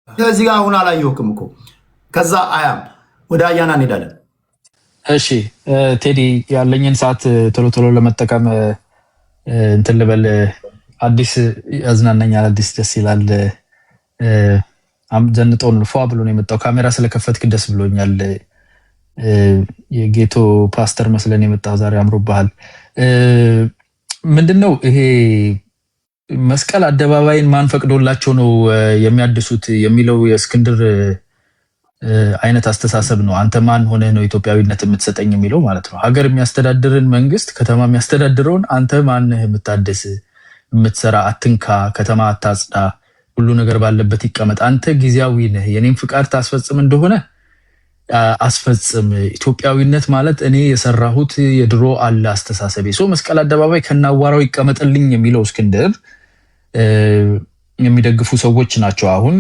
ከዚህ ጋር አሁን አላየሁክም እኮ ከዛ አያም ወደ አያና እንሄዳለን። እሺ ቴዲ ያለኝን ሰዓት ቶሎ ቶሎ ለመጠቀም እንትን ልበል። አዲስ ያዝናናኛል፣ አዲስ ደስ ይላል። ዘንጦን ፏ ብሎ ነው የመጣው። ካሜራ ስለከፈትክ ደስ ብሎኛል። የጌቶ ፓስተር መስለን የመጣው ዛሬ አምሮብሃል። ምንድነው ይሄ መስቀል አደባባይን ማን ፈቅዶላቸው ነው የሚያድሱት የሚለው የእስክንድር አይነት አስተሳሰብ ነው። አንተ ማን ሆነህ ነው ኢትዮጵያዊነት የምትሰጠኝ የሚለው ማለት ነው። ሀገር የሚያስተዳድርን መንግስት ከተማ የሚያስተዳድረውን አንተ ማን ነህ የምታድስ የምትሰራ? አትንካ፣ ከተማ አታጽዳ፣ ሁሉ ነገር ባለበት ይቀመጥ። አንተ ጊዜያዊ ነህ። የኔን ፍቃድ ታስፈጽም እንደሆነ አስፈጽም። ኢትዮጵያዊነት ማለት እኔ የሰራሁት የድሮ አለ አስተሳሰቤ። ሰው መስቀል አደባባይ ከናዋራው ይቀመጥልኝ የሚለው እስክንድር የሚደግፉ ሰዎች ናቸው። አሁን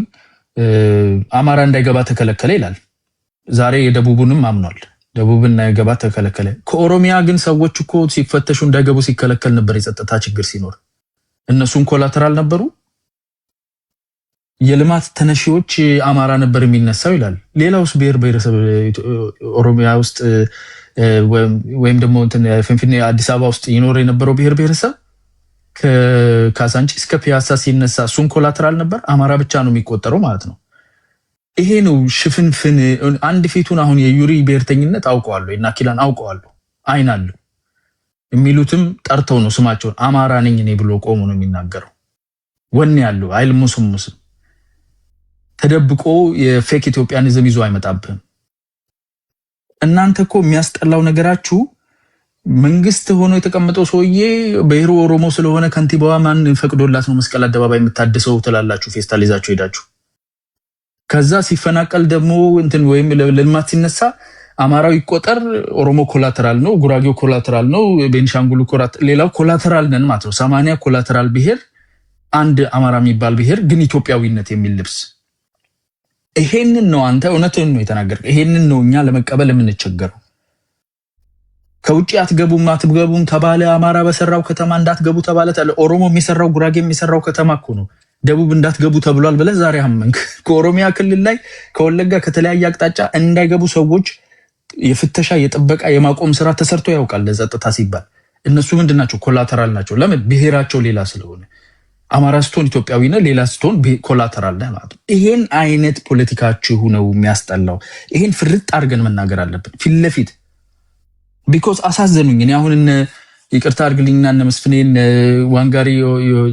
አማራ እንዳይገባ ተከለከለ ይላል። ዛሬ የደቡቡንም አምኗል። ደቡብ እንዳይገባ ተከለከለ። ከኦሮሚያ ግን ሰዎች እኮ ሲፈተሹ እንዳይገቡ ሲከለከል ነበር። የጸጥታ ችግር ሲኖር እነሱን ኮላተራል ነበሩ። የልማት ተነሺዎች አማራ ነበር የሚነሳው ይላል። ሌላውስ ብሔር ብሔረሰብ ኦሮሚያ ውስጥ ወይም ደግሞ ፍንፍኔ አዲስ አበባ ውስጥ ይኖር የነበረው ብሔር ብሔረሰብ ከካሳንቺስ እስከ ፒያሳ ሲነሳ እሱን ኮላተራል ነበር። አማራ ብቻ ነው የሚቆጠረው ማለት ነው። ይሄ ነው ሽፍንፍን። አንድ ፊቱን አሁን የዩሪ ብሔርተኝነት አውቀዋለሁ፣ የናኪላን አውቀዋለሁ፣ አይናለሁ የሚሉትም ጠርተው ነው ስማቸውን አማራ ነኝ እኔ ብሎ ቆሙ ነው የሚናገረው። ወኔ ያለው አይልሙስሙስም ተደብቆ የፌክ ኢትዮጵያኒዝም ይዞ አይመጣብህም። እናንተ እኮ የሚያስጠላው ነገራችሁ መንግስት ሆኖ የተቀመጠው ሰውዬ ብሔሩ ኦሮሞ ስለሆነ ከንቲባዋ ማን ፈቅዶላት ነው መስቀል አደባባይ የምታድሰው ትላላችሁ። ፌስታል ይዛችሁ ሄዳችሁ ከዛ ሲፈናቀል ደግሞ እንትን ወይም ለልማት ሲነሳ አማራው ይቆጠር፣ ኦሮሞ ኮላተራል ነው፣ ጉራጌው ኮላተራል ነው፣ ቤንሻንጉሉ ሌላው ኮላተራል ነን ማለት ነው። 80 ኮላተራል ብሔር፣ አንድ አማራ የሚባል ብሔር ግን ኢትዮጵያዊነት የሚል ልብስ። ይሄንን ነው አንተ እውነትን ነው የተናገርከው። ይሄንን ነው እኛ ለመቀበል የምንቸገረው። ከውጪ አትገቡም ተባለ። አማራ በሰራው ከተማ እንዳትገቡ ተባለ። ኦሮሞ የሚሰራው ጉራጌ የሚሰራው ከተማ እኮ ነው ደቡብ እንዳትገቡ ተብሏል ብለህ ዛሬ አመንክ። ከኦሮሚያ ክልል ላይ ከወለጋ ከተለያየ አቅጣጫ እንዳይገቡ ሰዎች የፍተሻ የጥበቃ የማቆም ስራ ተሰርቶ ያውቃል። ለጸጥታ ሲባል እነሱ ምንድናቸው? ኮላተራል ናቸው። ለምን? ብሔራቸው ሌላ ስለሆነ። አማራ ስትሆን ኢትዮጵያዊ ነህ፣ ሌላ ስትሆን ኮላተራል ነህ ማለት ነው። ይሄን አይነት ፖለቲካችሁ ነው የሚያስጠላው። ይሄን ፍርጥ አድርገን መናገር አለብን ፊት ለፊት። ቢኮዝ አሳዘኑኝ። እኔ አሁን ይቅርታ አድርግልኝና እነ መስፍኔን ዋንጋሪ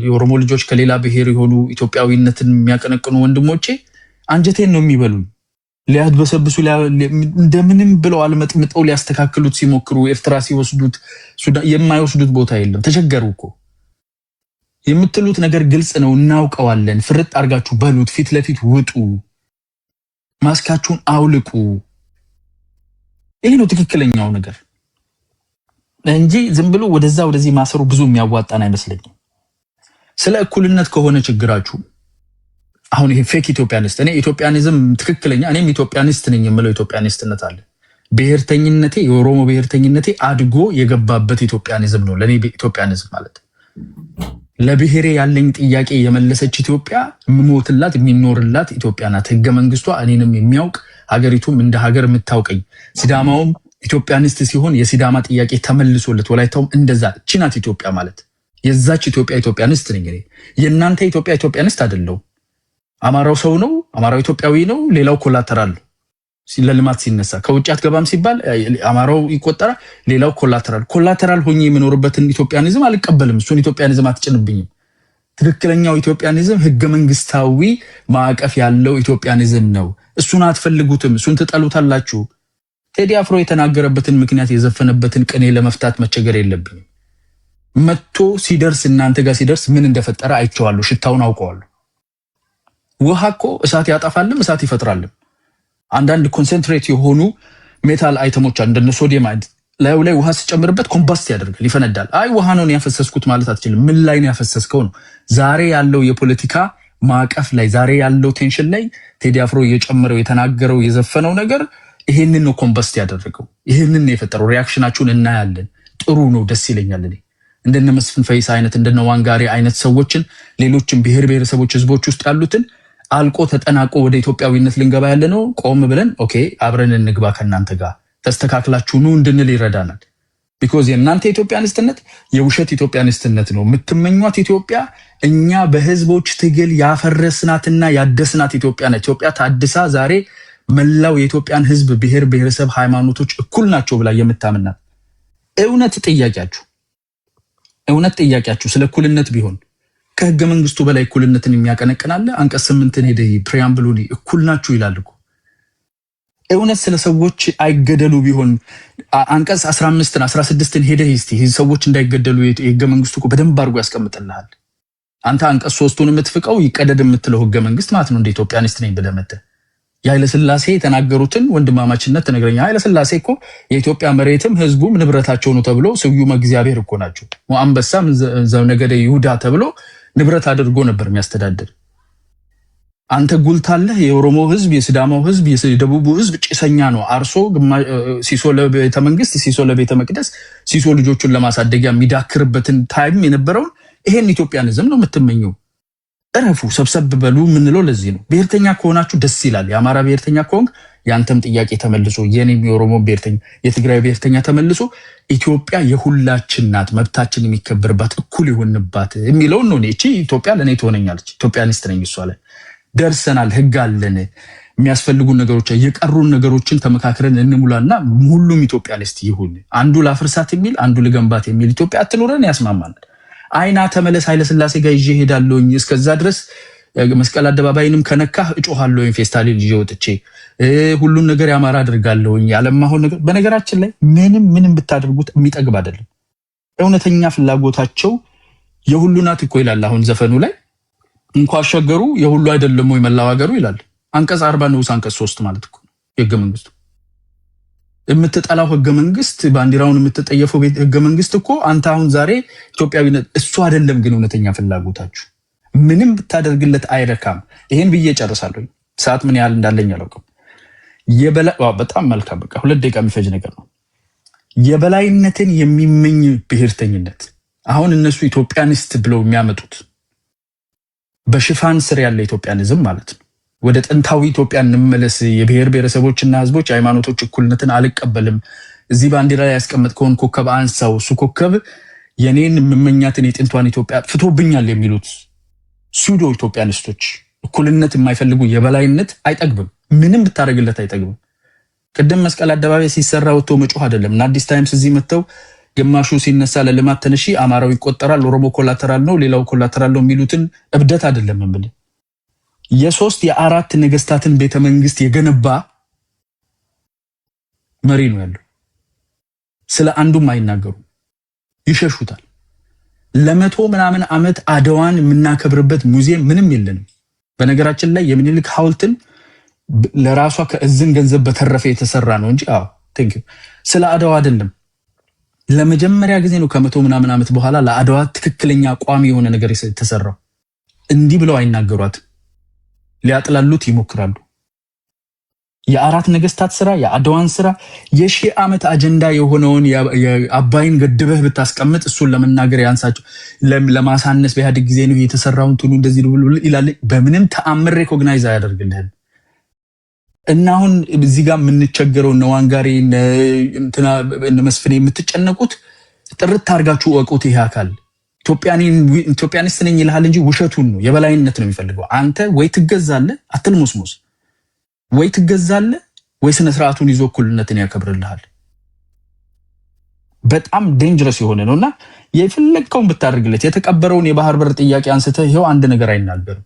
የኦሮሞ ልጆች ከሌላ ብሔር የሆኑ ኢትዮጵያዊነትን የሚያቀነቅኑ ወንድሞቼ አንጀቴን ነው የሚበሉኝ። ሊያድበሰብሱ እንደምንም ብለው አልመጥምጠው ሊያስተካክሉት ሲሞክሩ ኤርትራ ሲወስዱት የማይወስዱት ቦታ የለም። ተቸገሩ እኮ። የምትሉት ነገር ግልጽ ነው፣ እናውቀዋለን። ፍርጥ አድርጋችሁ በሉት። ፊት ለፊት ውጡ፣ ማስካችሁን አውልቁ። ይሄ ነው ትክክለኛው ነገር እንጂ ዝም ብሎ ወደዛ ወደዚህ ማሰሩ ብዙ የሚያዋጣን አይመስለኝም። ስለ እኩልነት ከሆነ ችግራችሁ አሁን ይሄ ፌክ ኢትዮጵያኒስት፣ እኔ ኢትዮጵያኒዝም ትክክለኛ እኔም ኢትዮጵያኒስት ነኝ የምለው ኢትዮጵያኒስትነት አለ። ብሔርተኝነቴ የኦሮሞ ብሔርተኝነቴ አድጎ የገባበት ኢትዮጵያኒዝም ነው ለኔ ኢትዮጵያኒዝም ማለት። ለብሔሬ ያለኝ ጥያቄ የመለሰች ኢትዮጵያ፣ የምሞትላት የሚኖርላት ኢትዮጵያ ናት። ህገ መንግስቷ እኔንም የሚያውቅ ሀገሪቱም እንደ ሀገር የምታውቀኝ። ሲዳማውም ኢትዮጵያኒስት ሲሆን የሲዳማ ጥያቄ ተመልሶለት፣ ወላይታውም እንደዛ። እቺ ናት ኢትዮጵያ ማለት። የዛች ኢትዮጵያ ኢትዮጵያኒስት ነኝ እኔ። የእናንተ ኢትዮጵያ ኢትዮጵያኒስት አይደለሁም። አማራው ሰው ነው፣ አማራው ኢትዮጵያዊ ነው፣ ሌላው ኮላተራል ነው። ለልማት ሲነሳ ከውጭ አትገባም ሲባል አማራው ይቆጠራል፣ ሌላው ኮላተራል ሆኜ የምኖርበትን ኢትዮጵያኒዝም አልቀበልም። እሱን ኢትዮጵያኒዝም አትጭንብኝም። ትክክለኛው ኢትዮጵያኒዝም ህገ መንግስታዊ ማዕቀፍ ያለው ኢትዮጵያኒዝም ነው። እሱን አትፈልጉትም፣ እሱን ትጠሉታላችሁ። ቴዲ አፍሮ የተናገረበትን ምክንያት የዘፈነበትን ቅኔ ለመፍታት መቸገር የለብኝም። መጥቶ ሲደርስ እናንተ ጋር ሲደርስ ምን እንደፈጠረ አይቼዋለሁ፣ ሽታውን አውቀዋለሁ። ውሃ እኮ እሳት ያጠፋልም እሳት ይፈጥራልም። አንዳንድ ኮንሰንትሬት የሆኑ ሜታል አይተሞች እንደነ ሶዲየም አይነት ላዩ ላይ ውሃ ሲጨምርበት ኮምባስት ያደርጋል፣ ይፈነዳል። አይ ውሃ ነው ያፈሰስኩት ማለት አትችልም። ምን ላይ ነው ያፈሰስከው ነው። ዛሬ ያለው የፖለቲካ ማዕቀፍ ላይ ዛሬ ያለው ቴንሽን ላይ ቴዲ አፍሮ የጨመረው የተናገረው የዘፈነው ነገር ይሄንን ነው ኮምባስት ያደረገው። ይሄንን ነው የፈጠረው። ሪአክሽናችሁን እናያለን። ጥሩ ነው፣ ደስ ይለኛል። እኔ እንደነ መስፍን ፈይሳ አይነት እንደነ ዋንጋሪ አይነት ሰዎችን ሌሎችን ብሔር ብሔረሰቦች ህዝቦች ውስጥ ያሉትን አልቆ ተጠናቆ ወደ ኢትዮጵያዊነት ልንገባ ያለ ነው። ቆም ብለን ኦኬ አብረን እንግባ ከእናንተ ጋር ተስተካክላችሁ ኑ እንድንል ይረዳናል። ቢኮዝ የእናንተ ኢትዮጵያንስትነት የውሸት ኢትዮጵያንስትነት ነው። የምትመኟት ኢትዮጵያ እኛ በህዝቦች ትግል ያፈረስናትና ያደስናት ኢትዮጵያ ነች። ኢትዮጵያ ታድሳ ዛሬ መላው የኢትዮጵያን ህዝብ ብሔር ብሔረሰብ ሃይማኖቶች እኩል ናቸው ብላ የምታምናት እውነት ጥያቄያችሁ ስለ እኩልነት ቢሆን ከህገ መንግስቱ በላይ እኩልነትን የሚያቀነቅናለ አንቀጽ 8ን ሄደ ፕሪያምብሉ እኩል ናችሁ ይላል እኮ። እውነት ስለ ሰዎች አይገደሉ ቢሆን አንቀጽ 15ን 16ን ሄደ እስቲ ሰዎች እንዳይገደሉ የህገ መንግስቱ እኮ በደንብ አድርጎ ያስቀምጥልሃል። አንተ አንቀጽ 3ቱን የምትፍቀው ይቀደድ የምትለው ህገ መንግስት ማለት ነው እንደ ኢትዮጵያኒስት ነኝ ብለህ መተህ የኃይለ ሥላሴ የተናገሩትን ወንድማማችነት ተነግረኛ። ኃይለ ሥላሴ እኮ የኢትዮጵያ መሬትም ህዝቡም ንብረታቸው ነው ተብሎ ስዩመ እግዚአብሔር እኮ ናቸው። አንበሳም ዘነገደ ይሁዳ ተብሎ ንብረት አድርጎ ነበር የሚያስተዳድር። አንተ ጉልታለህ የኦሮሞ ህዝብ የሲዳማው ህዝብ የደቡቡ ህዝብ ጭሰኛ ነው። አርሶ ሲሶ ለቤተ መንግስት ሲሶ ለቤተ መቅደስ ሲሶ ልጆቹን ለማሳደጊያ የሚዳክርበትን ታይም የነበረውን ይሄን ኢትዮጵያንዝም ነው የምትመኘው። እረፉ፣ ሰብሰብ በሉ ምንለው ለዚህ ነው። ብሔርተኛ ከሆናችሁ ደስ ይላል። የአማራ ብሔርተኛ ከሆንክ ያንተም ጥያቄ ተመልሶ የኔም የኦሮሞ ብሔርተኛ የትግራይ ብሔርተኛ ተመልሶ ኢትዮጵያ የሁላችን ናት፣ መብታችን የሚከበርባት እኩል ይሆንባት የሚለውን ነው። እቺ ኢትዮጵያ ለኔ ትሆነኛለች። ኢትዮጵያኒስት ነኝ እሷ ላይ ደርሰናል። ህግ አለን። የሚያስፈልጉ ነገሮች የቀሩን ነገሮችን ተመካክረን እንሙላና ሁሉም ኢትዮጵያኒስት ይሁን። አንዱ ላፍርሳት የሚል አንዱ ልገንባት የሚል ኢትዮጵያ አትኖረን ያስማማናል። አይና ተመለስ ኃይለ ሥላሴ ጋር ይዤ ሄዳለሁኝ እስከዛ ድረስ መስቀል አደባባይንም ከነካህ እጮሃለሁኝ ፌስታሊን ይዤ ወጥቼ ሁሉን ነገር ያማራ አድርጋለሁኝ። ያለማሁን ነገር በነገራችን ላይ ምንም ብታደርጉት የሚጠግብ አይደለም። እውነተኛ ፍላጎታቸው የሁሉ ናት እኮ ይላል አሁን ዘፈኑ ላይ እንኳን አሸገሩ የሁሉ አይደለም ወይ መላው ሀገሩ ይላል። አንቀጽ 40 ንዑስ አንቀጽ 3 ማለት እኮ የህገ መንግስቱ የምትጠላው ህገ መንግስት ባንዲራውን የምትጠየፈው ህገ መንግስት እኮ አንተ አሁን ዛሬ ኢትዮጵያዊነት እሱ አይደለም። ግን እውነተኛ ፍላጎታችሁ ምንም ብታደርግለት አይረካም። ይሄን ብዬ ጨርሳለሁ። ሰዓት ምን ያህል እንዳለኝ አላውቅም። በጣም መልካም በቃ 2 ደቂቃ የሚፈጅ ነገር ነው። የበላይነትን የሚመኝ ብሔርተኝነት አሁን እነሱ ኢትዮጵያኒስት ብለው የሚያመጡት በሽፋን ስር ያለ ኢትዮጵያኒዝም ማለት ነው። ወደ ጥንታዊ ኢትዮጵያ እንመለስ፣ የብሔር ብሔረሰቦችና ህዝቦች ሃይማኖቶች እኩልነትን አልቀበልም፣ እዚህ ባንዲራ ላይ ያስቀመጥከውን ኮከብ አንሳው፣ እሱ ኮከብ የኔን የምመኛትን የጥንቷን ኢትዮጵያ ፍቶብኛል የሚሉት ሱዶ ኢትዮጵያኒስቶች እኩልነት የማይፈልጉ የበላይነት አይጠግብም። ምንም ብታደርግለት አይጠግብም። ቅድም መስቀል አደባባይ ሲሰራ ወጥቶ መጮህ አይደለም እና አዲስ ታይምስ እዚህ መጥተው ግማሹ ሲነሳ ለልማት ተነሺ አማራው ይቆጠራል፣ ኦሮሞ ኮላተራል ነው፣ ሌላው ኮላተራል ነው የሚሉትን እብደት አይደለም እንብል። የ3 የ4 ነገስታትን ቤተመንግስት የገነባ መሪ ነው ያለው። ስለ አንዱም አይናገሩ፣ ይሸሹታል። ለመቶ ምናምን ዓመት አድዋን የምናከብርበት ሙዚየም ምንም የለንም። በነገራችን ላይ የሚኒልክ ሐውልትን ለራሷ ከእዝን ገንዘብ በተረፈ የተሰራ ነው እንጂ ስለ አድዋ አይደለም። ለመጀመሪያ ጊዜ ነው ከመቶ ምናምን ዓመት በኋላ ለአድዋ ትክክለኛ ቋሚ የሆነ ነገር የተሰራው። እንዲህ ብለው አይናገሯት፣ ሊያጥላሉት ይሞክራሉ። የ4 ነገስታት ስራ፣ የአድዋን ስራ፣ የ1000 ዓመት አጀንዳ የሆነውን የአባይን ገድበህ ብታስቀምጥ እሱን ለመናገር ያንሳቸው ለማሳነስ በኢህአዴግ ጊዜ ነው የተሰራውን ትሉ እንደዚህ ይላል። በምንም ተአምር ሪኮግናይዝ አያደርግልህም። እና አሁን እዚህ ጋር የምንቸገረው ነው ዋንጋሪ እንትና መስፍኔ የምትጨነቁት ጥርት አድርጋችሁ ወቁት። ይሄ አካል ኢትዮጵያኒስት ነኝ ይልሃል እንጂ ውሸቱን ነው፣ የበላይነት ነው የሚፈልገው። አንተ ወይ ትገዛለህ አትልሙስሙስ፣ ወይ ትገዛለህ ወይ ስነ ስርዓቱን ይዞ እኩልነትን ያከብርልሃል። በጣም ዴንጀረስ የሆነ ነውና የፈለግከውን ብታደርግለት የተቀበረውን የባህር በር ጥያቄ አንስተህ ይሄው አንድ ነገር አይናገርም።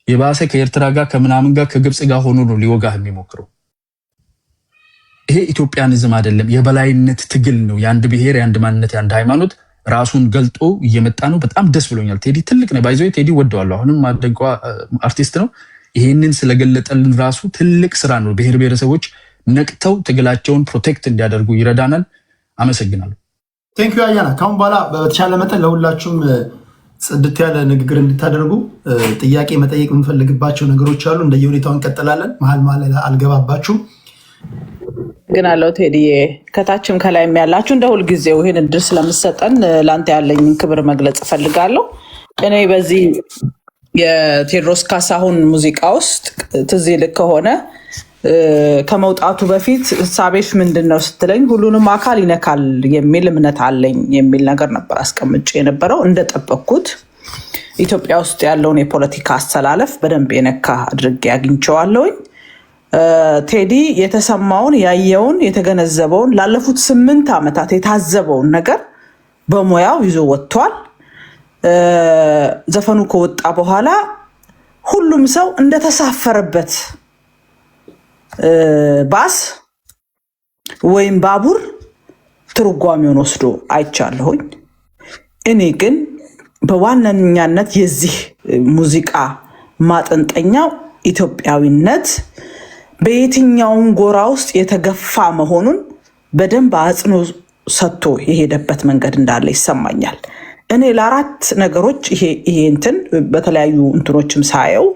የባሰ ከኤርትራ ጋር ከምናምን ጋር ከግብጽ ጋር ሆኖ ነው ሊወጋህ የሚሞክረው። ይሄ ኢትዮጵያኒዝም አይደለም፣ የበላይነት ትግል ነው። የአንድ ብሔር፣ የአንድ ማንነት፣ የአንድ ሃይማኖት ራሱን ገልጦ እየመጣ ነው። በጣም ደስ ብሎኛል። ቴዲ ትልቅ ነው ባይዘው። ቴዲ ወደዋለሁ። አሁንም ማደንቋ አርቲስት ነው። ይሄንን ስለገለጠልን ራሱ ትልቅ ስራ ነው። ብሔር ብሔረሰቦች ነቅተው ትግላቸውን ፕሮቴክት እንዲያደርጉ ይረዳናል። አመሰግናለሁ። ቴንክ ዩ አያና። ካሁን በኋላ በተቻለ መጠን ለሁላችሁም ጽድት ያለ ንግግር እንድታደርጉ ጥያቄ መጠየቅ የምንፈልግባቸው ነገሮች አሉ። እንደየሁኔታው እንቀጥላለን። መሀል አልገባባችሁም። ግን አለው ቴዲዬ ከታችም ከላይም ያላችሁ እንደ ሁልጊዜው ይህን እድል ስለምሰጠን ለአንተ ያለኝን ክብር መግለጽ እፈልጋለሁ። እኔ የቴዎድሮስ ካሳሁን ሙዚቃ ውስጥ ትዝ ይልህ ከሆነ ከመውጣቱ በፊት ሳቤሽ ምንድነው ስትለኝ ሁሉንም አካል ይነካል የሚል እምነት አለኝ የሚል ነገር ነበር አስቀምጬ የነበረው። እንደጠበቅኩት ኢትዮጵያ ውስጥ ያለውን የፖለቲካ አስተላለፍ በደንብ የነካ አድርጌ አግኝቼዋለሁኝ። ቴዲ የተሰማውን ያየውን የተገነዘበውን ላለፉት 8 ዓመታት የታዘበውን ነገር በሙያው ይዞ ወጥቷል። ዘፈኑ ከወጣ በኋላ ሁሉም ሰው እንደተሳፈረበት ባስ ወይም ባቡር ትርጓሜውን ወስዶ አይቻለሁኝ። እኔ ግን በዋነኛነት የዚህ ሙዚቃ ማጠንጠኛው ኢትዮጵያዊነት በየትኛውም ጎራ ውስጥ የተገፋ መሆኑን በደንብ አጽንኦ ሰጥቶ የሄደበት መንገድ እንዳለ ይሰማኛል። እኔ ለአራት ነገሮች ይሄ እንትን በተለያዩ እንትኖችም ሳየው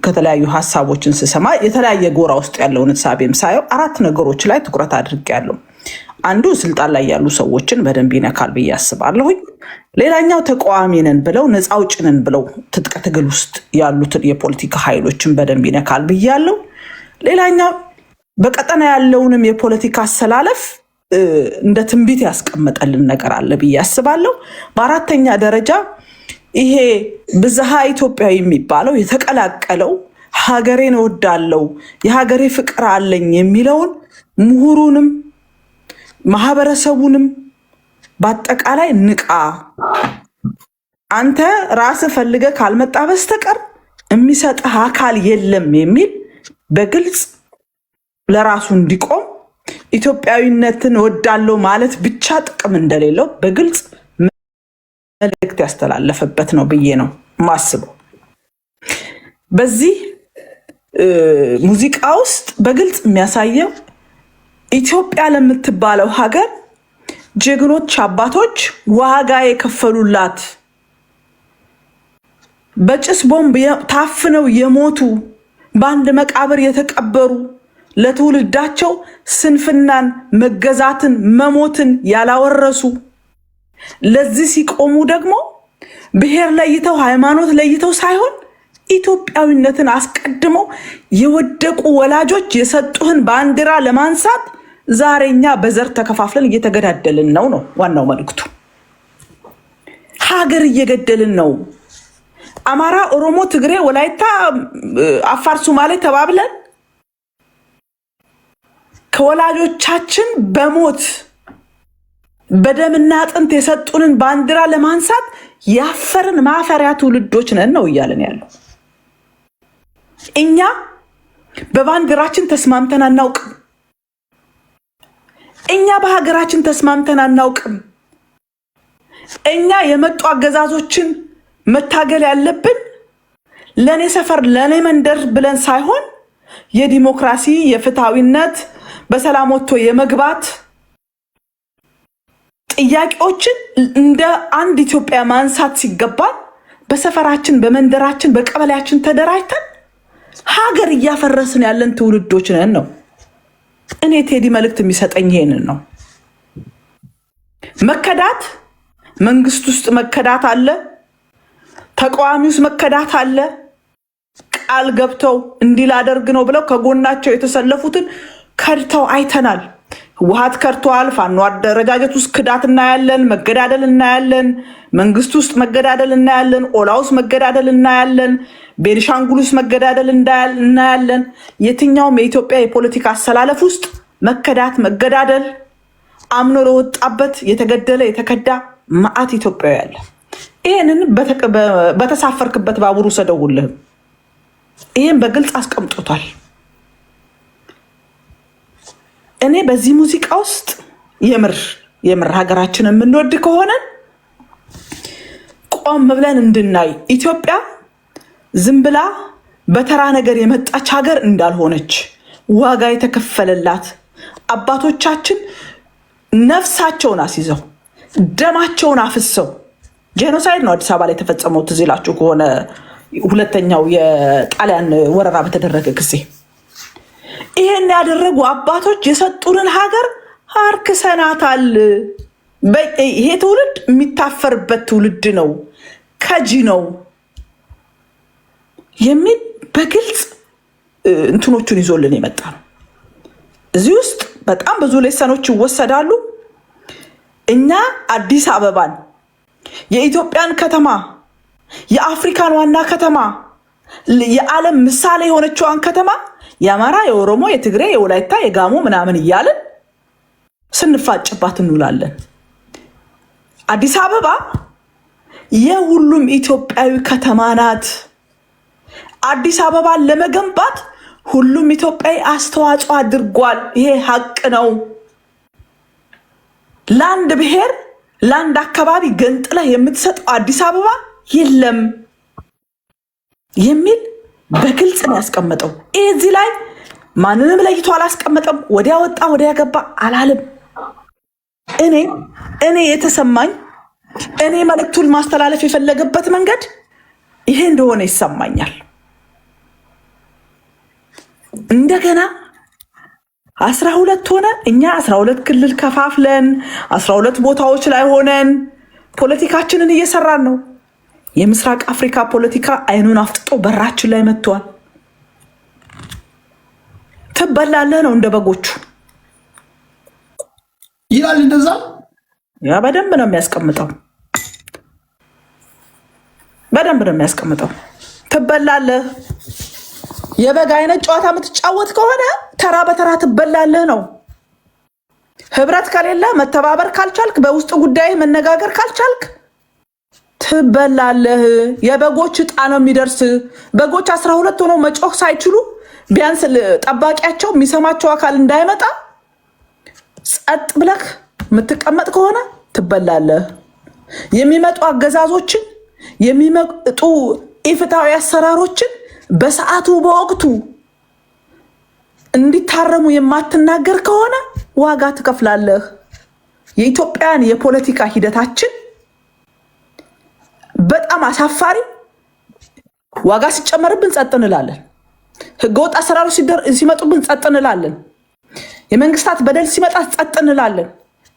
ከተለያዩ ሀሳቦችን ስሰማ የተለያየ ጎራ ውስጥ ያለውን ሳቤም ሳየው 4 ነገሮች ላይ ትኩረት አድርጌያለሁ። አንዱ ስልጣን ላይ ያሉ ሰዎችን በደንብ ይነካል ብዬ አስባለሁኝ። ሌላኛው ተቃዋሚ ነን ብለው ነፃ አውጪ ነን ብለው ትጥቅ ትግል ውስጥ ያሉትን የፖለቲካ ኃይሎችን በደንብ ይነካል ብያለሁ። ሌላኛው በቀጠና ያለውንም የፖለቲካ አሰላለፍ እንደ ትንቢት ያስቀመጠልን ነገር አለ ብዬ አስባለሁ። በአራተኛ ደረጃ ይሄ ብዝሃ ኢትዮጵያዊ የሚባለው የተቀላቀለው ሀገሬን እወዳለሁ የሀገሬ ፍቅር አለኝ የሚለውን ምሁሩንም ማህበረሰቡንም በአጠቃላይ ንቃ፣ አንተ ራስህ ፈልገህ ካልመጣ በስተቀር የሚሰጥህ አካል የለም የሚል በግልጽ ለራሱ እንዲቆም ኢትዮጵያዊነትን እወዳለሁ ማለት ብቻ ጥቅም እንደሌለው በግልጽ መልእክት ያስተላለፈበት ነው ብዬ ነው ማስበው። በዚህ ሙዚቃ ውስጥ በግልጽ የሚያሳየው ኢትዮጵያ ለምትባለው ሀገር ጀግኖች አባቶች ዋጋ የከፈሉላት በጭስ ቦምብ ታፍነው የሞቱ በአንድ መቃብር የተቀበሩ ለትውልዳቸው ስንፍናን፣ መገዛትን፣ መሞትን ያላወረሱ ለዚህ ሲቆሙ ደግሞ ብሔር ለይተው ሃይማኖት ለይተው ሳይሆን ኢትዮጵያዊነትን አስቀድመው የወደቁ ወላጆች የሰጡህን ባንዲራ ለማንሳት ዛሬኛ በዘር ተከፋፍለን እየተገዳደልን ነው ዋናው መልእክቱ። ሀገር እየገደልን ነው። አማራ፣ ኦሮሞ፣ ትግሬ፣ ወላይታ፣ አፋር፣ ሶማሌ ተባብለን ከወላጆቻችን በሞት በደምና አጥንት የሰጡንን ባንዲራ ለማንሳት ያፈርን ማፈሪያ ትውልዶች ነን ነው እያለን ያለው። እኛ በባንዲራችን ተስማምተን አናውቅም። እኛ በሀገራችን ተስማምተን አናውቅም። እኛ የመጡ አገዛዞችን መታገል ያለብን ለኔ ሰፈር ለኔ መንደር ብለን ሳይሆን የዲሞክራሲ የፍትሃዊነት በሰላም ወጥቶ የመግባት ጥያቄዎችን እንደ አንድ ኢትዮጵያ ማንሳት ሲገባል በሰፈራችን በመንደራችን በቀበሌያችን ተደራጅተን ሀገር እያፈረስን ያለን ትውልዶች ነን ነው። እኔ ቴዲ መልእክት የሚሰጠኝ ይሄንን ነው። መከዳት መንግስት ውስጥ መከዳት አለ፣ ተቃዋሚ ውስጥ መከዳት አለ። ቃል ገብተው እንዲላደርግ ነው ብለው ከጎናቸው የተሰለፉትን ከድተው አይተናል። ህወሓት ከድተዋል። ፋኖ አደረጃጀት ውስጥ ክዳት እናያለን፣ መገዳደል እናያለን፣ መንግስት ውስጥ መገዳደል እናያለን፣ ኦላ ውስጥ መገዳደል እናያለን፣ ቤኒሻንጉል ውስጥ መገዳደል እናያለን። የትኛውም የኢትዮጵያ የፖለቲካ አሰላለፍ ውስጥ መከዳት መገዳደል አምኖ ለወጣበት የተገደለ የተከዳ መዓት ኢትዮጵያዊ ያለ። ይህንን በተሳፈርክበት ባቡር ውሰደውልህም ይህን በግልጽ አስቀምጦታል። እኔ በዚህ ሙዚቃ ውስጥ የምር ሀገራችን የምንወድ ከሆነ ቆም ብለን እንድናይ ኢትዮጵያ ዝም ብላ በተራ ነገር የመጣች ሀገር እንዳልሆነች ዋጋ የተከፈለላት አባቶቻችን ነፍሳቸውን አስይዘው ደማቸውን አፍሰው ጄኖሳይድ ነው አዲስ አበባ ላይ የተፈጸመው። ትዝ ይላችሁ ከሆነ ሁለተኛው የጣሊያን ወረራ በተደረገ ጊዜ ይሄን ያደረጉ አባቶች የሰጡንን ሀገር አርክሰናታል። ይሄ ትውልድ የሚታፈርበት ትውልድ ነው። ከጂ ነው። የሚል በግልጽ እንትኖቹን ይዞልን የመጣ ነው። እዚህ ውስጥ በጣም ብዙ ሌሰኖች ይወሰዳሉ። እኛ አዲስ አበባን የኢትዮጵያን ከተማ የአፍሪካን ዋና ከተማ የዓለም ምሳሌ የሆነችዋን ከተማ የአማራ፣ የኦሮሞ፣ የትግሬ፣ የወላይታ፣ የጋሞ ምናምን እያልን ስንፋጭባት እንውላለን። አዲስ አበባ የሁሉም ኢትዮጵያዊ ከተማ ናት። አዲስ አበባን ለመገንባት ሁሉም ኢትዮጵያዊ አስተዋጽኦ አድርጓል። ይሄ ሀቅ ነው። ለአንድ ብሔር ለአንድ አካባቢ ገንጥለህ የምትሰጠው አዲስ አበባ የለም የሚል በግልጽ ነው ያስቀመጠው። እዚህ ላይ ማንንም ለይቶ አላስቀመጠም። ወዲያ ወጣ ወዲያ ገባ አላለም። እኔ የተሰማኝ እኔ መልእክቱን ማስተላለፍ የፈለገበት መንገድ ይሄ እንደሆነ ይሰማኛል። እንደገና 12 ሆነ። እኛ 12 ክልል ከፋፍለን 12 ቦታዎች ላይ ሆነን ፖለቲካችንን እየሰራን ነው። የምስራቅ አፍሪካ ፖለቲካ አይኑን አፍጥጦ በራችን ላይ መጥቷል። ትበላለህ ነው እንደ በጎቹ ይላል። እንደዛ ያ በደንብ ነው የሚያስቀምጠው። በደንብ ነው የሚያስቀምጠው። ትበላለህ። የበግ አይነት ጨዋታ የምትጫወት ከሆነ ተራ በተራ ትበላለህ ነው። ህብረት ከሌለ መተባበር ካልቻልክ በውስጥ ጉዳይ መነጋገር ካልቻልክ ትበላለህ። የበጎች ዕጣ ነው የሚደርስ። በጎች 12 ሆነው መጮህ ሳይችሉ ቢያንስ ጠባቂያቸው የሚሰማቸው አካል እንዳይመጣ ጸጥ ብለህ የምትቀመጥ ከሆነ ትበላለህ። የሚመጡ አገዛዞችን የሚመጡ ኢፍትሐዊ አሰራሮችን በሰዓቱ በወቅቱ እንዲታረሙ የማትናገር ከሆነ ዋጋ ትከፍላለህ። የኢትዮጵያን የፖለቲካ ሂደታችን በጣም አሳፋሪ፣ ዋጋ ሲጨመርብን ጸጥ እንላለን። ህገወጥ አሰራሮች ሲመጡብን ጸጥ እንላለን። የመንግስታት በደል ሲመጣ ጸጥ እንላለን።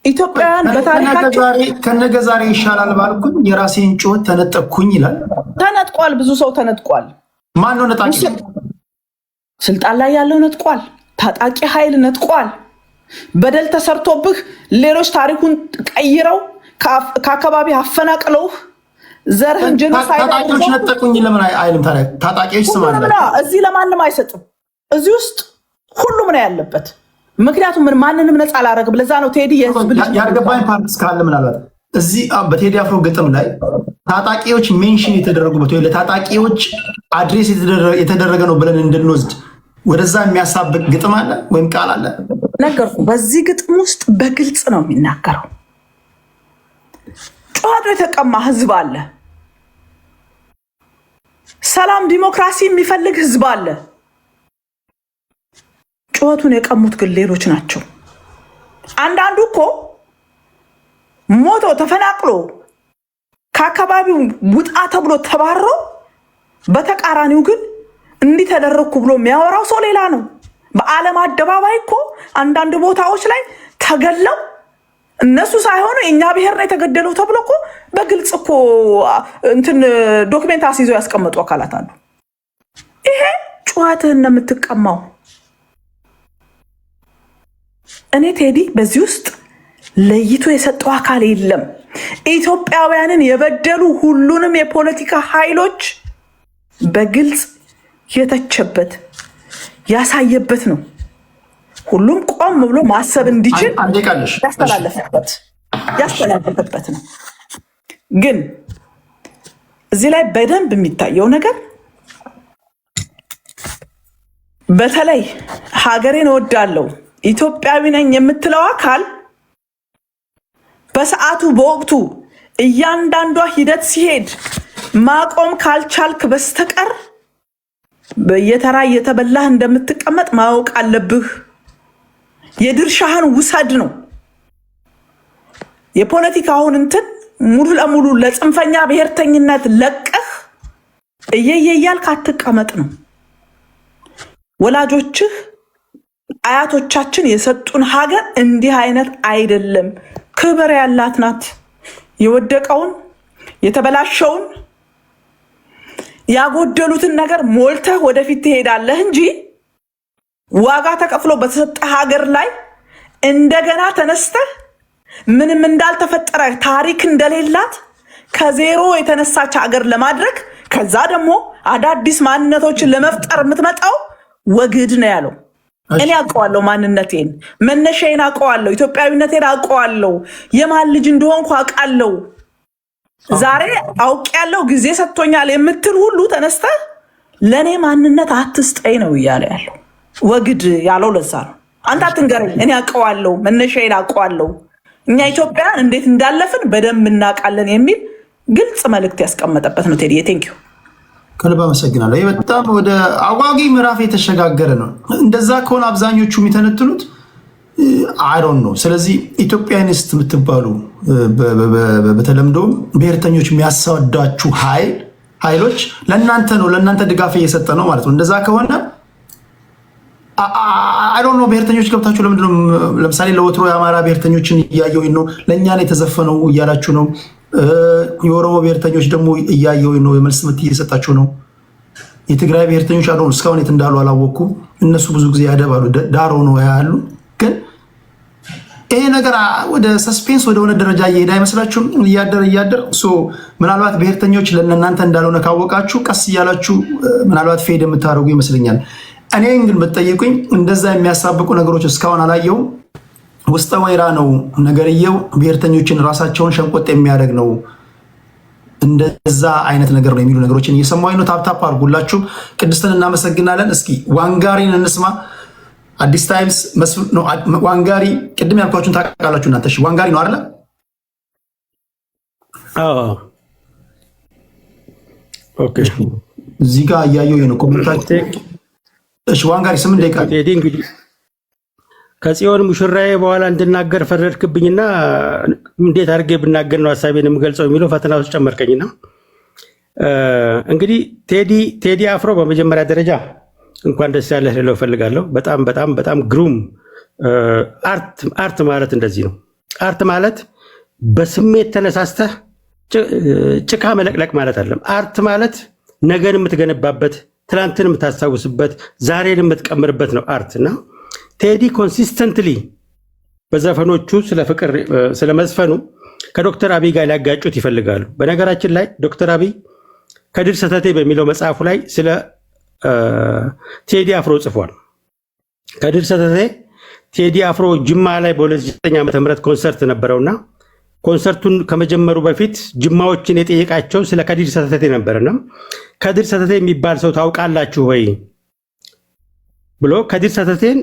ኢትዮጵያውያን በታሪካቸው ከነገ ዛሬ ይሻላል ባልኩኝ የራሴን ጩኸት ተነጠቅኩኝ ይላል። ተነጥቋል። ብዙ ሰው ተነጥቋል። ማን ነው ነጣቂ? ስልጣን ላይ ያለው ነጥቋል። ታጣቂ ኃይል ነጥቋል። በደል ተሰርቶብህ ሌሎች ታሪኩን ቀይረው ከአካባቢ አፈናቅለውህ ዘርህን ጀኖሳይድ ታጣቂዎች ነጠቁኝ ለምን አይልም? ታጣቂዎች ስም አለ። እዚህ ለማንም አይሰጥም። እዚህ ውስጥ ሁሉም ነው ያለበት። ምክንያቱም ማንንም ነፃ አላረግም። ለዛ ነው ቴዲ የህዝብ ልጅ ያልገባኝ ፓርት እስካለ ምናልባት እዚህ በቴዲ አፍሮ ግጥም ላይ ታጣቂዎች ሜንሽን የተደረጉበት ወይ ለታጣቂዎች አድሬስ የተደረገ ነው ብለን እንድንወስድ ወደዛ የሚያሳብቅ ግጥም አለ ወይም ቃል አለ? ነገርኩ። በዚህ ግጥም ውስጥ በግልጽ ነው የሚናገረው። ጨዋታ የተቀማ ህዝብ አለ። ሰላም ዲሞክራሲ የሚፈልግ ህዝብ አለ። ጩኸቱን የቀሙት ግን ሌሎች ናቸው። አንዳንዱ እኮ ሞቶ ተፈናቅሎ ከአካባቢው ውጣ ተብሎ ተባሮ በተቃራኒው ግን እንዲህ ተደረግኩ ብሎ የሚያወራው ሰው ሌላ ነው። በዓለም አደባባይ እኮ አንዳንድ ቦታዎች ላይ ተገለው እነሱ ሳይሆኑ የእኛ ብሔር ነው የተገደለው ተብሎ እኮ በግልጽ እኮ እንትን ዶክሜንት አስይዘው ያስቀመጡ አካላት አሉ። ይሄ ጩኸትህን ነው የምትቀማው። እኔ ቴዲ በዚህ ውስጥ ለይቶ የሰጠው አካል የለም። ኢትዮጵያውያንን የበደሉ ሁሉንም የፖለቲካ ኃይሎች በግልጽ የተቸበት ያሳየበት ነው። ሁሉም ቆም ብሎ ማሰብ እንዲችል ያስተላለፈበት ነው። ግን እዚህ ላይ በደንብ የሚታየው ነገር በተለይ ሀገሬን እወዳለሁ ኢትዮጵያዊ ነኝ የምትለው አካል በሰዓቱ በወቅቱ እያንዳንዷ ሂደት ሲሄድ ማቆም ካልቻልክ በስተቀር በየተራ እየተበላህ እንደምትቀመጥ ማወቅ አለብህ። የድርሻህን ውሰድ ነው። የፖለቲካውን እንትን ሙሉ ለሙሉ ለጽንፈኛ ብሔርተኝነት ለቀህ እየያልክ አትቀመጥ ነው። ወላጆችህ አያቶቻችን የሰጡን ሀገር እንዲህ አይነት አይደለም፣ ክብር ያላት ናት። የወደቀውን የተበላሸውን ያጎደሉትን ነገር ሞልተህ ወደፊት ትሄዳለህ እንጂ ዋጋ ተከፍሎ በተሰጠ ሀገር ላይ እንደገና ተነስተህ ምንም እንዳልተፈጠረ ታሪክ እንደሌላት ከዜሮ የተነሳች ሀገር ለማድረግ ከዛ ደግሞ አዳዲስ ማንነቶችን ለመፍጠር የምትመጣው ወግድ ነው ያለው። እኔ አውቀዋለሁ፣ ማንነቴን መነሻዬን አውቀዋለሁ፣ ኢትዮጵያዊነቴን አውቀዋለሁ፣ የማን ልጅ እንደሆንኩ አውቃለሁ። ዛሬ አውቄያለሁ ጊዜ ሰጥቶኛል የምትል ሁሉ ተነስተህ ለእኔ ማንነት አትስጠኝ ነው እያለ ያለው። ወግድ ያለው ለዛ ነው። አንተ አትንገረኝ፣ እኔ አውቀዋለሁ፣ መነሻዬን አውቀዋለሁ፣ እኛ ኢትዮጵያን እንዴት እንዳለፍን በደንብ እናውቃለን የሚል ግልጽ መልእክት ያስቀመጠበት ነው። ቴዲ ቴንኪው፣ ከልብ አመሰግናለሁ። ይህ በጣም ወደ አጓጊ ምዕራፍ የተሸጋገረ ነው። እንደዛ ከሆነ አብዛኞቹ የሚተነትኑት አይዶን ነው። ስለዚህ ኢትዮጵያኒስት የምትባሉ በተለምዶ ብሔርተኞች የሚያሳዳችሁ ኃይሎች ለእናንተ ነው፣ ለእናንተ ድጋፍ እየሰጠ ነው ማለት ነው። እንደዛ ከሆነ አይዶን ነው። ብሔርተኞች ገብታችሁ ለምንድነው ለምሳሌ ለወትሮ የአማራ ብሔርተኞችን እያየሁ ነው ለእኛ ነው የተዘፈነው እያላችሁ ነው። የኦሮሞ ብሔርተኞች ደግሞ እያየሁ ነው የመልስ ምት እየሰጣችሁ ነው። የትግራይ ብሔርተኞች አሉ እስካሁን የት እንዳሉ አላወኩም። እነሱ ብዙ ጊዜ ያደባሉ፣ ዳር ሆነው ያሉ። ግን ይሄ ነገር ወደ ሰስፔንስ ወደሆነ ደረጃ እየሄደ አይመስላችሁም? እያደር ምናልባት ብሔርተኞች ለእናንተ እንዳልሆነ ካወቃችሁ ቀስ እያላችሁ ምናልባት ፌድ የምታደርጉ ይመስለኛል። እኔ ግን ብትጠይቁኝ እንደዛ የሚያሳብቁ ነገሮች እስካሁን አላየውም። ውስጠ ወይራ ነው ነገርየው። ብሔርተኞችን ራሳቸውን ሸንቆጥ የሚያደርግ ነው። እንደዛ አይነት ነገር ነው የሚሉ ነገሮችን እየሰማሁኝ ነው። ታፕታፕ አድርጉላችሁ። ቅድስትን እናመሰግናለን። እስኪ ዋንጋሪን እንስማ። አዲስ ታይምስ ነው ዋንጋሪ። ቅድም ያልኳችሁን ታውቃላችሁ እናንተ። እሺ ዋንጋሪ ነው አይደለ? ኦኬ። እዚህ ጋር እያየሁ ነው ኮሜንታችሁ። እሺ ዋንጋሪ 8 ደቂቃ እንግዲህ ከጽዮን ሙሽራዬ በኋላ እንድናገር ፈረድክብኝና እንዴት አድርጌ ብናገር ነው ሀሳቤን የምገልጸው የሚለው ፈተና ውስጥ ጨመርከኝና እንግዲህ ቴዲ አፍሮ በመጀመሪያ ደረጃ እንኳን ደስ ያለህ ልለው እፈልጋለሁ። በጣም በጣም በጣም ግሩም አርት ማለት እንደዚህ ነው። አርት ማለት በስሜት ተነሳስተህ ጭቃ መለቅለቅ ማለት አይደለም። አርት ማለት ነገን የምትገነባበት፣ ትናንትን የምታስታውስበት፣ ዛሬን የምትቀምርበት ነው አርት እና ቴዲ ኮንሲስተንትሊ በዘፈኖቹ ስለ ፍቅር ስለመዝፈኑ ከዶክተር አብይ ጋር ሊያጋጩት ይፈልጋሉ። በነገራችን ላይ ዶክተር አብይ ከድር ሰተቴ በሚለው መጽሐፉ ላይ ስለ ቴዲ አፍሮ ጽፏል። ከድር ሰተቴ ቴዲ አፍሮ ጅማ ላይ በ2009 ዓ.ም ኮንሰርት ነበረውና ኮንሰርቱን ከመጀመሩ በፊት ጅማዎችን የጠየቃቸው ስለ ከድር ሰተቴ ነበርና ከድር ሰተቴ የሚባል ሰው ታውቃላችሁ ወይ ብሎ ከድር ሰተቴን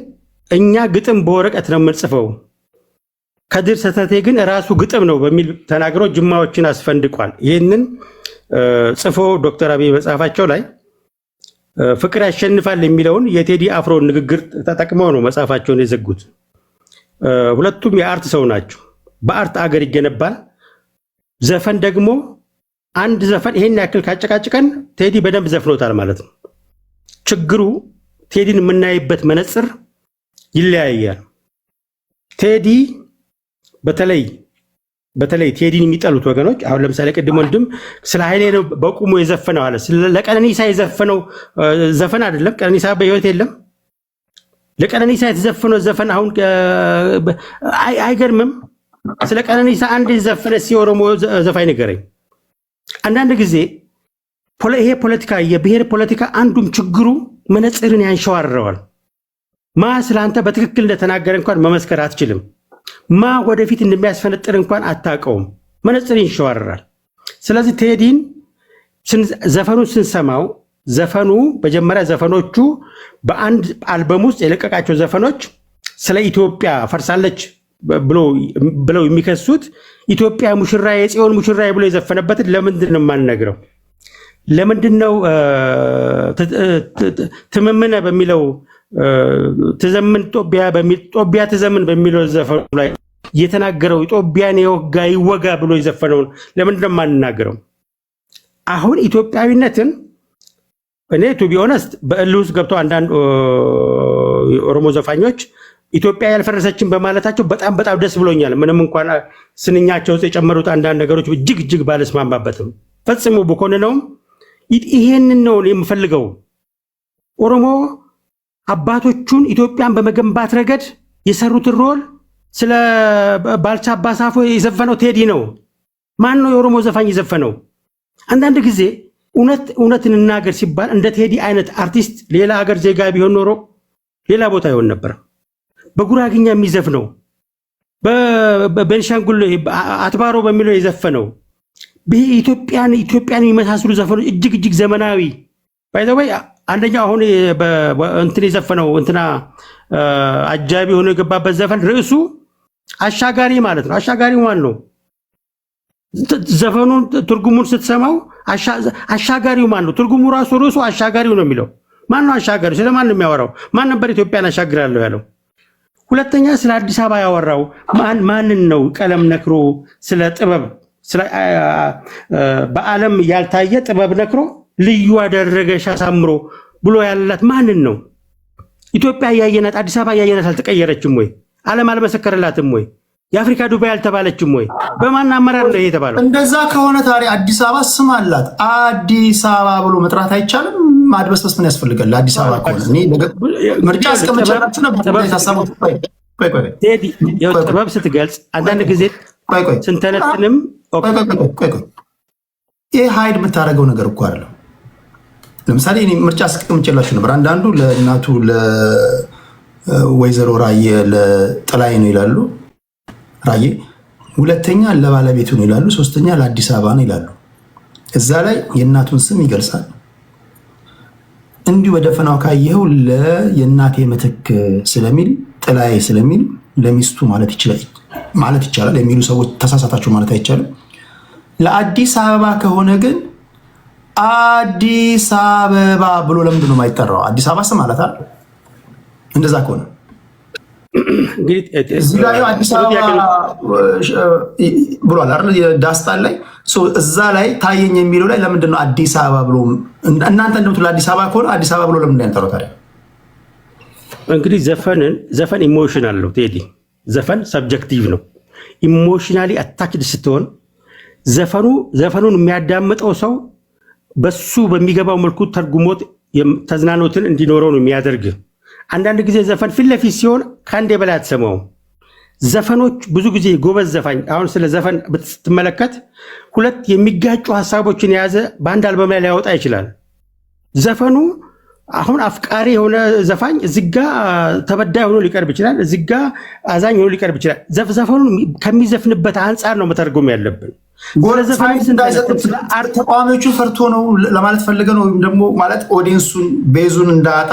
እኛ ግጥም በወረቀት ነው የምንጽፈው፣ ከድር ሰተቴ ግን ራሱ ግጥም ነው በሚል ተናግሮ ጅማዎችን አስፈንድቋል። ይህንን ጽፎ ዶክተር አብይ መጽሐፋቸው ላይ ፍቅር ያሸንፋል የሚለውን የቴዲ አፍሮ ንግግር ተጠቅመው ነው መጽሐፋቸውን የዘጉት። ሁለቱም የአርት ሰው ናቸው። በአርት አገር ይገነባል። ዘፈን ደግሞ አንድ ዘፈን ይሄን ያክል ካጨቃጭቀን ቴዲ በደንብ ዘፍኖታል ማለት ነው። ችግሩ ቴዲን የምናይበት መነጽር ይለያያል። ቴዲ በተለይ ቴዲን የሚጠሉት ወገኖች አሁን ለምሳሌ ቅድም ወንድም ስለ ኃይሌ ነው በቁሙ የዘፈነው አለ። ለቀነኒሳ የዘፈነው ዘፈን አይደለም። ቀነኒሳ በህይወት የለም። ለቀነኒሳ የተዘፈነው ዘፈን አሁን አይገርምም? ስለ ቀነኒሳ አንድ የዘፈነ ሲኦሮሞ ዘፋኝ ንገረኝ። አንዳንድ ጊዜ ይሄ ፖለቲካ የብሔር ፖለቲካ አንዱም ችግሩ መነጽርን ያንሸዋርረዋል። ማ ስለአንተ በትክክል እንደተናገረ እንኳን መመስከር አትችልም። ማ ወደፊት እንደሚያስፈነጥር እንኳን አታውቀውም። መነጽር ይንሸዋርራል። ስለዚህ ቴዲን ዘፈኑን ስንሰማው ዘፈኑ መጀመሪያ ዘፈኖቹ በአንድ አልበም ውስጥ የለቀቃቸው ዘፈኖች ስለ ኢትዮጵያ ፈርሳለች ብለው የሚከሱት ኢትዮጵያ ሙሽራዬ የጽዮን ሙሽራዬ ብሎ የዘፈነበትን ለምንድን ነው የማንነግረው? ለምንድን ነው ትምምነ በሚለው ትዘምን ጦቢያ ትዘምን በሚለው ዘፈኑ ላይ የተናገረው ኢትዮጵያን የወጋ ይወጋ ብሎ የዘፈነውን ለምንድን ነው የማንናገረው? አሁን ኢትዮጵያዊነትን እኔ ቱ ቢ ኦነስት በእልህ ውስጥ ገብተው አንዳንድ ኦሮሞ ዘፋኞች ኢትዮጵያ ያልፈረሰችን በማለታቸው በጣም በጣም ደስ ብሎኛል። ምንም እንኳን ስንኛቸው ውስጥ የጨመሩት አንዳንድ ነገሮች እጅግ ባለስማማበትም ፈጽሞ ብኮንነውም ይሄንን ነው የምፈልገው። ኦሮሞ አባቶቹን ኢትዮጵያን በመገንባት ረገድ የሰሩትን ሮል ስለ ባልቻ አባሳፎ የዘፈነው ቴዲ ነው። ማን ነው የኦሮሞ ዘፋኝ የዘፈነው? አንዳንድ ጊዜ እውነት እንናገር ሲባል እንደ ቴዲ አይነት አርቲስት ሌላ ሀገር ዜጋ ቢሆን ኖሮ ሌላ ቦታ ይሆን ነበር። በጉራግኛ የሚዘፍነው በቤንሻንጉል አትባሮ በሚለው የዘፈነው ኢትዮጵያን የሚመሳሰሉ ዘፈኖች እጅግ ዘመናዊ ባይዘወይ አንደኛው አሁን እንትን የዘፈነው እንትና አጃቢ ሆኖ የገባበት ዘፈን ርዕሱ አሻጋሪ ማለት ነው። አሻጋሪው ማን ነው? ዘፈኑን ትርጉሙን ስትሰማው አሻጋሪው ማን ነው? ትርጉሙ ራሱ ርዕሱ አሻጋሪው ነው የሚለው። ማን ነው አሻጋሪው? ስለማን ነው የሚያወራው? ማን ነበር ኢትዮጵያን አሻግራለሁ ያለው? ሁለተኛ ስለ አዲስ አበባ ያወራው ማንን ነው? ቀለም ነክሮ ስለ ጥበብ በዓለም ያልታየ ጥበብ ነክሮ ልዩ አደረገሽ አሳምሮ ብሎ ያላት ማንን ነው? ኢትዮጵያ ያየናት አዲስ አበባ ያየናት አልተቀየረችም ወይ? ዓለም አልመሰከረላትም ወይ? የአፍሪካ ዱባይ አልተባለችም ወይ? በማን አመራር ነው ይሄ የተባለው? እንደዛ ከሆነ ታዲያ አዲስ አበባ ስም አላት። አዲስ አበባ ብሎ መጥራት አይቻልም? ማድበስበስ ምን ያስፈልጋል? አዲስ አበባ ከሆነ እኔ ምርጫ አስቀምጫላችሁ ነበር ታሳቡት። ጥበብ ስትገልጽ አንዳንድ ጊዜ ስንተነትንም ይህ ሀይድ የምታደርገው ነገር እኮ አይደለም። ለምሳሌ እኔ ምርጫ አስቀምጬላችሁ ነበር። አንዳንዱ ለእናቱ ለወይዘሮ ራዬ ለጥላይ ነው ይላሉ፣ ራዬ። ሁለተኛ ለባለቤቱ ነው ይላሉ። ሶስተኛ ለአዲስ አበባ ነው ይላሉ። እዛ ላይ የእናቱን ስም ይገልጻል። እንዲሁ በደፈናው ካየኸው የእናቴ ምትክ ስለሚል ጥላይ ስለሚል ለሚስቱ ማለት ይቻላል የሚሉ ሰዎች ተሳሳታችሁ ማለት አይቻልም። ለአዲስ አበባ ከሆነ ግን አዲስ አበባ ብሎ ለምንድን ነው የማይጠራው? አዲስ አበባ ስም ማለት አይደል? እንደዛ ከሆነ እዚህ ላይ አዲስ አበባ ብሏል አይደል? የዳስታን ላይ እዛ ላይ ታየኝ የሚለው ላይ ለምንድን ነው አዲስ አበባ ብሎ እናንተ እንደምትሉ ለአዲስ አበባ ከሆነ አዲስ አበባ ብሎ ለምንድን ነው ያንጠራው ታዲያ? እንግዲህ ዘፈን ኢሞሽን አለው ቴዲ። ዘፈን ሰብጀክቲቭ ነው። ኢሞሽናሊ አታችድ ስትሆን ዘፈኑን የሚያዳምጠው ሰው በሱ በሚገባው መልኩ ተርጉሞት ተዝናኖትን እንዲኖረው ነው የሚያደርግ። አንዳንድ ጊዜ ዘፈን ፊት ለፊት ሲሆን ከአንዴ በላይ አትሰማውም። ዘፈኖች ብዙ ጊዜ ጎበዝ ዘፋኝ አሁን ስለ ዘፈን ብትመለከት ሁለት የሚጋጩ ሀሳቦችን የያዘ በአንድ አልበም ላይ ሊያወጣ ይችላል። ዘፈኑ አሁን አፍቃሪ የሆነ ዘፋኝ እዚጋ ተበዳይ ሆኖ ሊቀርብ ይችላል፣ እዚጋ አዛኝ ሆኖ ሊቀርብ ይችላል። ዘፈኑን ከሚዘፍንበት አንጻር ነው መተርጎም ያለብን። ተቃዋሚዎቹ ፈርቶ ነው ለማለት ፈልገ ነው፣ ወይም ደግሞ ማለት ኦዲየንሱን ቤዙን እንዳጣ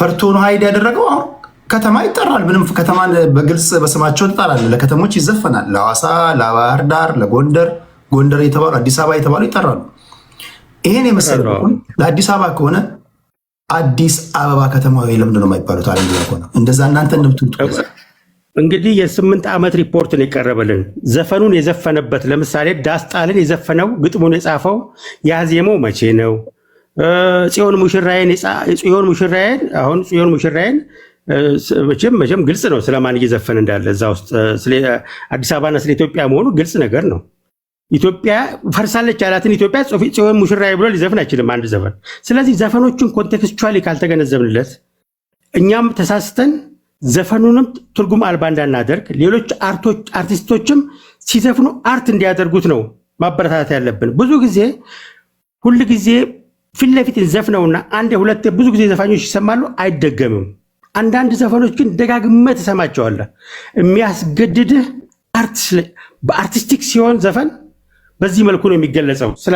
ፈርቶ ነው ሀይድ ያደረገው። አሁን ከተማ ይጠራል። ምንም ከተማን በግልጽ በስማቸው ይጠራል። ለከተሞች ይዘፈናል። ለሐዋሳ፣ ለባህር ዳር፣ ጎንደር የተባሉ አዲስ አበባ የተባሉ ይጠራሉ። ይሄን የመሰለ ለአዲስ አበባ ከሆነ አዲስ አበባ ከተማ ለምንድን ነው የማይባሉት? አለ ሆነ እንደዛ እናንተ እንደምትሉት እንግዲህ የ8 ዓመት ሪፖርት ነው የቀረበልን። ዘፈኑን የዘፈነበት ለምሳሌ ዳስጣልን የዘፈነው ግጥሙን የጻፈው ያዜመው መቼ ነው? ጽዮን ሙሽራዬን አሁን ጽዮን ሙሽራዬን መቼም ግልጽ ነው ስለማን እየዘፈን እንዳለ እዛ ውስጥ አዲስ አበባና ስለ ኢትዮጵያ መሆኑ ግልጽ ነገር ነው። ኢትዮጵያ ፈርሳለች ያላትን ኢትዮጵያ ጽዮን ሙሽራዬ ብሎ ሊዘፍን አይችልም አንድ ዘፈን። ስለዚህ ዘፈኖቹን ኮንቴክስቹዋሊ ካልተገነዘብንለት እኛም ተሳስተን ዘፈኑንም ትርጉም አልባ እንዳናደርግ ሌሎች አርቲስቶችም ሲዘፍኑ አርት እንዲያደርጉት ነው ማበረታታት ያለብን። ብዙ ጊዜ ሁል ጊዜ ፊት ለፊት ዘፍነውና አንድ ሁለት ብዙ ጊዜ ዘፋኞች ይሰማሉ፣ አይደገምም። አንዳንድ ዘፈኖች ግን ደጋግመህ ትሰማቸዋለህ። የሚያስገድድህ በአርቲስቲክ ሲሆን ዘፈን በዚህ መልኩ ነው የሚገለጸው። ስለ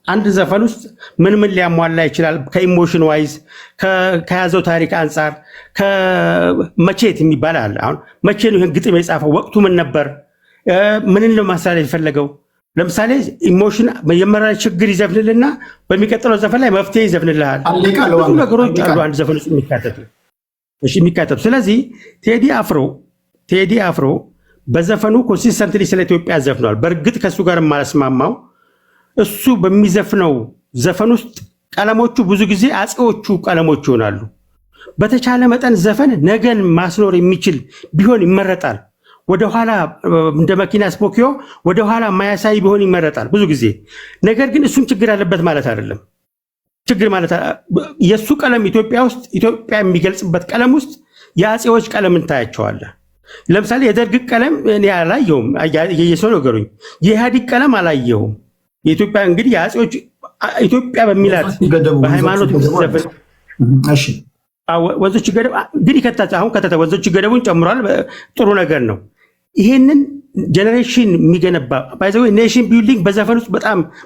አንድ ዘፈን ውስጥ ምን ሊያሟላ ይችላል? ከኢሞሽን ዋይዝ ከያዘው ታሪክ አንጻር ከመቼት የሚባል አለ። አሁን መቼ ነው ይህን ግጥም የጻፈው? ወቅቱ ምን ነበር? ምንን ለማስተላለፍ የፈለገው? ለምሳሌ ኢሞሽን መጀመሪያ ችግር ይዘፍንልና በሚቀጥለው ዘፈን ላይ መፍትሄ ይዘፍንልሃል። ብዙ ነገሮች አሉ አንድ ዘፈን ውስጥ የሚካተቱ። ስለዚህ ቴዲ አፍሮ በዘፈኑ ኮንሲስተንትሊ ስለ ኢትዮጵያ ዘፍኗል። በእርግጥ ከእሱ ጋር የማልስማማው እሱ በሚዘፍነው ዘፈን ውስጥ ቀለሞቹ ብዙ ጊዜ አፄዎቹ ቀለሞች ይሆናሉ። በተቻለ መጠን ዘፈን ነገን ማስኖር የሚችል ቢሆን ይመረጣል። ወደኋላ እንደ መኪና ስፖኪዮ ወደኋላ ማያሳይ ቢሆን ይመረጣል ብዙ ጊዜ። ነገር ግን እሱም ችግር አለበት ማለት አይደለም። ችግር ማለት የሱ ቀለም ኢትዮጵያ ውስጥ ኢትዮጵያ የሚገልጽበት ቀለም ውስጥ የአጼዎች ቀለም እንታያቸዋለን። ለምሳሌ የደርግ ቀለም እኔ አላየሁም፣ የየሰው ነገሩኝ። የኢህአዴግ ቀለም አላየሁም። የኢትዮጵያ እንግዲህ የአጼዎች ኢትዮጵያ በሚላት በሃይማኖት ዘፈን ወንዞች ገደብ እንግዲህ አሁን ወንዞች ገደቡን ጨምሯል። ጥሩ ነገር ነው። ይሄንን ጀነሬሽን የሚገነባ ባይዘው ኔሽን ቢልዲንግ በዘፈን ውስጥ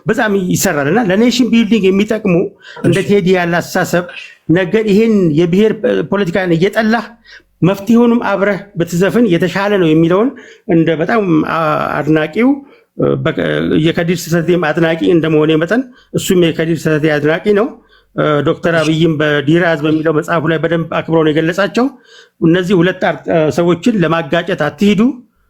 በጣም ይሰራልና ለኔሽን ቢልዲንግ የሚጠቅሙ እንደ ቴዲ ያለ አስተሳሰብ ነገር ይሄን የብሔር ፖለቲካን እየጠላህ መፍትሄውንም አብረህ ብትዘፍን የተሻለ ነው የሚለውን እንደ በጣም አድናቂው የከዲር ሰተቴም አድናቂ እንደመሆነ መጠን እሱም የከዲር ሰተቴ አድናቂ ነው። ዶክተር አብይም በዲራዝ በሚለው መጽሐፉ ላይ በደንብ አክብሮ ነው የገለጻቸው። እነዚህ ሁለት ሰዎችን ለማጋጨት አትሂዱ፣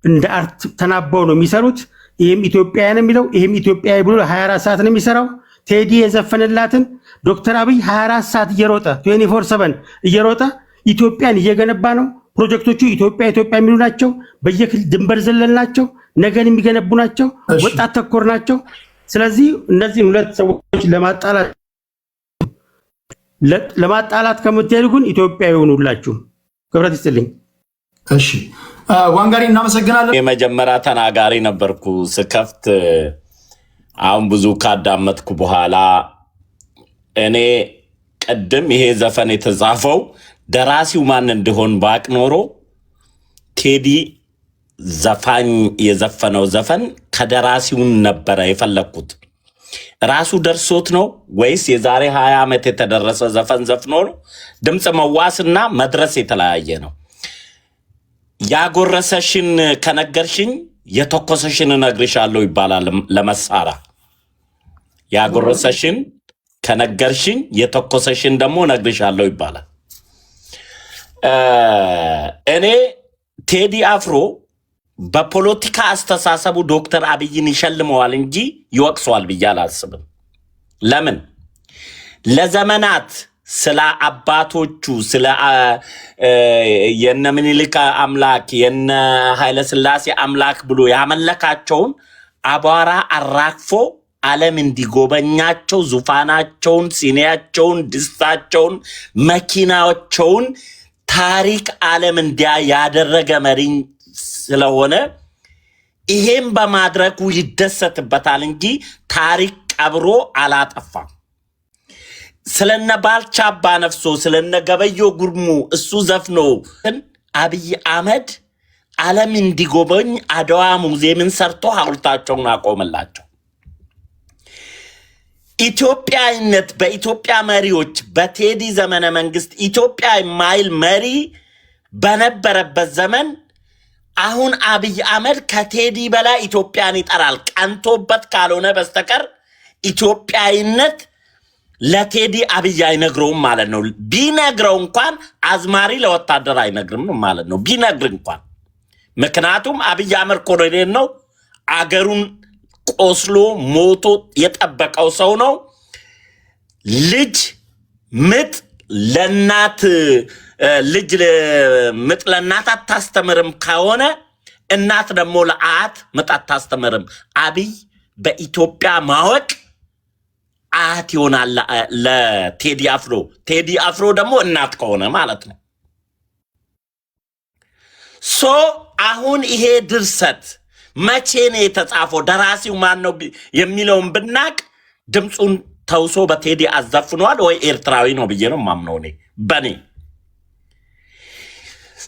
እንደ አርት ተናበው ነው የሚሰሩት። ይህም ኢትዮጵያ ነው የሚለው ይህም ኢትዮጵያ ብሎ 24 ሰዓት ነው የሚሰራው። ቴዲ የዘፈንላትን ዶክተር አብይ 24 ሰዓት እየሮጠ 24/7 እየሮጠ ኢትዮጵያን እየገነባ ነው። ፕሮጀክቶቹ ኢትዮጵያ የሚሉ ናቸው። በየክልል ድንበር ዘለል ናቸው። ነገን የሚገነቡ ናቸው። ወጣት ተኮር ናቸው። ስለዚህ እነዚህ ሁለት ሰዎች ለማጣላት ከምትሄዱ ግን ኢትዮጵያ ይሆኑላችሁ። ክብረት ይስጥልኝ። እሺ ዋንጋሪ እናመሰግናለን። የመጀመሪያ ተናጋሪ ነበርኩ ስከፍት። አሁን ብዙ ካዳመጥኩ በኋላ እኔ ቀደም ይሄ ዘፈን የተጻፈው ደራሲው ማን እንደሆን ባቅ ኖሮ ቴዲ ዘፋኝ የዘፈነው ዘፈን ከደራሲውን ነበረ የፈለኩት። ራሱ ደርሶት ነው ወይስ የዛሬ 20 ዓመት የተደረሰ ዘፈን ዘፍኖ ነው? ድምጽ መዋስና መድረስ የተለያየ ነው። ያጎረሰሽን ከነገርሽኝ የተኮሰሽን እነግርሻለሁ ይባላል ለመሳራ። ያጎረሰሽን ከነገርሽኝ የተኮሰሽን ደግሞ እነግርሻለሁ ይባላል። እኔ ቴዲ አፍሮ በፖለቲካ አስተሳሰቡ ዶክተር አብይን ይሸልመዋል እንጂ ይወቅሰዋል ብዬ አላስብም። ለምን? ለዘመናት ስለ አባቶቹ ስለ የነ ምኒልክ አምላክ የነ ኃይለ ሥላሴ አምላክ ብሎ ያመለካቸውን አቧራ አራግፎ ዓለም እንዲጎበኛቸው ዙፋናቸውን፣ ሲኒያቸውን፣ ድስታቸውን፣ መኪናቸውን ታሪክ ዓለም እንዲያ ያደረገ መሪ ስለሆነ ይሄን በማድረጉ ይደሰትበታል እንጂ ታሪክ ቀብሮ አላጠፋም። ስለነ ባልቻ አባ ነፍሶ ስለነ ገበዮ ጉርሙ እሱ ዘፍኖ አብይ አህመድ ዓለም እንዲጎበኝ አድዋ ሙዚየምን ሰርቶ ሐውልታቸውን አቆመላቸው። ኢትዮጵያዊነት በኢትዮጵያ መሪዎች በቴዲ ዘመነ መንግስት ኢትዮጵያ የማይል መሪ በነበረበት ዘመን አሁን አብይ አህመድ ከቴዲ በላይ ኢትዮጵያን ይጠራል። ቀንቶበት ካልሆነ በስተቀር ኢትዮጵያዊነት ለቴዲ አብይ አይነግረውም ማለት ነው። ቢነግረው እንኳን አዝማሪ ለወታደር አይነግርም ማለት ነው ቢነግር እንኳን። ምክንያቱም አብይ አህመድ ኮሎኔል ነው። አገሩን ቆስሎ ሞቶ የጠበቀው ሰው ነው። ልጅ ምጥ ለናት ልጅ ምጥ ለናት አታስተምርም ከሆነ እናት ደግሞ ለአያት ምጥ አታስተምርም። አብይ በኢትዮጵያ ማወቅ አያት ይሆናል ለቴዲ አፍሮ። ቴዲ አፍሮ ደግሞ እናት ከሆነ ማለት ነው። ሶ አሁን ይሄ ድርሰት መቼ ነው የተጻፈው? ደራሲው ማን ነው የሚለውን ብናቅ ድምፁን ተውሶ በቴዲ አዘፍኗል ወይ ኤርትራዊ ነው ብዬ ነው ማምነው እኔ በኔ።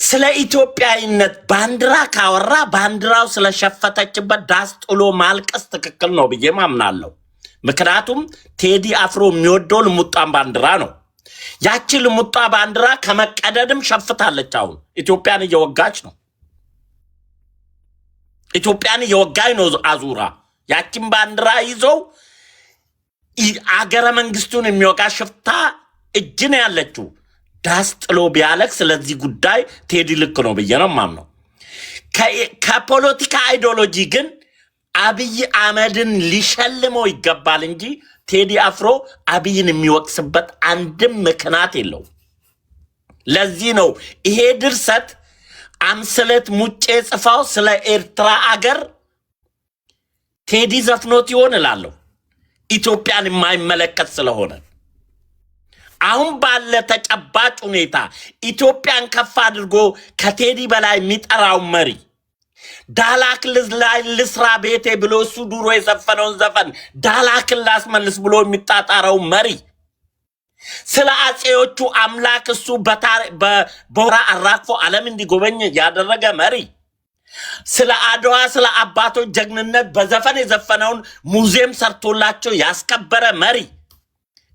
ስለ ኢትዮጵያዊነት ባንዲራ ካወራ ባንዲራው ስለሸፈተችበት ዳስ ጥሎ ማልቀስ ትክክል ነው ብዬ ማምናለሁ። ምክንያቱም ቴዲ አፍሮ የሚወደው ልሙጣን ባንዲራ ነው። ያቺ ልሙጣ ባንዲራ ከመቀደድም ሸፍታለች። አሁን ኢትዮጵያን እየወጋች ነው። ኢትዮጵያን እየወጋች ነው አዙራ። ያቺን ባንዲራ ይዘው አገረ መንግስቱን የሚወጋ ሽፍታ እጅ ነው ያለችው። ዳስ ጥሎ ቢያለቅ ስለዚህ ጉዳይ ቴዲ ልክ ነው ብዬ ነው ማምነው። ከፖለቲካ አይዲዮሎጂ ግን አብይ አህመድን ሊሸልመው ይገባል እንጂ ቴዲ አፍሮ አብይን የሚወቅስበት አንድም ምክንያት የለው። ለዚህ ነው ይሄ ድርሰት አምስለት ሙጬ ጽፋው ስለ ኤርትራ አገር ቴዲ ዘፍኖት ይሆን እላለሁ። ኢትዮጵያን የማይመለከት ስለሆነ አሁን ባለ ተጨባጭ ሁኔታ ኢትዮጵያን ከፍ አድርጎ ከቴዲ በላይ የሚጠራው መሪ ዳላክልዝ ላይ ልስራ ቤቴ ብሎ እሱ ድሮ የዘፈነውን ዘፈን ዳላክል ላስመልስ ብሎ የሚጣጣረው መሪ ስለ አጼዎቹ አምላክ እሱ በቦራ አራግፎ ዓለም እንዲጎበኝ ያደረገ መሪ ስለ አድዋ ስለ አባቶች ጀግንነት በዘፈን የዘፈነውን ሙዚየም ሰርቶላቸው ያስከበረ መሪ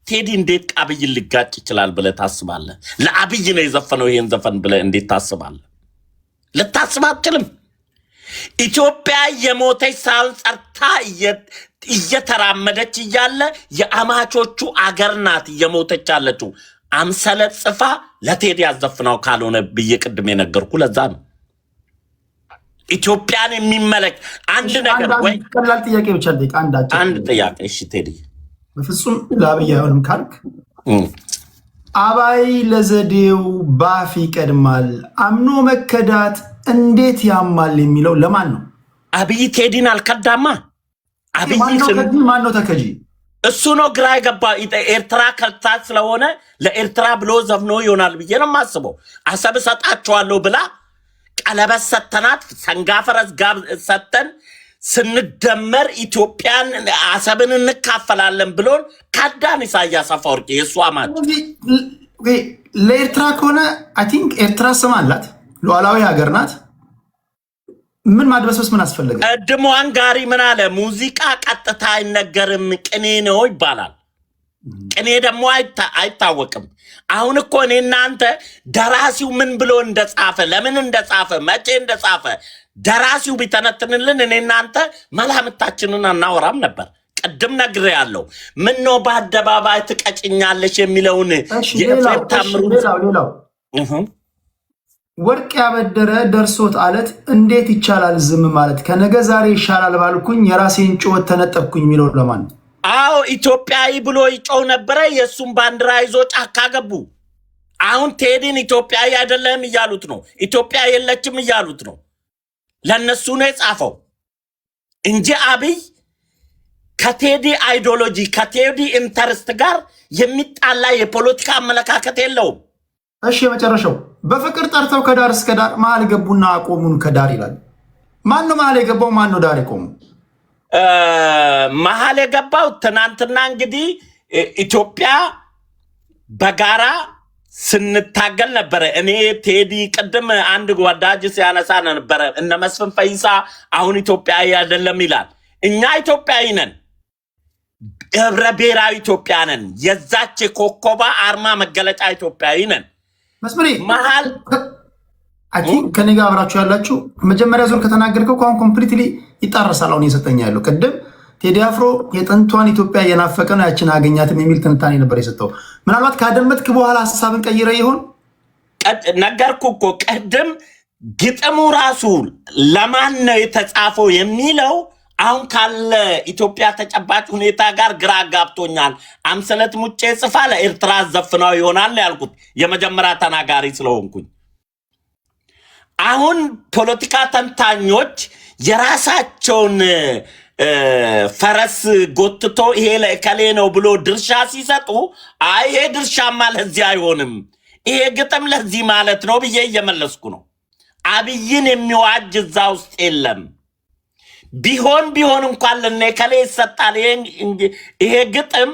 ቴዲ እንዴት አብይን ሊጋጭ ይችላል ብለህ ታስባለህ? ለአብይ ነው የዘፈነው ይሄን ዘፈን ብለህ እንዴት ታስባለህ? ልታስብ አትችልም። ኢትዮጵያ የሞተች ሳይሆን ጸርታ እየተራመደች እያለ የአማቾቹ አገር ናት እየሞተች ያለችው። አምሰለት ጽፋ ለቴዲ ያዘፍነው ካልሆነ ብዬ ቅድም የነገርኩ ለዛ ነው። ኢትዮጵያን የሚመለክ አንድ ነገር ወይ ቀላል ጥያቄ ብቻ ልጠይቅ። አንድ ጥያቄ። እሺ ቴዲ፣ በፍጹም ለአብይ አይሆንም ካልክ አባይ ለዘዴው ባፍ ይቀድማል፣ አምኖ መከዳት እንዴት ያማል የሚለው ለማን ነው? አብይ ቴዲን አልከዳማ። አብይ ማን ነው ተከጂ? እሱ ነው ግራ የገባ። ኤርትራ ከልታት ስለሆነ ለኤርትራ ብሎ ዘፍኖ ይሆናል ብዬ ነው የማስበው። አሰብ እሰጣቸዋለሁ ብላ ቀለበት ሰተናት ሰንጋ ፈረስ ጋር ሰተን ስንደመር ኢትዮጵያን አሰብን እንካፈላለን ብሎን ካዳን ኢሳያስ አፈወርቂ የእሱ አማት። ለኤርትራ ከሆነ አይ ቲንክ ኤርትራ ስም አላት፣ ሉዓላዊ ሀገር ናት። ምን ማድበስበስ ምን አስፈለገ? ቀድሞዋን ጋሪ ምን አለ? ሙዚቃ ቀጥታ አይነገርም ቅኔ ነው ይባላል። ቅኔ ደግሞ አይታወቅም። አሁን እኮ እኔ እናንተ ደራሲው ምን ብሎ እንደጻፈ ለምን እንደጻፈ መቼ እንደጻፈ ደራሲው ቢተነትንልን እኔ እናንተ መላምታችንን አናወራም ነበር። ቅድም ነግሬ ያለው ምን ነው በአደባባይ ትቀጭኛለሽ የሚለውን የኤፍሬም ታምሩ ሌላው ወርቅ ያበደረ ደርሶት አለት እንዴት ይቻላል ዝም ማለት? ከነገ ዛሬ ይሻላል ባልኩኝ የራሴን ጩኸት ተነጠብኩኝ የሚለው ለማን? አዎ ኢትዮጵያዊ ብሎ ይጮህ ነበረ። የእሱም ባንዲራ ይዞ ጫካ ገቡ። አሁን ቴዲን ኢትዮጵያዊ አይደለም እያሉት ነው። ኢትዮጵያ የለችም እያሉት ነው። ለነሱ ነው የጻፈው እንጂ አብይ ከቴዲ አይዲዮሎጂ ከቴዲ ኢንተርስት ጋር የሚጣላ የፖለቲካ አመለካከት የለውም። እሺ የመጨረሻው በፍቅር ጠርተው ከዳር እስከ ዳር መሀል ገቡና አቆሙን ከዳር ይላል። ማን ነው መሀል የገባው? ማን ነው ዳር የቆሙ? መሀል የገባው ትናንትና እንግዲህ ኢትዮጵያ በጋራ ስንታገል ነበረ። እኔ ቴዲ ቅድም አንድ ወዳጅ ሲያነሳ ነበረ እነ መስፍን ፈይሳ አሁን ኢትዮጵያዊ አይደለም ይላል። እኛ ኢትዮጵያዊ ነን፣ ህብረ ብሔራዊ ኢትዮጵያ ነን። የዛች ኮከባ አርማ መገለጫ ኢትዮጵያዊ ነን። መስፍኔ መሀል አይ ቲንክ ከኔ ጋር አብራችሁ ያላችሁ መጀመሪያ ዙር ከተናገርከው አሁን ኮምፕሊትሊ ይጣረሳል። አሁን የሰጠኛ ያለው ቅድም ቴዲ አፍሮ የጥንቷን ኢትዮጵያ እየናፈቀ ነው ያችን አገኛትም የሚል ትንታኔ ነበር የሰጠው። ምናልባት ካደመጥክ በኋላ ሀሳብን ቀይረ ይሆን? ነገርኩ እኮ ቅድም ግጥሙ ራሱ ለማን ነው የተጻፈው የሚለው አሁን ካለ ኢትዮጵያ ተጨባጭ ሁኔታ ጋር ግራ ጋብቶኛል። አምሰለት ሙጬ ጽፋ ለኤርትራ ዘፍናው ይሆናል ያልኩት የመጀመሪያ ተናጋሪ ስለሆንኩኝ፣ አሁን ፖለቲካ ተንታኞች የራሳቸውን ፈረስ ጎትቶ ይሄ ለከሌ ነው ብሎ ድርሻ ሲሰጡ አይ ይሄ ድርሻማ ለዚህ አይሆንም፣ ይሄ ግጥም ለዚህ ማለት ነው ብዬ እየመለስኩ ነው። አብይን የሚዋጅ እዛ ውስጥ የለም። ቢሆን እንኳን ለከሌ ይሰጣል። ይሄ ግጥም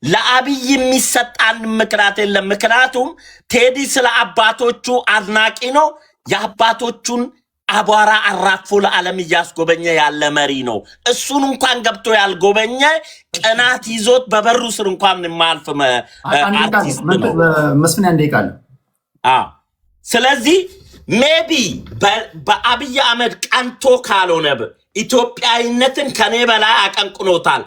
ለአብይ የሚሰጣን ምክንያት የለም። ምክንያቱም ቴዲ ስለ አባቶቹ አድናቂ ነው። የአባቶቹን አቧራ አራግፎ ለዓለም እያስጎበኘ ያለ መሪ ነው። እሱን እንኳን ገብቶ ያልጎበኘ ቅናት ይዞት በበሩ ስር እንኳን የማያልፍ አርቲስት ነው። መስፍን ያንዴቃል። ስለዚህ ሜቢ በአብይ አህመድ ቀንቶ ካልሆነ ኢትዮጵያዊነትን ከኔ በላይ አቀንቅኖታል።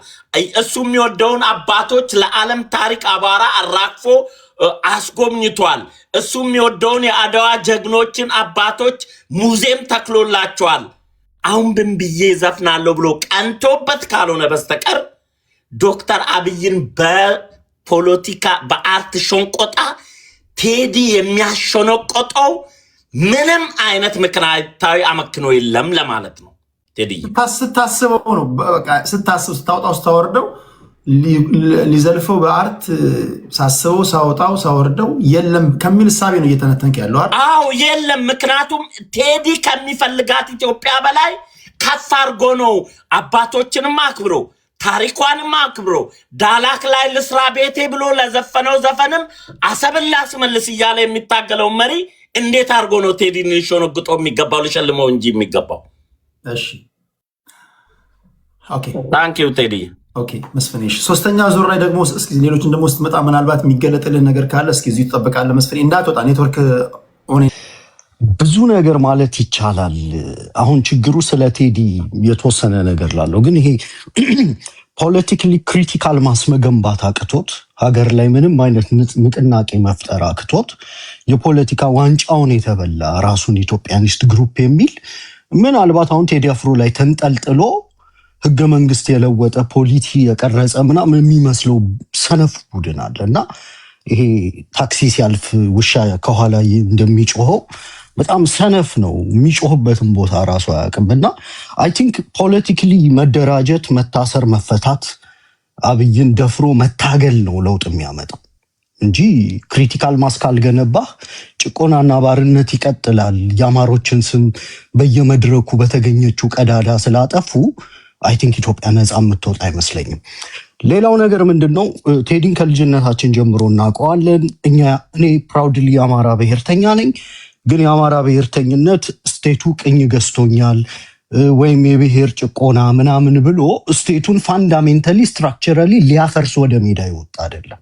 እሱ የሚወደውን አባቶች ለዓለም ታሪክ አቧራ አራግፎ አስጎብኝቷል። እሱ የሚወደውን የአድዋ ጀግኖችን አባቶች ሙዚየም ተክሎላቸዋል። አሁን ብዬ ዘፍናለሁ ብሎ ቀንቶበት ካልሆነ በስተቀር ዶክተር አብይን በፖለቲካ በአርት ሾንቆጣ ቴዲ የሚያሸነቆጠው ምንም አይነት ምክንያታዊ አመክኖ የለም ለማለት ነው። ቴዲ ስታስበው ነው ስታስብ ስታወጣው ስታወርደው ሊዘልፈው በአርት ሳስበው ሳወጣው ሳወርደው የለም ከሚል እሳቤ ነው እየተነተንክ ያለው አይደል? አዎ የለም። ምክንያቱም ቴዲ ከሚፈልጋት ኢትዮጵያ በላይ ከፍ አድርጎ ነው አባቶችንም አክብሮ ታሪኳንም አክብሮ ዳላክ ላይ ልስራ ቤቴ ብሎ ለዘፈነው ዘፈንም አሰብን ላስመልስ እያለ የሚታገለው መሪ እንዴት አድርጎ ነው ቴዲን ሊሾነግጦ የሚገባው ሊሸልመው እንጂ የሚገባው? እሺ ኦኬ ታንክ ዩ ቴዲ። ኦኬ መስፍኔ፣ ሶስተኛ ዙር ላይ ደግሞ እስኪ ሌሎችን ደግሞ ስትመጣ ምናልባት የሚገለጥልን ነገር ካለ እስኪ እዚሁ ትጠብቃለህ መስፍኔ፣ እንዳትወጣ ኔትወርክ ሆነ ብዙ ነገር ማለት ይቻላል። አሁን ችግሩ ስለ ቴዲ የተወሰነ ነገር ላለው ግን ይሄ ፖለቲካሊ ክሪቲካል ማስመገንባት አቅቶት ሀገር ላይ ምንም አይነት ንቅናቄ መፍጠር አቅቶት የፖለቲካ ዋንጫውን የተበላ ራሱን ኢትዮጵያኒስት ግሩፕ የሚል ምናልባት አሁን ቴዲ አፍሮ ላይ ተንጠልጥሎ ህገ መንግስት የለወጠ ፖሊቲ የቀረጸ ምናምን የሚመስለው ሰነፍ ቡድን አለ እና ይሄ ታክሲ ሲያልፍ ውሻ ከኋላ እንደሚጮኸው በጣም ሰነፍ ነው። የሚጮህበትን ቦታ ራሱ አያውቅምና አይ ቲንክ ፖለቲካሊ መደራጀት፣ መታሰር፣ መፈታት አብይን ደፍሮ መታገል ነው ለውጥ የሚያመጣው እንጂ ክሪቲካል ማስ ካልገነባህ ጭቆናና ባርነት ይቀጥላል። የአማሮችን ስም በየመድረኩ በተገኘችው ቀዳዳ ስላጠፉ አይ ቲንክ ኢትዮጵያ ነፃ የምትወጣ አይመስለኝም። ሌላው ነገር ምንድነው? ቴዲን ከልጅነታችን ጀምሮ እናውቀዋለን። እኔ ፕራውድሊ የአማራ ብሔርተኛ ነኝ። ግን የአማራ ብሔርተኝነት ስቴቱ ቅኝ ገዝቶኛል ወይም የብሔር ጭቆና ምናምን ብሎ ስቴቱን ፋንዳሜንታሊ ስትራክቸራሊ ሊያፈርስ ወደ ሜዳ ይወጣ አይደለም።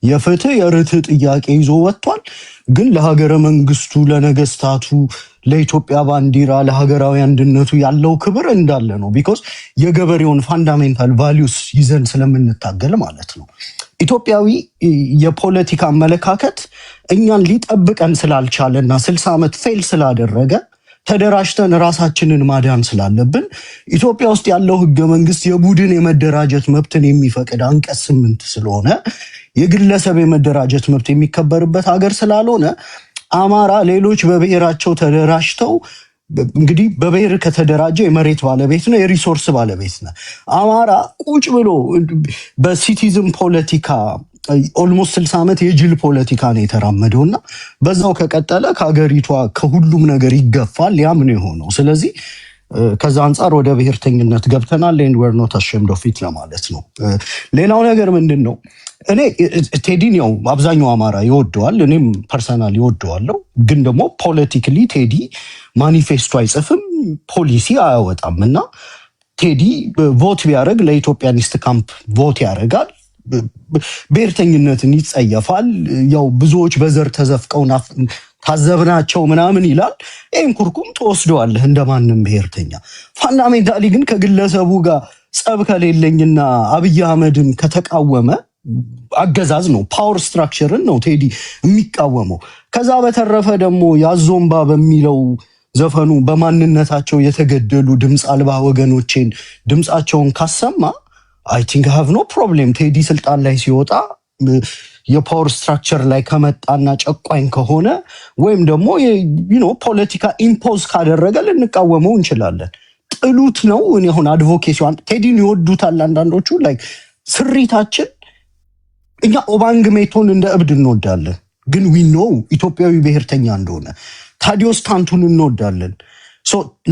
የፍትህ የርትዕ ጥያቄ ይዞ ወጥቷል። ግን ለሀገረ መንግስቱ፣ ለነገስታቱ፣ ለኢትዮጵያ ባንዲራ፣ ለሀገራዊ አንድነቱ ያለው ክብር እንዳለ ነው። ቢኮዝ የገበሬውን ፋንዳሜንታል ቫሊዩስ ይዘን ስለምንታገል ማለት ነው። ኢትዮጵያዊ የፖለቲካ አመለካከት እኛን ሊጠብቀን ስላልቻለና 60 ዓመት ፌል ስላደረገ ተደራጅተን ራሳችንን ማዳን ስላለብን ኢትዮጵያ ውስጥ ያለው ህገ መንግስት የቡድን የመደራጀት መብትን የሚፈቅድ አንቀጽ 8 ስለሆነ የግለሰብ የመደራጀት መብት የሚከበርበት ሀገር ስላልሆነ አማራ ሌሎች በብሔራቸው ተደራጅተው እንግዲህ በብሔር ከተደራጀ የመሬት ባለቤት ነው፣ የሪሶርስ ባለቤት ነው። አማራ ቁጭ ብሎ በሲቲዝም ፖለቲካ ኦልሞስት 60 ዓመት የጅል ፖለቲካ ነው የተራመደውና በዛው ከቀጠለ ከሀገሪቷ ከሁሉም ነገር ይገፋል። ያም ነው የሆነው። ስለዚህ ከዛ አንጻር ወደ ብሔርተኝነት ገብተናል። ኤንድ ዌር ኖት አሼምድ ኦፍ ኢት ለማለት ነው። ሌላው ነገር ምንድን ነው? እኔ ቴዲን ያው አብዛኛው አማራ ይወደዋል፣ እኔም ፐርሰናል ይወደዋለሁ። ግን ደግሞ ፖለቲካሊ ቴዲ ማኒፌስቶ አይጽፍም፣ ፖሊሲ አያወጣም እና ቴዲ ቮት ቢያደርግ ለኢትዮጵያኒስት ካምፕ ቮት ያደርጋል፣ ብሔርተኝነትን ይጸየፋል። ያው ብዙዎች በዘር ተዘፍቀው ታዘብናቸው ምናምን ይላል። ይህን ኩርኩም ትወስደዋለህ እንደማንም ብሔርተኛ። ፋንዳሜንታሊ ግን ከግለሰቡ ጋር ጸብ ከሌለኝና አብይ አህመድን ከተቃወመ አገዛዝ ነው፣ ፓወር ስትራክቸርን ነው ቴዲ የሚቃወመው። ከዛ በተረፈ ደግሞ ያዞምባ በሚለው ዘፈኑ በማንነታቸው የተገደሉ ድምፅ አልባ ወገኖቼን ድምፃቸውን ካሰማ አይ ቲንክ ሃቭ ኖ ፕሮብሌም። ቴዲ ስልጣን ላይ ሲወጣ የፓወር ስትራክቸር ላይ ከመጣና ጨቋኝ ከሆነ ወይም ደግሞ ፖለቲካ ኢምፖዝ ካደረገ ልንቃወመው እንችላለን። ጥሉት ነው። እኔ አሁን አድቮኬሲዋን ቴዲን ይወዱታል አንዳንዶቹ። ላይ ስሪታችን እኛ ኦባንግ ሜቶን እንደ እብድ እንወዳለን፣ ግን ዊ ኖው ኢትዮጵያዊ ብሔርተኛ እንደሆነ። ታዲዮስ ታንቱን እንወዳለን።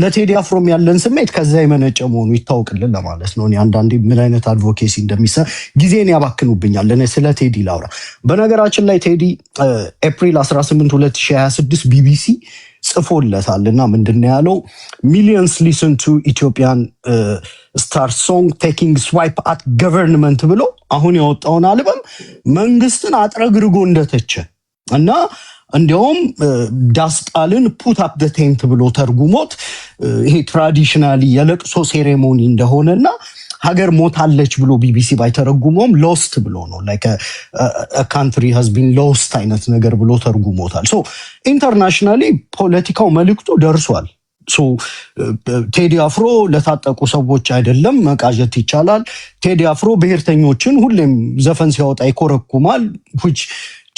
ለቴዲ አፍሮም ያለን ስሜት ከዛ የመነጨ መሆኑ ይታወቅልን ለማለት ነው። አንዳንዴ ምን አይነት አድቮኬሲ እንደሚሰራ ጊዜን ያባክኑብኛል። እኔ ስለ ቴዲ ላውራ። በነገራችን ላይ ቴዲ ኤፕሪል 18 2026 ቢቢሲ ጽፎለታል እና ምንድን ያለው ሚሊየንስ ሊስን ቱ ኢትዮጵያን ስታር ሶንግ ቴኪንግ ስዋይፕ አት ገቨርንመንት ብሎ አሁን ያወጣውን አልበም መንግስትን አጥረግርጎ እንደተቸ እና እንዲያውም ዳስጣልን ፑት አፕ ደ ቴንት ብሎ ተርጉሞት ይሄ ትራዲሽናሊ የለቅሶ ሴሬሞኒ እንደሆነና ሀገር ሞታለች ብሎ ቢቢሲ ባይተረጉመውም ሎስት ብሎ ነው ላይክ ካንትሪ ሃዝ ቢን ሎስት አይነት ነገር ብሎ ተርጉሞታል። ሶ ኢንተርናሽናሊ ፖለቲካው መልእክቱ ደርሷል። ሶ ቴዲ አፍሮ ለታጠቁ ሰዎች አይደለም፣ መቃዠት ይቻላል። ቴዲ አፍሮ ብሔርተኞችን ሁሌም ዘፈን ሲያወጣ ይኮረኩማል፣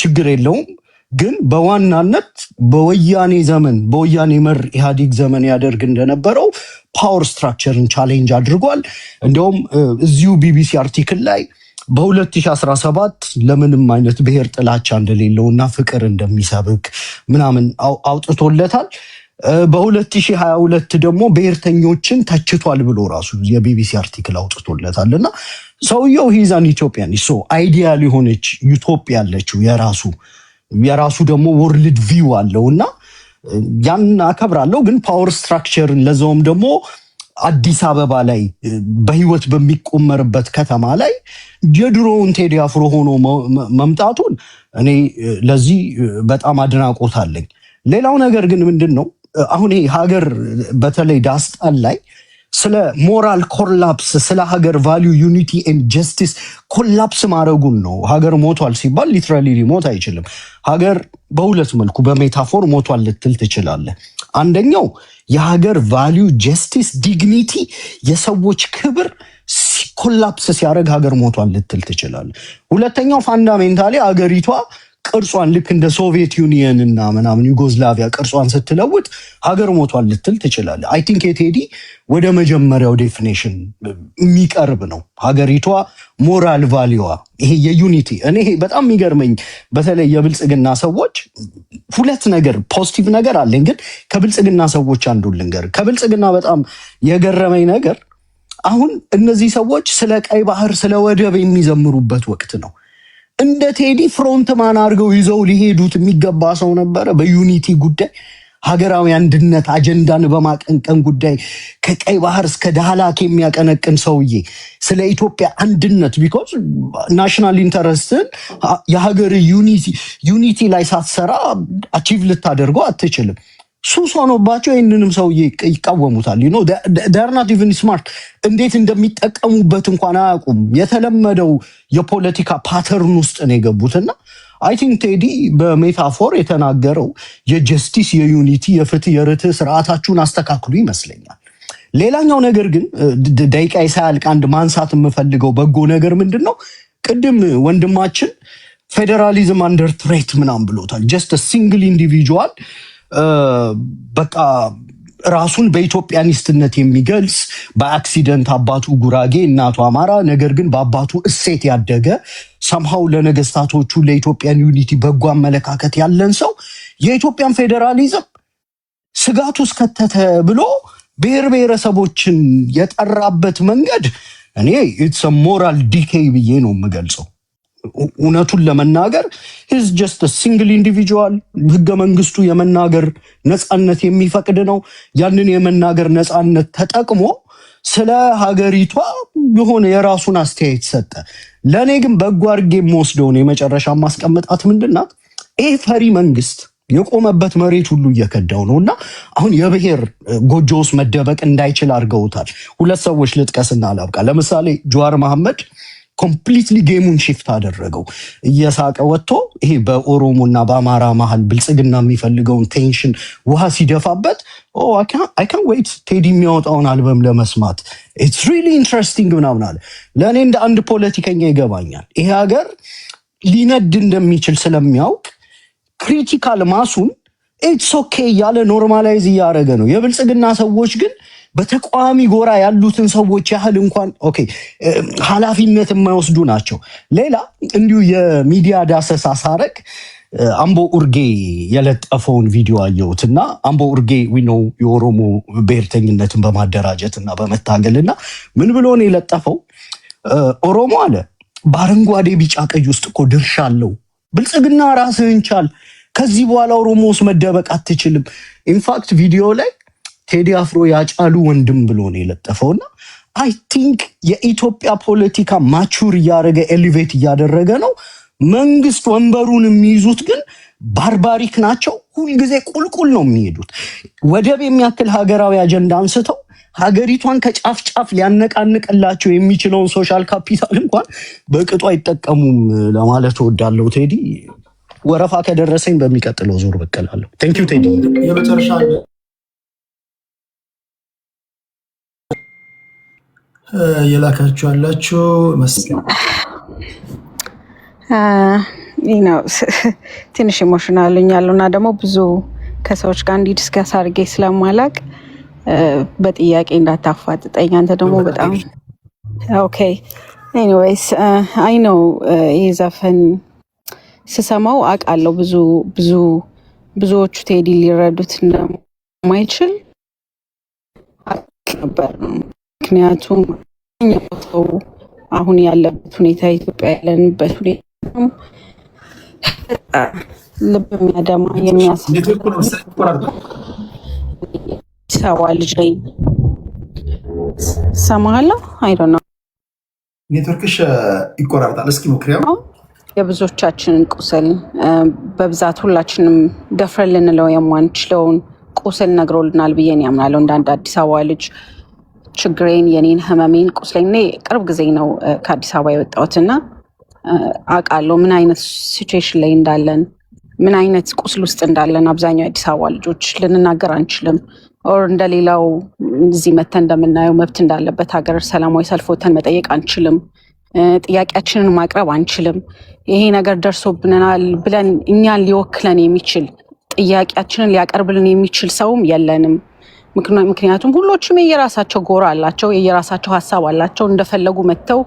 ችግር የለውም። ግን በዋናነት በወያኔ ዘመን በወያኔ መር ኢህአዴግ ዘመን ያደርግ እንደነበረው ፓወር ስትራክቸርን ቻሌንጅ አድርጓል። እንዲያውም እዚሁ ቢቢሲ አርቲክል ላይ በ2017 ለምንም አይነት ብሔር ጥላቻ እንደሌለውና ፍቅር እንደሚሰብክ ምናምን አውጥቶለታል። በ2022 ደግሞ ብሔርተኞችን ተችቷል ብሎ ራሱ የቢቢሲ አርቲክል አውጥቶለታል። እና ሰውየው ሂዛን ኢትዮጵያን ሶ አይዲያል የሆነች ዩቶፒያ ያለችው የራሱ ደግሞ ወርልድ ቪው አለው እና ያን አከብራለሁ። ግን ፓወር ስትራክቸርን ለዛውም ደግሞ አዲስ አበባ ላይ በህይወት በሚቆመርበት ከተማ ላይ የድሮውን ቴዲ አፍሮ ሆኖ መምጣቱን እኔ ለዚህ በጣም አድናቆት አለኝ። ሌላው ነገር ግን ምንድን ነው አሁን ይሄ ሀገር በተለይ ዳስጣን ላይ ስለ ሞራል ኮላፕስ ስለ ሀገር ቫሊዩ ዩኒቲ ኤንድ ጀስቲስ ኮላፕስ ማድረጉን ነው። ሀገር ሞቷል ሲባል ሊትራሊ ሊሞት አይችልም። ሀገር በሁለት መልኩ በሜታፎር ሞቷል ልትል ትችላለህ። አንደኛው የሀገር ቫሊዩ ጀስቲስ ዲግኒቲ የሰዎች ክብር ኮላፕስ ሲያደርግ ሀገር ሞቷል ልትል ትችላለህ። ሁለተኛው ፋንዳሜንታሊ ሀገሪቷ ቅርጿን ልክ እንደ ሶቪየት ዩኒየን እና ምናምን ዩጎዝላቪያ ቅርጿን ስትለውጥ ሀገር ሞቷል ልትል ትችላለህ። አይ ቲንክ የቴዲ ወደ መጀመሪያው ዴፊኔሽን የሚቀርብ ነው። ሀገሪቷ ሞራል ቫሊዋ ይሄ የዩኒቲ እኔ በጣም የሚገርመኝ በተለይ የብልጽግና ሰዎች ሁለት ነገር ፖዚቲቭ ነገር አለኝ። ግን ከብልጽግና ሰዎች አንዱን ልንገር። ከብልጽግና በጣም የገረመኝ ነገር አሁን እነዚህ ሰዎች ስለ ቀይ ባህር ስለ ወደብ የሚዘምሩበት ወቅት ነው። እንደ ቴዲ ፍሮንትማን አድርገው ይዘው ሊሄዱት የሚገባ ሰው ነበረ። በዩኒቲ ጉዳይ ሀገራዊ አንድነት አጀንዳን በማቀንቀን ጉዳይ ከቀይ ባህር እስከ ዳህላክ የሚያቀነቅን ሰውዬ ስለ ኢትዮጵያ አንድነት ቢኮዝ ናሽናል ኢንተረስትን የሀገር ዩኒቲ ላይ ሳትሰራ አቺቭ ልታደርገው አትችልም። ሱስ ሆኖባቸው ይህንንም ሰውዬ ይቃወሙታል። ዳርናት ኢቨን ስማርት እንዴት እንደሚጠቀሙበት እንኳን አያውቁም። የተለመደው የፖለቲካ ፓተርን ውስጥ ነው የገቡትና አይ ቲንክ ቴዲ በሜታፎር የተናገረው የጀስቲስ የዩኒቲ የፍትህ የርትህ ስርዓታችሁን አስተካክሉ ይመስለኛል። ሌላኛው ነገር ግን ደቂቃ ሳያልቅ አንድ ማንሳት የምፈልገው በጎ ነገር ምንድን ነው? ቅድም ወንድማችን ፌዴራሊዝም አንደር ትሬት ምናምን ብሎታል። ጀስት ሲንግል ኢንዲቪጁዋል በቃ ራሱን በኢትዮጵያኒስትነት የሚገልጽ በአክሲደንት አባቱ ጉራጌ እናቱ አማራ ነገር ግን በአባቱ እሴት ያደገ ሰምሃው ለነገስታቶቹ ለኢትዮጵያን ዩኒቲ በጎ አመለካከት ያለን ሰው የኢትዮጵያን ፌዴራሊዝም ስጋቱ ውስጥ ከተተ ብሎ ብሔር ብሔረሰቦችን የጠራበት መንገድ እኔ ኢትስ ሞራል ዲኬይ ብዬ ነው የምገልጸው። እውነቱን ለመናገር is just a single individual ህገ መንግስቱ የመናገር ነፃነት የሚፈቅድ ነው። ያንን የመናገር ነፃነት ተጠቅሞ ስለ ሀገሪቷ የሆነ የራሱን አስተያየት ሰጠ። ለኔ ግን በጎ አድርጌ የምወስደውን የመጨረሻ ማስቀመጣት ምንድናት? ይሄ ፈሪ መንግስት የቆመበት መሬት ሁሉ እየከዳው ነው እና አሁን የብሔር ጎጆ ውስጥ መደበቅ እንዳይችል አድርገውታል። ሁለት ሰዎች ልጥቀስና አላብቃ። ለምሳሌ ጀዋር መሐመድ ኮምፕሊትሊ ጌሙን ሽፍት አደረገው። እየሳቀ ወጥቶ ይሄ በኦሮሞና በአማራ መሀል ብልጽግና የሚፈልገውን ቴንሽን ውሃ ሲደፋበት አይ ካን ዌይት ቴዲ የሚያወጣውን አልበም ለመስማት ኢትስ ሪሊ ኢንትረስቲንግ ምናምን አለ። ለእኔ እንደ አንድ ፖለቲከኛ ይገባኛል። ይሄ ሀገር ሊነድ እንደሚችል ስለሚያውቅ ክሪቲካል ማሱን ኢትስ ኦኬ እያለ ኖርማላይዝ እያደረገ ነው። የብልጽግና ሰዎች ግን በተቃዋሚ ጎራ ያሉትን ሰዎች ያህል እንኳን ኦኬ ኃላፊነት የማይወስዱ ናቸው። ሌላ እንዲሁ የሚዲያ ዳሰሳ ሳረግ አምቦ ኡርጌ የለጠፈውን ቪዲዮ አየሁትና አምቦ ኡርጌ ዊኖ የኦሮሞ ብሔርተኝነትን በማደራጀት እና በመታገል እና ምን ብሎ ነው የለጠፈው? ኦሮሞ አለ በአረንጓዴ ቢጫ ቀይ ውስጥ እኮ ድርሻ አለው። ብልጽግና ራስህን ቻል፣ ከዚህ በኋላ ኦሮሞ ውስጥ መደበቅ አትችልም። ኢንፋክት ቪዲዮ ላይ ቴዲ አፍሮ ያጫሉ ወንድም ብሎ ነው የለጠፈውና አይ ቲንክ የኢትዮጵያ ፖለቲካ ማቹር እያደረገ ኤሊቬት እያደረገ ነው። መንግስት ወንበሩን የሚይዙት ግን ባርባሪክ ናቸው። ሁልጊዜ ቁልቁል ነው የሚሄዱት። ወደብ የሚያክል ሀገራዊ አጀንዳ አንስተው ሀገሪቷን ከጫፍ ጫፍ ሊያነቃንቅላቸው የሚችለውን ሶሻል ካፒታል እንኳን በቅጡ አይጠቀሙም ለማለት እወዳለሁ። ቴዲ ወረፋ ከደረሰኝ በሚቀጥለው ዙር በቀላለሁ። ቴንክ ዩ ቴዲ። የመጨረሻ የላካችሁ ያላችሁ ትንሽ ኢሞሽናል ሆኛለሁ እና ደግሞ ብዙ ከሰዎች ጋር እንዲህ ዲስከስ አድርጌ ስለማላቅ በጥያቄ እንዳታፋጥጠኝ። አንተ ደግሞ በጣም ኦኬ ኤኒዌይስ አይ ኖ ይህ ዘፈን ስሰማው አውቃለሁ ብዙዎቹ ቴዲ ሊረዱት እንደማይችል ነበር። ምክንያቱም ሰው አሁን ያለበት ሁኔታ ኢትዮጵያ ያለንበት ሁኔታ ልብ የሚያደማ የሚያሰዋ ልጅ ላይ ሰማለሁ። አይ ዶንት ኖ ኔትወርክሽ ይቆራርጣል። እስኪ ሞክሪያው። የብዙዎቻችንን ቁስል በብዛት ሁላችንም ደፍረን ልንለው የማንችለውን ቁስል ነግሮልናል ብዬ ያምናለሁ። እንደ አንድ አዲስ አበባ ልጅ ችግሬን፣ የኔን ህመሜን፣ ቁስሌን እኔ ቅርብ ጊዜ ነው ከአዲስ አበባ የወጣሁትና አውቃለሁ ምን አይነት ሲቹዌሽን ላይ እንዳለን፣ ምን አይነት ቁስል ውስጥ እንዳለን። አብዛኛው የአዲስ አበባ ልጆች ልንናገር አንችልም። ኦር እንደሌላው እዚህ መተን እንደምናየው መብት እንዳለበት ሀገር ሰላማዊ ሰልፍ ወተን መጠየቅ አንችልም። ጥያቄያችንን ማቅረብ አንችልም። ይሄ ነገር ደርሶብናል ብለን እኛን ሊወክለን የሚችል ጥያቄያችንን ሊያቀርብልን የሚችል ሰውም የለንም። ምክንያቱም ሁሎችም የየራሳቸው ጎራ አላቸው፣ የየራሳቸው ሀሳብ አላቸው። እንደፈለጉ መጥተው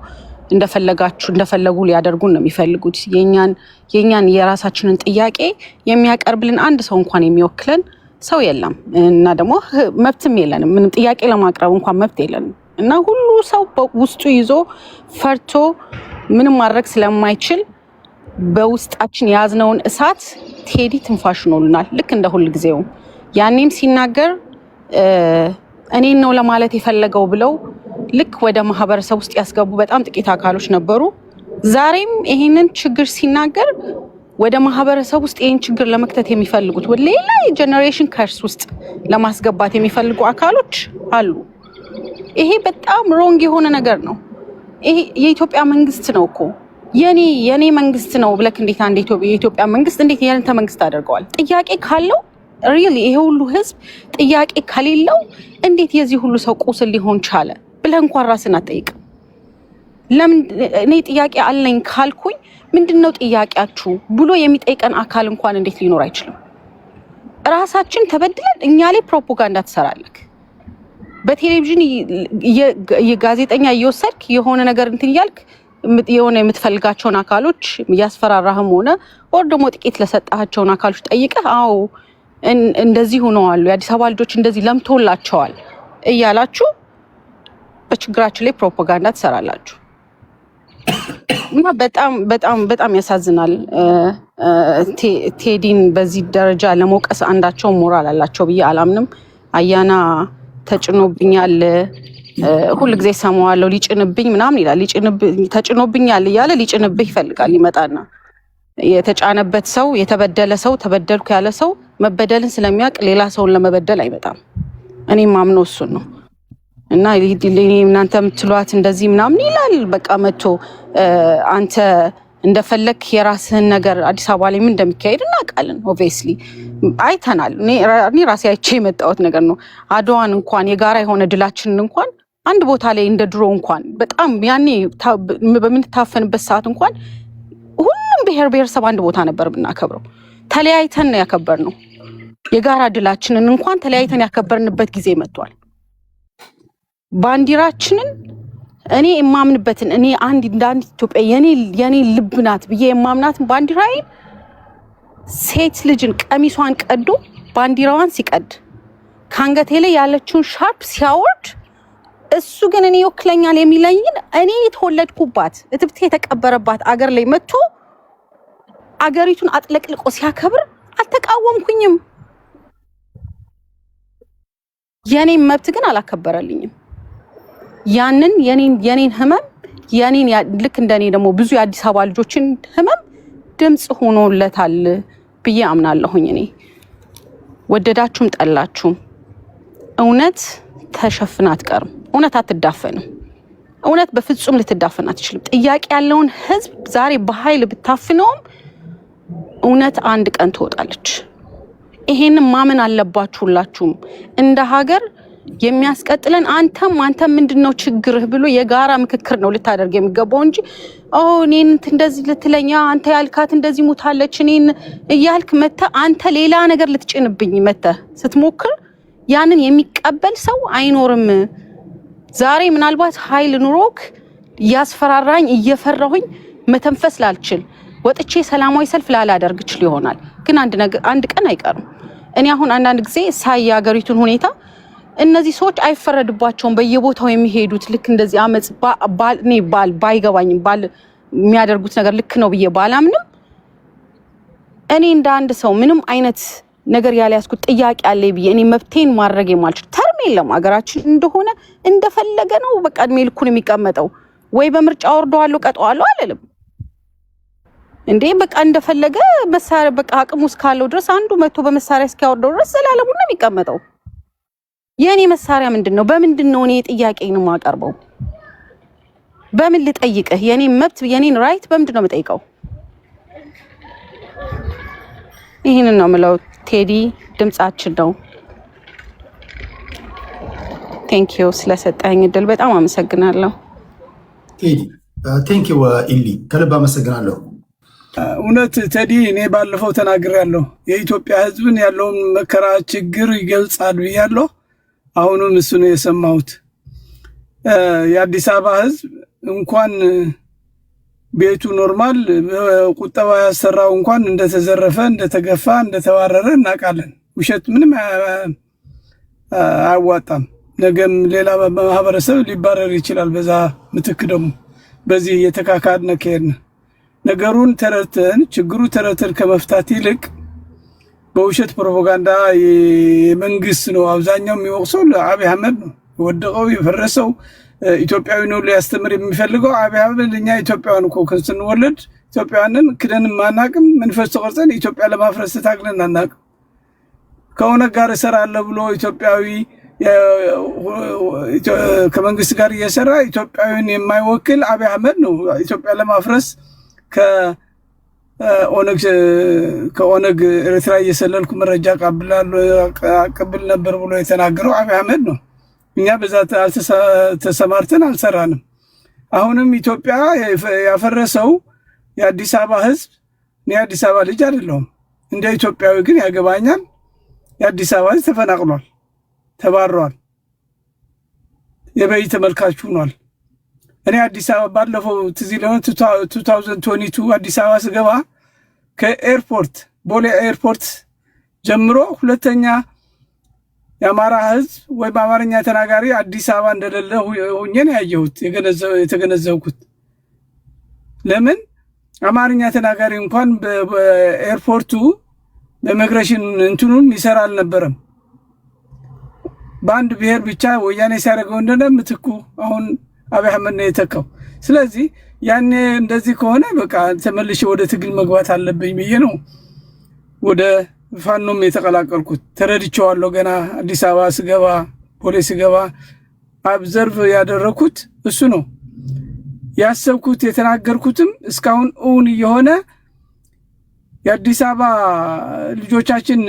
እንደፈለጉ ሊያደርጉን ነው የሚፈልጉት። የኛን የራሳችንን ጥያቄ የሚያቀርብልን አንድ ሰው እንኳን የሚወክለን ሰው የለም እና ደግሞ መብትም የለንም። ምንም ጥያቄ ለማቅረብ እንኳን መብት የለንም እና ሁሉ ሰው በውስጡ ይዞ ፈርቶ ምንም ማድረግ ስለማይችል በውስጣችን የያዝነውን እሳት ቴዲ ትንፋሽ ሆኖልናል። ልክ እንደ ሁል ጊዜው ያኔም ሲናገር እኔን ነው ለማለት የፈለገው ብለው ልክ ወደ ማህበረሰብ ውስጥ ያስገቡ በጣም ጥቂት አካሎች ነበሩ። ዛሬም ይሄንን ችግር ሲናገር ወደ ማህበረሰብ ውስጥ ይሄን ችግር ለመክተት የሚፈልጉት ወደ ሌላ የጀነሬሽን ከርስ ውስጥ ለማስገባት የሚፈልጉ አካሎች አሉ። ይሄ በጣም ሮንግ የሆነ ነገር ነው። ይሄ የኢትዮጵያ መንግስት ነው እኮ የኔ መንግስት ነው ብለክ እንዴት አንድ የኢትዮጵያ መንግስት እንዴት ያንተ መንግስት አድርገዋል? ጥያቄ ካለው ሪሊ ይሄ ሁሉ ህዝብ ጥያቄ ከሌለው እንዴት የዚህ ሁሉ ሰው ቁስል ሊሆን ቻለ ብለህ እንኳን ራስን አትጠይቅም? ለምን እኔ ጥያቄ አለኝ ካልኩኝ ምንድነው ጥያቄያችሁ ብሎ የሚጠይቀን አካል እንኳን እንዴት ሊኖር አይችልም? ራሳችን ተበድለን እኛ ላይ ፕሮፓጋንዳ ትሰራለክ። በቴሌቪዥን የጋዜጠኛ እየወሰድክ የሆነ ነገር እንትን እያልክ የሆነ የምትፈልጋቸውን አካሎች ያስፈራራህም ሆነ ወር ደግሞ ጥቂት ለሰጣቸውን አካሎች ጠይቀህ አዎ እንደዚህ ሆነዋል፣ የአዲስ አበባ ልጆች እንደዚህ ለምቶላቸዋል እያላችሁ በችግራችን ላይ ፕሮፓጋንዳ ትሰራላችሁ። እና በጣም ያሳዝናል። ቴዲን በዚህ ደረጃ ለመውቀስ አንዳቸው ሞራል አላቸው ብዬ አላምንም። አያና ተጭኖብኛል ሁሉ ጊዜ ሰማዋለሁ፣ ሊጭንብኝ ምናምን ይላል። ተጭኖብኛል እያለ ሊጭንብህ ይፈልጋል። ይመጣና የተጫነበት ሰው የተበደለ ሰው ተበደልኩ ያለ ሰው መበደልን ስለሚያውቅ ሌላ ሰውን ለመበደል አይመጣም። እኔም ማምነው እሱን ነው። እና እናንተ የምትሏት እንደዚህ ምናምን ይላል። በቃ መጥቶ አንተ እንደፈለክ የራስህን ነገር አዲስ አበባ ላይ ምን እንደሚካሄድ እናውቃለን። ኦብቪየስሊ አይተናል። እኔ ራሴ አይቼ የመጣሁት ነገር ነው። አድዋን እንኳን የጋራ የሆነ ድላችንን እንኳን አንድ ቦታ ላይ እንደ ድሮ እንኳን በጣም ያኔ በምንታፈንበት ሰዓት እንኳን ሁሉም ብሔረሰብ አንድ ቦታ ነበር የምናከብረው። ተለያይተን ነው ያከበርነው። የጋራ ድላችንን እንኳን ተለያይተን ያከበርንበት ጊዜ መጥቷል። ባንዲራችንን እኔ የማምንበትን እኔ እንደ አንድ ኢትዮጵያ የኔ ልብ ናት ብዬ የማምናትን ባንዲራዬ ሴት ልጅን ቀሚሷን ቀዶ ባንዲራዋን ሲቀድ ከአንገቴ ላይ ያለችውን ሻርፕ ሲያወርድ እሱ ግን እኔ ይወክለኛል የሚለኝን እኔ የተወለድኩባት እትብቴ የተቀበረባት አገር ላይ መጥቶ አገሪቱን አጥለቅልቆ ሲያከብር አልተቃወምኩኝም። የኔን መብት ግን አላከበረልኝም። ያንን የኔን ህመም ልክ እንደኔ ደግሞ ብዙ የአዲስ አበባ ልጆችን ህመም ድምጽ ሆኖለታል ብዬ አምናለሁኝ። እኔ ወደዳችሁም ጠላችሁም እውነት ተሸፍና አትቀርም። እውነት አትዳፈንም። እውነት በፍጹም ልትዳፈን አትችልም። ጥያቄ ያለውን ህዝብ ዛሬ በኃይል ብታፍነውም እውነት አንድ ቀን ትወጣለች። ይሄንን ማመን አለባችሁ ሁላችሁም። እንደ ሀገር የሚያስቀጥለን አንተም ምንድነው ችግርህ ብሎ የጋራ ምክክር ነው ልታደርግ የሚገባው እንጂ እኔን እንደዚህ ልትለኛ አንተ ያልካት እንደዚህ ሙታለች እኔን እያልክ መተህ አንተ ሌላ ነገር ልትጭንብኝ መተህ ስትሞክር ያንን የሚቀበል ሰው አይኖርም። ዛሬ ምናልባት ኃይል ኑሮክ ያስፈራራኝ እየፈራሁኝ መተንፈስ ላልችል ወጥቼ ሰላማዊ ሰልፍ ላላደርግ ይችል ይሆናል። ግን አንድ ቀን አይቀርም። እኔ አሁን አንዳንድ ጊዜ ሳይ የሀገሪቱን ሁኔታ እነዚህ ሰዎች አይፈረድባቸውም በየቦታው የሚሄዱት ልክ እንደዚህ አመጽ ባይገባኝም የሚያደርጉት ነገር ልክ ነው ብዬ ባላምንም እኔ እንደ አንድ ሰው ምንም አይነት ነገር ያልያዝኩት ጥያቄ አለ ብዬ እኔ መብቴን ማድረግ የማልችል ተርም የለም። ሀገራችን እንደሆነ እንደፈለገ ነው በቃ እድሜ ልኩን የሚቀመጠው። ወይ በምርጫ ወርደዋለሁ ቀጠዋለሁ አለልም እንዴ በቃ እንደፈለገ መሳሪያ በቃ አቅሙ እስካለው ድረስ አንዱ መጥቶ በመሳሪያ እስኪያወርደው ድረስ ዘላለሙ ነው የሚቀመጠው። የኔ መሳሪያ ምንድነው? በምንድነው እኔ ጥያቄን ማቀርበው? በምን ልጠይቅህ? የኔ መብት የኔን ራይት በምንድነው የምጠይቀው? ይሄንን ነው የምለው። ቴዲ ድምጻችን ነው። ቴንክ ዩ ስለሰጠኝ እድል በጣም አመሰግናለሁ። ቴዲ ቴንክ ዩ ኢሊ ከልብ አመሰግናለሁ። እውነት ቴዲ እኔ ባለፈው ተናግሬያለሁ። የኢትዮጵያ ሕዝብን ያለውን መከራ ችግር ይገልጻል ብያለሁ። አሁንም እሱ ነው የሰማሁት። የአዲስ አበባ ሕዝብ እንኳን ቤቱ ኖርማል ቁጠባ ያሰራው እንኳን እንደተዘረፈ፣ እንደተገፋ፣ እንደተዋረረ እናውቃለን። ውሸት ምንም አያዋጣም። ነገም ሌላ ማህበረሰብ ሊባረር ይችላል። በዛ ምትክ ደግሞ በዚህ የተካካድነ ከሄድን ነገሩን ተረድተን ችግሩ ተረድተን ከመፍታት ይልቅ በውሸት ፕሮፓጋንዳ የመንግስት ነው አብዛኛው የሚወቅሰው ለአብይ አህመድ ነው። የወደቀው የፈረሰው ኢትዮጵያዊ ነው ሊያስተምር የሚፈልገው አብይ አህመድ። እኛ ኢትዮጵያውያን እኮ ስንወለድ ኢትዮጵያውያንን ክደን ማናቅም መንፈስ ተቆርጠን ኢትዮጵያ ለማፍረስ ታግለን አናቅም። ከኦነግ ጋር እሰራለሁ ብሎ ኢትዮጵያዊ ከመንግስት ጋር እየሰራ ኢትዮጵያዊን የማይወክል አብይ አህመድ ነው ኢትዮጵያ ለማፍረስ ከኦነግ ኤርትራ እየሰለልኩ መረጃ አቀብል ነበር ብሎ የተናገረው አብይ አህመድ ነው። እኛ በዛ ተሰማርተን አልሰራንም። አሁንም ኢትዮጵያ ያፈረሰው የአዲስ አበባ ህዝብ። እኔ የአዲስ አበባ ልጅ አይደለሁም። እንደ ኢትዮጵያዊ ግን ያገባኛል። የአዲስ አበባ ህዝብ ተፈናቅሏል፣ ተባሯል፣ የበይ ተመልካች ሆኗል። እኔ አዲስ አበባ ባለፈው ትዝ ይለኛል 2022 አዲስ አበባ ስገባ ከኤርፖርት ቦሌ ኤርፖርት ጀምሮ ሁለተኛ የአማራ ህዝብ ወይ በአማርኛ ተናጋሪ አዲስ አበባ እንደሌለ ሆኜ ነው ያየሁት የተገነዘብኩት። ለምን አማርኛ ተናጋሪ እንኳን በኤርፖርቱ በኢሚግሬሽን እንትኑን ይሰራ አልነበረም። በአንድ ብሔር ብቻ ወያኔ ሲያደርገው እንደነ ምትኩ አሁን አብይ አህመድ ነው የተካው። ስለዚህ ያኔ እንደዚህ ከሆነ በቃ ተመልሼ ወደ ትግል መግባት አለብኝ ብዬ ነው ወደ ፋኖም የተቀላቀልኩት። ተረድቼዋለሁ። ገና አዲስ አበባ ስገባ ፖሊስ ስገባ አብዘርቭ ያደረኩት እሱ ነው ያሰብኩት። የተናገርኩትም እስካሁን እውን የሆነ የአዲስ አበባ ልጆቻችን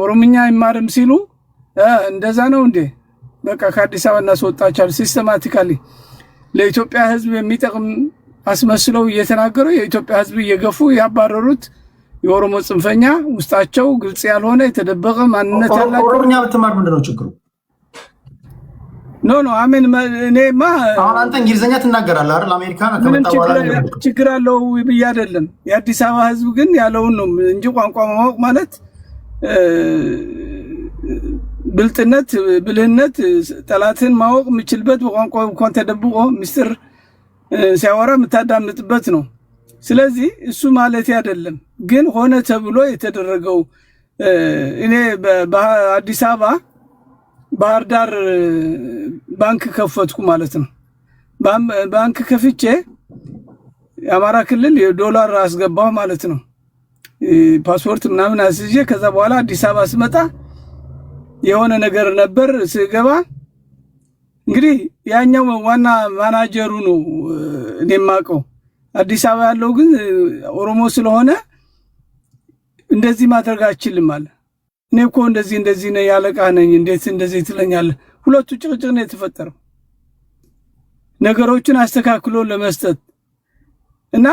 ኦሮምኛ ይማርም ሲሉ እንደዛ ነው እንዴ በቃ ከአዲስ አበባ እናስወጣቻል። ሲስተማቲካሊ ለኢትዮጵያ ህዝብ የሚጠቅም አስመስለው እየተናገሩ የኢትዮጵያ ህዝብ እየገፉ ያባረሩት የኦሮሞ ጽንፈኛ ውስጣቸው ግልጽ ያልሆነ የተደበቀ ማንነት ያላቸው። ኦሮምኛ ብትማር ምንድነው ችግሩ? ኖ አሜን። እኔማ አሁን አንተ እንግሊዝኛ ትናገራለህ አይደል? አሜሪካ ከመጣ በኋላ ችግር አለው ብዬ አይደለም። የአዲስ አበባ ህዝብ ግን ያለውን ነው እንጂ ቋንቋ ማወቅ ማለት ብልጥነት፣ ብልህነት፣ ጠላትን ማወቅ የምችልበት በቋንቋ እንኳን ተደብቆ ሚስጥር ሲያወራ የምታዳምጥበት ነው። ስለዚህ እሱ ማለት አይደለም። ግን ሆነ ተብሎ የተደረገው እኔ በአዲስ አበባ ባህር ዳር ባንክ ከፈትኩ ማለት ነው። ባንክ ከፍቼ የአማራ ክልል የዶላር አስገባው ማለት ነው። ፓስፖርት ምናምን አስይዤ ከዛ በኋላ አዲስ አበባ ስመጣ የሆነ ነገር ነበር ስገባ እንግዲህ ያኛው ዋና ማናጀሩ ነው እኔ የማውቀው። አዲስ አበባ ያለው ግን ኦሮሞ ስለሆነ እንደዚህ ማድረግ አችልም አለ። እኔ እኮ እንደዚህ ነው ያለቃ ነኝ እንዴት እንደዚህ ትለኛለህ? ሁለቱ ጭቅጭቅ ነው የተፈጠረው ነገሮችን አስተካክሎ ለመስጠት እና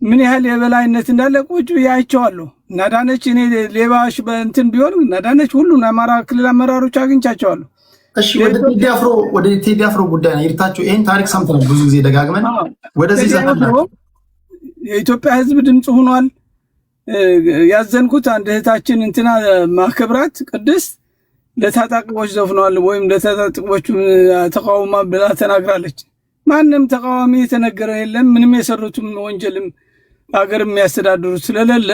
ምን ያህል የበላይነት እንዳለ ቁጭ ያያቸዋለሁ። ናዳነች እኔ ሌባሽ በእንትን ቢሆን ናዳነች ሁሉን አማራ ክልል አመራሮች አግኝቻቸዋለሁ። እሺ ወደ ቴዲ አፍሮ ጉዳይ ነው ይርታችሁ። ይሄን ታሪክ ሰምተናል ብዙ ጊዜ ደጋግመን። ወደዚህ ዘፈን የኢትዮጵያ ሕዝብ ድምጽ ሆኗል። ያዘንኩት አንድ እህታችን እንትና ማከብራት ቅድስት ለታጣቂዎች ዘፍኗል ወይም ለታጣቂዎች ተቃውማ ብላ ተናግራለች። ማንም ተቃዋሚ የተነገረ የለም። ምንም የሰሩትም ወንጀልም አገር የሚያስተዳድሩት ስለሌለ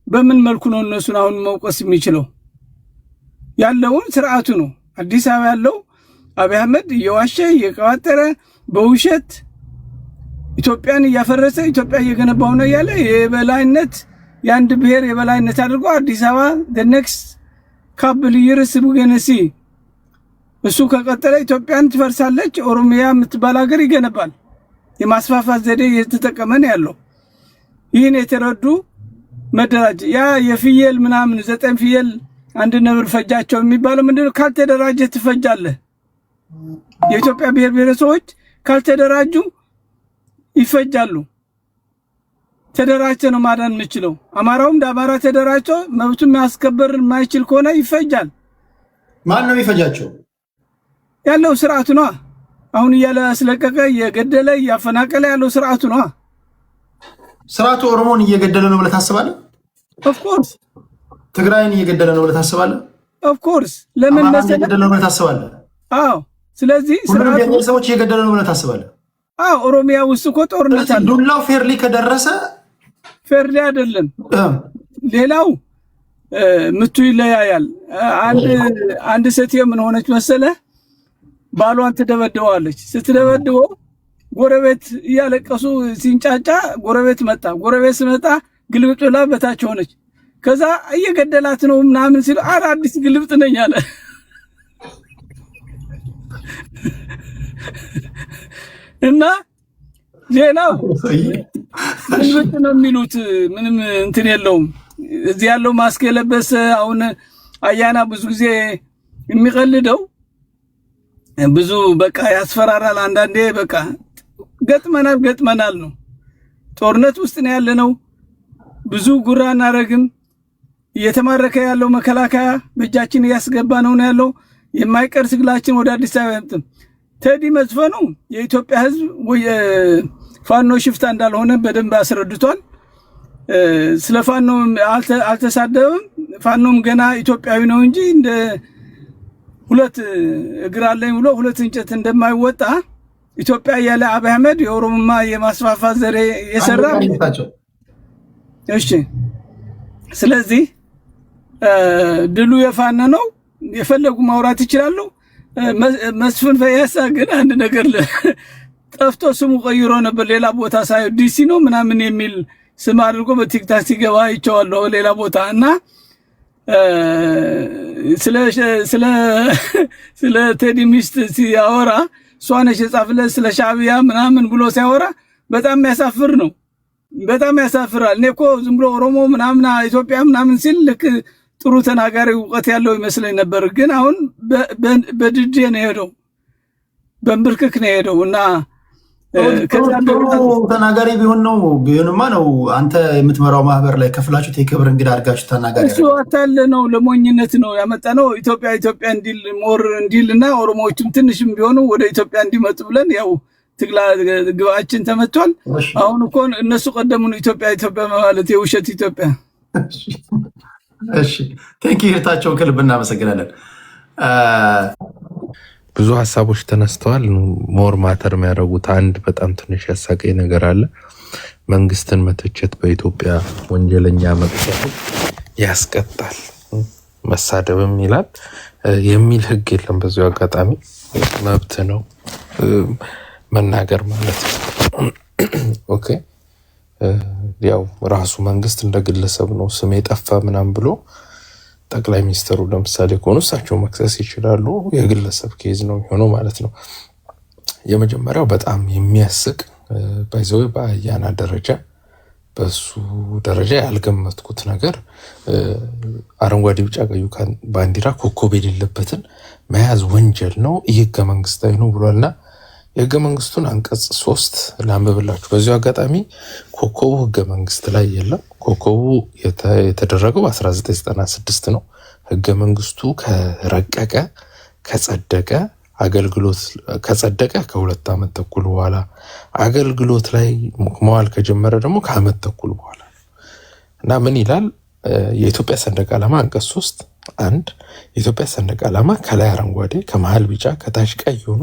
በምን መልኩ ነው እነሱን አሁን መውቀስ የሚችለው? ያለውን ስርዓቱ ነው። አዲስ አበባ ያለው አብይ አህመድ እየዋሸ እየቀባጠረ በውሸት ኢትዮጵያን እያፈረሰ ኢትዮጵያ እየገነባው ነው ያለ የበላይነት የአንድ ብሔር የበላይነት አድርጎ አዲስ አበባ the next couple years bugenesi እሱ ከቀጠለ ኢትዮጵያን ትፈርሳለች። ኦሮሚያ የምትባል ሀገር ይገነባል። የማስፋፋት ዘዴ እየተጠቀመን ያለው ይህን የተረዱ መደራጀ ያ የፍየል ምናምን 9 ፍየል አንድ ነብር ፈጃቸው የሚባለው ምንድነው? ካልተደራጀ ትፈጃለህ። የኢትዮጵያ ብሔር ብሔረሰቦች ካልተደራጁ ይፈጃሉ። ተደራጅተ ነው ማዳን የምችለው። አማራውም ዳባራ ተደራጅቶ መብቱን ማስከበር የማይችል ከሆነ ይፈጃል። ማን ነው የሚፈጃቸው? ያለው ስርዓቱ ነው። አሁን እያለ አስለቀቀ እየገደለ እያፈናቀለ ያለው ስርዓቱ ነው። ስርዓቱ ኦሮሞን እየገደለ ነው ብለህ ታስባለህ? ኦፍ ኮርስ ትግራይን እየገደለ ነው ብለህ ታስባለህ? ኦፍ ኮርስ ለምን መሰለህ እየገደለ ነው ብለህ ታስባለህ? አዎ። ስለዚህ ስርዓቱ ሰዎች እየገደለ ነው ብለህ ታስባለህ? አዎ። ኦሮሚያ ውስጥ እኮ ጦርነት አለ። ዱላው ፌርሊ ከደረሰ ፌርሊ አይደለም። ሌላው ምቱ ይለያያል። አንድ ሴትዮ ምን ሆነች መሰለህ? ባሏን ትደበድበዋለች። ስትደበድበው ጎረቤት እያለቀሱ ሲንጫጫ ጎረቤት መጣ። ጎረቤት ሲመጣ ግልብጥ ብላ በታች ሆነች። ከዛ እየገደላት ነው ምናምን ሲሉ ኧረ አዲስ ግልብጥ ነኝ አለ። እና ሌላው ግልብጥ ነው የሚሉት ምንም እንትን የለውም። እዚህ ያለው ማስክ የለበሰ አሁን አያና ብዙ ጊዜ የሚቀልደው ብዙ በቃ ያስፈራራል። አንዳንዴ በቃ ገጥመናል ነው። ጦርነት ውስጥ ነው ያለነው። ብዙ ጉራ እናረግም። እየተማረከ ያለው መከላከያ በእጃችን እያስገባ ነው ያለው። የማይቀር ስግላችን ወደ አዲስ አበባ ያምጥም። ቴዲ መዝፈኑ የኢትዮጵያ ሕዝብ ወይ ፋኖ ሽፍታ እንዳልሆነ በደንብ አስረድቷል። ስለ ፋኖ አልተሳደበም። ፋኖም ገና ኢትዮጵያዊ ነው እንጂ እንደ ሁለት እግር አለኝ ብሎ ሁለት እንጨት እንደማይወጣ ኢትዮጵያ ያለ አብይ አህመድ የኦሮሞማ የማስፋፋት ዘዴ የሰራ። እሺ፣ ስለዚህ ድሉ የፋኖ ነው። የፈለጉ ማውራት ይችላሉ። መስፍን ፈያሳ ግን አንድ ነገር ጠፍቶ ስሙ ቀይሮ ነበር። ሌላ ቦታ ሳይ ዲሲ ነው ምናምን የሚል ስም አድርጎ በቲክታክ ሲገባ አይቼዋለሁ ሌላ ቦታ እና ስለ ቴዲ ሚስት ሲያወራ እሷ ነች የጻፈለት ስለ ሻዕቢያ ምናምን ብሎ ሲያወራ በጣም ያሳፍር ነው። በጣም ያሳፍራል። እኔ እኮ ዝም ብሎ ኦሮሞ ምናምን ኢትዮጵያ ምናምን ሲል ልክ ጥሩ ተናጋሪ እውቀት ያለው ይመስለኝ ነበር። ግን አሁን በድዴ ነው የሄደው፣ በንብርክክ ነው የሄደው እና ተናጋሪ ቢሆንማ ነው አንተ የምትመራው ማህበር ላይ ከፍላችሁ የክብር እንግዳ አድርጋችሁ ተናጋሪ። እሱ አታለ ነው ለሞኝነት ነው ያመጣ ነው። ኢትዮጵያ እንዲል ሞር እንዲል እና ኦሮሞዎችም ትንሽም ቢሆኑ ወደ ኢትዮጵያ እንዲመጡ ብለን ያው ትግላ ግባችን ተመቷል። አሁን እኮ እነሱ ቀደሙን ኢትዮጵያ ማለት የውሸት ኢትዮጵያ። እሺ ቴንኪ እህታቸውን ከልብ እናመሰግናለን። ብዙ ሀሳቦች ተነስተዋል። ሞር ማተር የሚያደርጉት አንድ በጣም ትንሽ ያሳቀኝ ነገር አለ። መንግስትን መተቸት በኢትዮጵያ ወንጀለኛ መቅጣት ያስቀጣል፣ መሳደብም ይላል የሚል ህግ የለም። በዚሁ አጋጣሚ መብት ነው መናገር ማለት ነው። ኦኬ ያው ራሱ መንግስት እንደ ግለሰብ ነው ስም የጠፋ ምናምን ብሎ ጠቅላይ ሚኒስትሩ ለምሳሌ ከሆኑ እሳቸው መክሰስ ይችላሉ። የግለሰብ ኬዝ ነው የሚሆነው ማለት ነው። የመጀመሪያው በጣም የሚያስቅ ባይዘው በአያና ደረጃ በሱ ደረጃ ያልገመትኩት ነገር አረንጓዴ ቢጫ ቀዩ ባንዲራ ኮከብ የሌለበትን መያዝ ወንጀል ነው፣ ይህ ህገ መንግስታዊ ነው ብሏልና የህገ መንግስቱን አንቀጽ 3 ላንብብላችሁ። በዚሁ አጋጣሚ ኮከቡ ህገ መንግስት ላይ የለም። ኮከቡ የተደረገው 1996 ነው። ህገ መንግስቱ ከረቀቀ ከጸደቀ ከ2 ዓመት ተኩል በኋላ አገልግሎት ላይ መዋል ከጀመረ ደግሞ ከዓመት ተኩል በኋላ እና ምን ይላል የኢትዮጵያ ሰንደቅ ዓላማ አንቀጽ 3 1 የኢትዮጵያ ሰንደቅ ዓላማ ከላይ አረንጓዴ ከመሃል ቢጫ ከታች ቀይ ሆኖ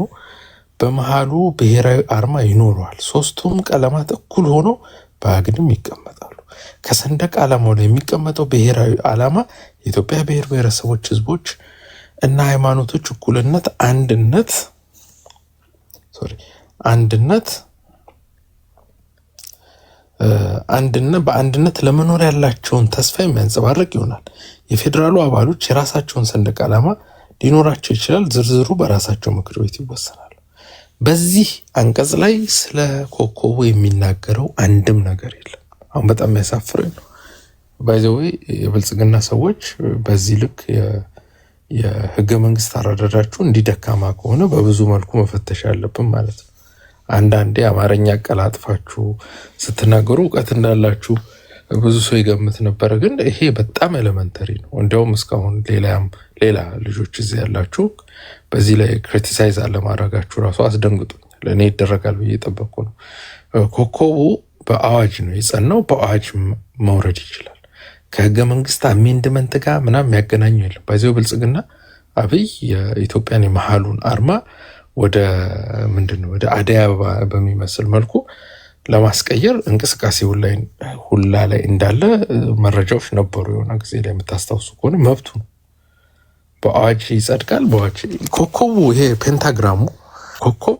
በመሃሉ ብሔራዊ አርማ ይኖረዋል። ሶስቱም ቀለማት እኩል ሆኖ በአግድም ይቀመጣሉ። ከሰንደቅ ዓላማው ላይ የሚቀመጠው ብሔራዊ ዓላማ የኢትዮጵያ ብሔር ብሔረሰቦች ህዝቦች እና ሃይማኖቶች እኩልነት፣ በአንድነት ለመኖር ያላቸውን ተስፋ የሚያንጸባርቅ ይሆናል። የፌዴራሉ አባሎች የራሳቸውን ሰንደቅ ዓላማ ሊኖራቸው ይችላል። ዝርዝሩ በራሳቸው ምክር ቤት ይወሰናል። በዚህ አንቀጽ ላይ ስለ ኮከቡ የሚናገረው አንድም ነገር የለም። አሁን በጣም የሚያሳፍረኝ ነው። ባይዘዌ የብልጽግና ሰዎች በዚህ ልክ የህገ መንግስት አረዳዳችሁ እንዲደካማ ከሆነ በብዙ መልኩ መፈተሽ ያለብን ማለት ነው። አንዳንዴ አማርኛ አቀላጥፋችሁ ስትናገሩ እውቀት እንዳላችሁ ብዙ ሰው ይገምት ነበረ፣ ግን ይሄ በጣም ኤሌመንተሪ ነው። እንዲያውም እስካሁን ሌላ ልጆች እዚህ ያላችሁ በዚህ ላይ ክሪቲሳይዝ አለማድረጋችሁ ራሱ አስደንግጦኛል። እኔ ይደረጋል ብዬ ጠበቅኩ ነው። ኮከቡ በአዋጅ ነው የጸናው፣ በአዋጅ መውረድ ይችላል። ከህገ መንግስት አሜንድመንት ጋር ምናምን የሚያገናኘው የለም። በዚያው ብልጽግና አብይ የኢትዮጵያን የመሃሉን አርማ ወደ ወደ አደይ አበባ በሚመስል መልኩ ለማስቀየር እንቅስቃሴ ሁላ ላይ እንዳለ መረጃዎች ነበሩ። የሆነ ጊዜ ላይ የምታስታውሱ ከሆነ መብቱ ነው። በአዋጅ ይጸድቃል። በአዋጅ ኮከቡ ይሄ ፔንታግራሙ ኮከብ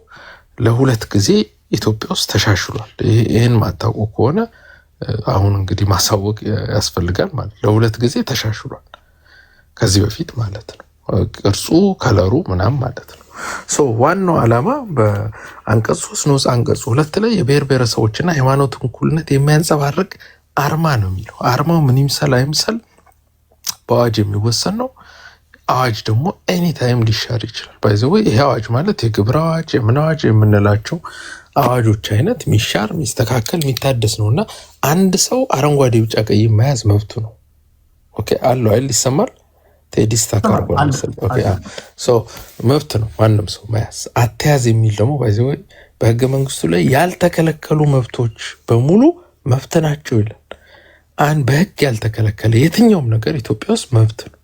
ለ2 ጊዜ ኢትዮጵያ ውስጥ ተሻሽሏል። ይሄን ማታውቁ ከሆነ አሁን እንግዲህ ማሳወቅ ያስፈልጋል ማለት ለ2 ጊዜ ተሻሽሏል ከዚህ በፊት ማለት ነው። ቅርጹ ከለሩ ምናምን ማለት ነው። ዋናው ዓላማ በአንቀጽ 3 ንዑስ አንቀጽ 2 ላይ የብሔር ብሔረሰቦችና ሃይማኖት እኩልነት የሚያንጸባርቅ አርማ ነው የሚለው። አርማው ምን ይምሰል አይምሰል በአዋጅ የሚወሰን ነው። አዋጅ ደግሞ ኤኒታይም ሊሻር ይችላል። ባይዘው ይሄ አዋጅ ማለት የግብር አዋጅ የምን አዋጅ የምንላቸው አዋጆች አይነት ሚሻር ሚስተካከል የሚታደስ ነውና አንድ ሰው አረንጓዴ ቢጫ ቀይ መያዝ መብቱ ነው። ኦኬ አለው አይደል? ይሰማል። ቴዲስታካር መብት ነው ማንም ሰው መያዝ። አተያዝ የሚል ደግሞ ባይዘው በህገ መንግስቱ ላይ ያልተከለከሉ መብቶች በሙሉ መብት ናቸው ይላል። በህግ ያልተከለከለ የትኛውም ነገር ኢትዮጵያ ውስጥ መብት ነው።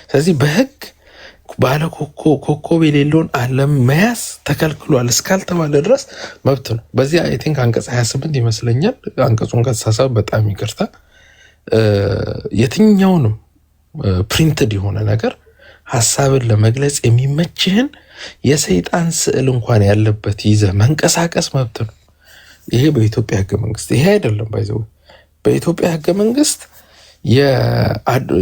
ስለዚህ በህግ ባለ ኮከብ የሌለውን ዓለም መያዝ ተከልክሏል እስካልተባለ ድረስ መብት ነው። በዚህ አይ ቲንክ አንቀጽ 28 ይመስለኛል። አንቀጹን ከተሳሳትኩ በጣም ይቅርታ። የትኛውንም ፕሪንትድ የሆነ ነገር ሐሳብን ለመግለጽ የሚመችህን የሰይጣን ስዕል እንኳን ያለበት ይዘህ መንቀሳቀስ መብት ነው። ይሄ በኢትዮጵያ ህገ መንግስት ይሄ አይደለም ባይዘው በኢትዮጵያ ህገ መንግስት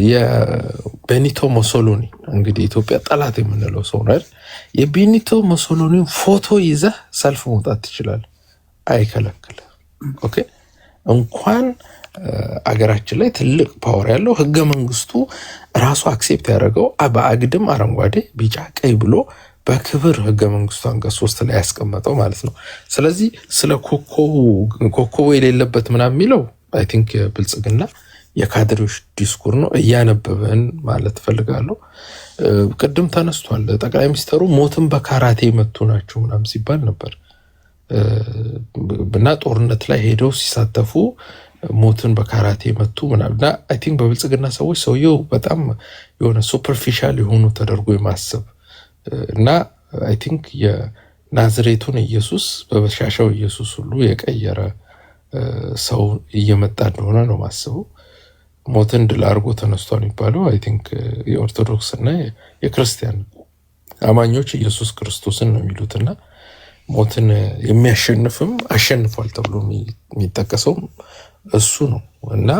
የቤኒቶ ሙሶሎኒ እንግዲህ ኢትዮጵያ ጠላት የምንለው ሰው ነው። የቤኒቶ ሙሶሎኒ ፎቶ ይዘህ ሰልፍ መውጣት ትችላለህ፣ አይከለክልም። ኦኬ እንኳን አገራችን ላይ ትልቅ ፓወር ያለው ህገ መንግስቱ ራሱ አክሴፕት ያደረገው በአግድም አረንጓዴ ቢጫ ቀይ ብሎ በክብር ህገ መንግስቱ አንቀጽ 3 ላይ ያስቀመጠው ማለት ነው። ስለዚህ ስለ ኮከቡ የሌለበት ምናምን የሚለው አይ ቲንክ ብልጽግና የካድሬዎች ዲስኩር ነው። እያነበበን ማለት ፈልጋለሁ። ቅድም ተነስቷል። ጠቅላይ ሚኒስትሩ ሞትን በካራቴ መቱ ናቸው ምናምን ሲባል ነበር እና ጦርነት ላይ ሄደው ሲሳተፉ ሞትን በካራቴ መቱ ምናምን። አይ ቲንክ በብልጽግና ሰዎች ሰውየው በጣም የሆነ ሱፐርፊሻል የሆኑ ተደርጎ የማሰብ እና አይ ቲንክ የናዝሬቱን ኢየሱስ በበሻሻው ኢየሱስ ሁሉ የቀየረ ሰው እየመጣ እንደሆነ ነው ማስበው። ሞትን ድል አድርጎ ተነስቷል የሚባለው አይ ቲንክ የኦርቶዶክስ እና የክርስቲያን አማኞች ኢየሱስ ክርስቶስን ነው የሚሉትና ሞትን የሚያሸንፍም አሸንፏል ተብሎ የሚጠቀሰው እሱ ነው እና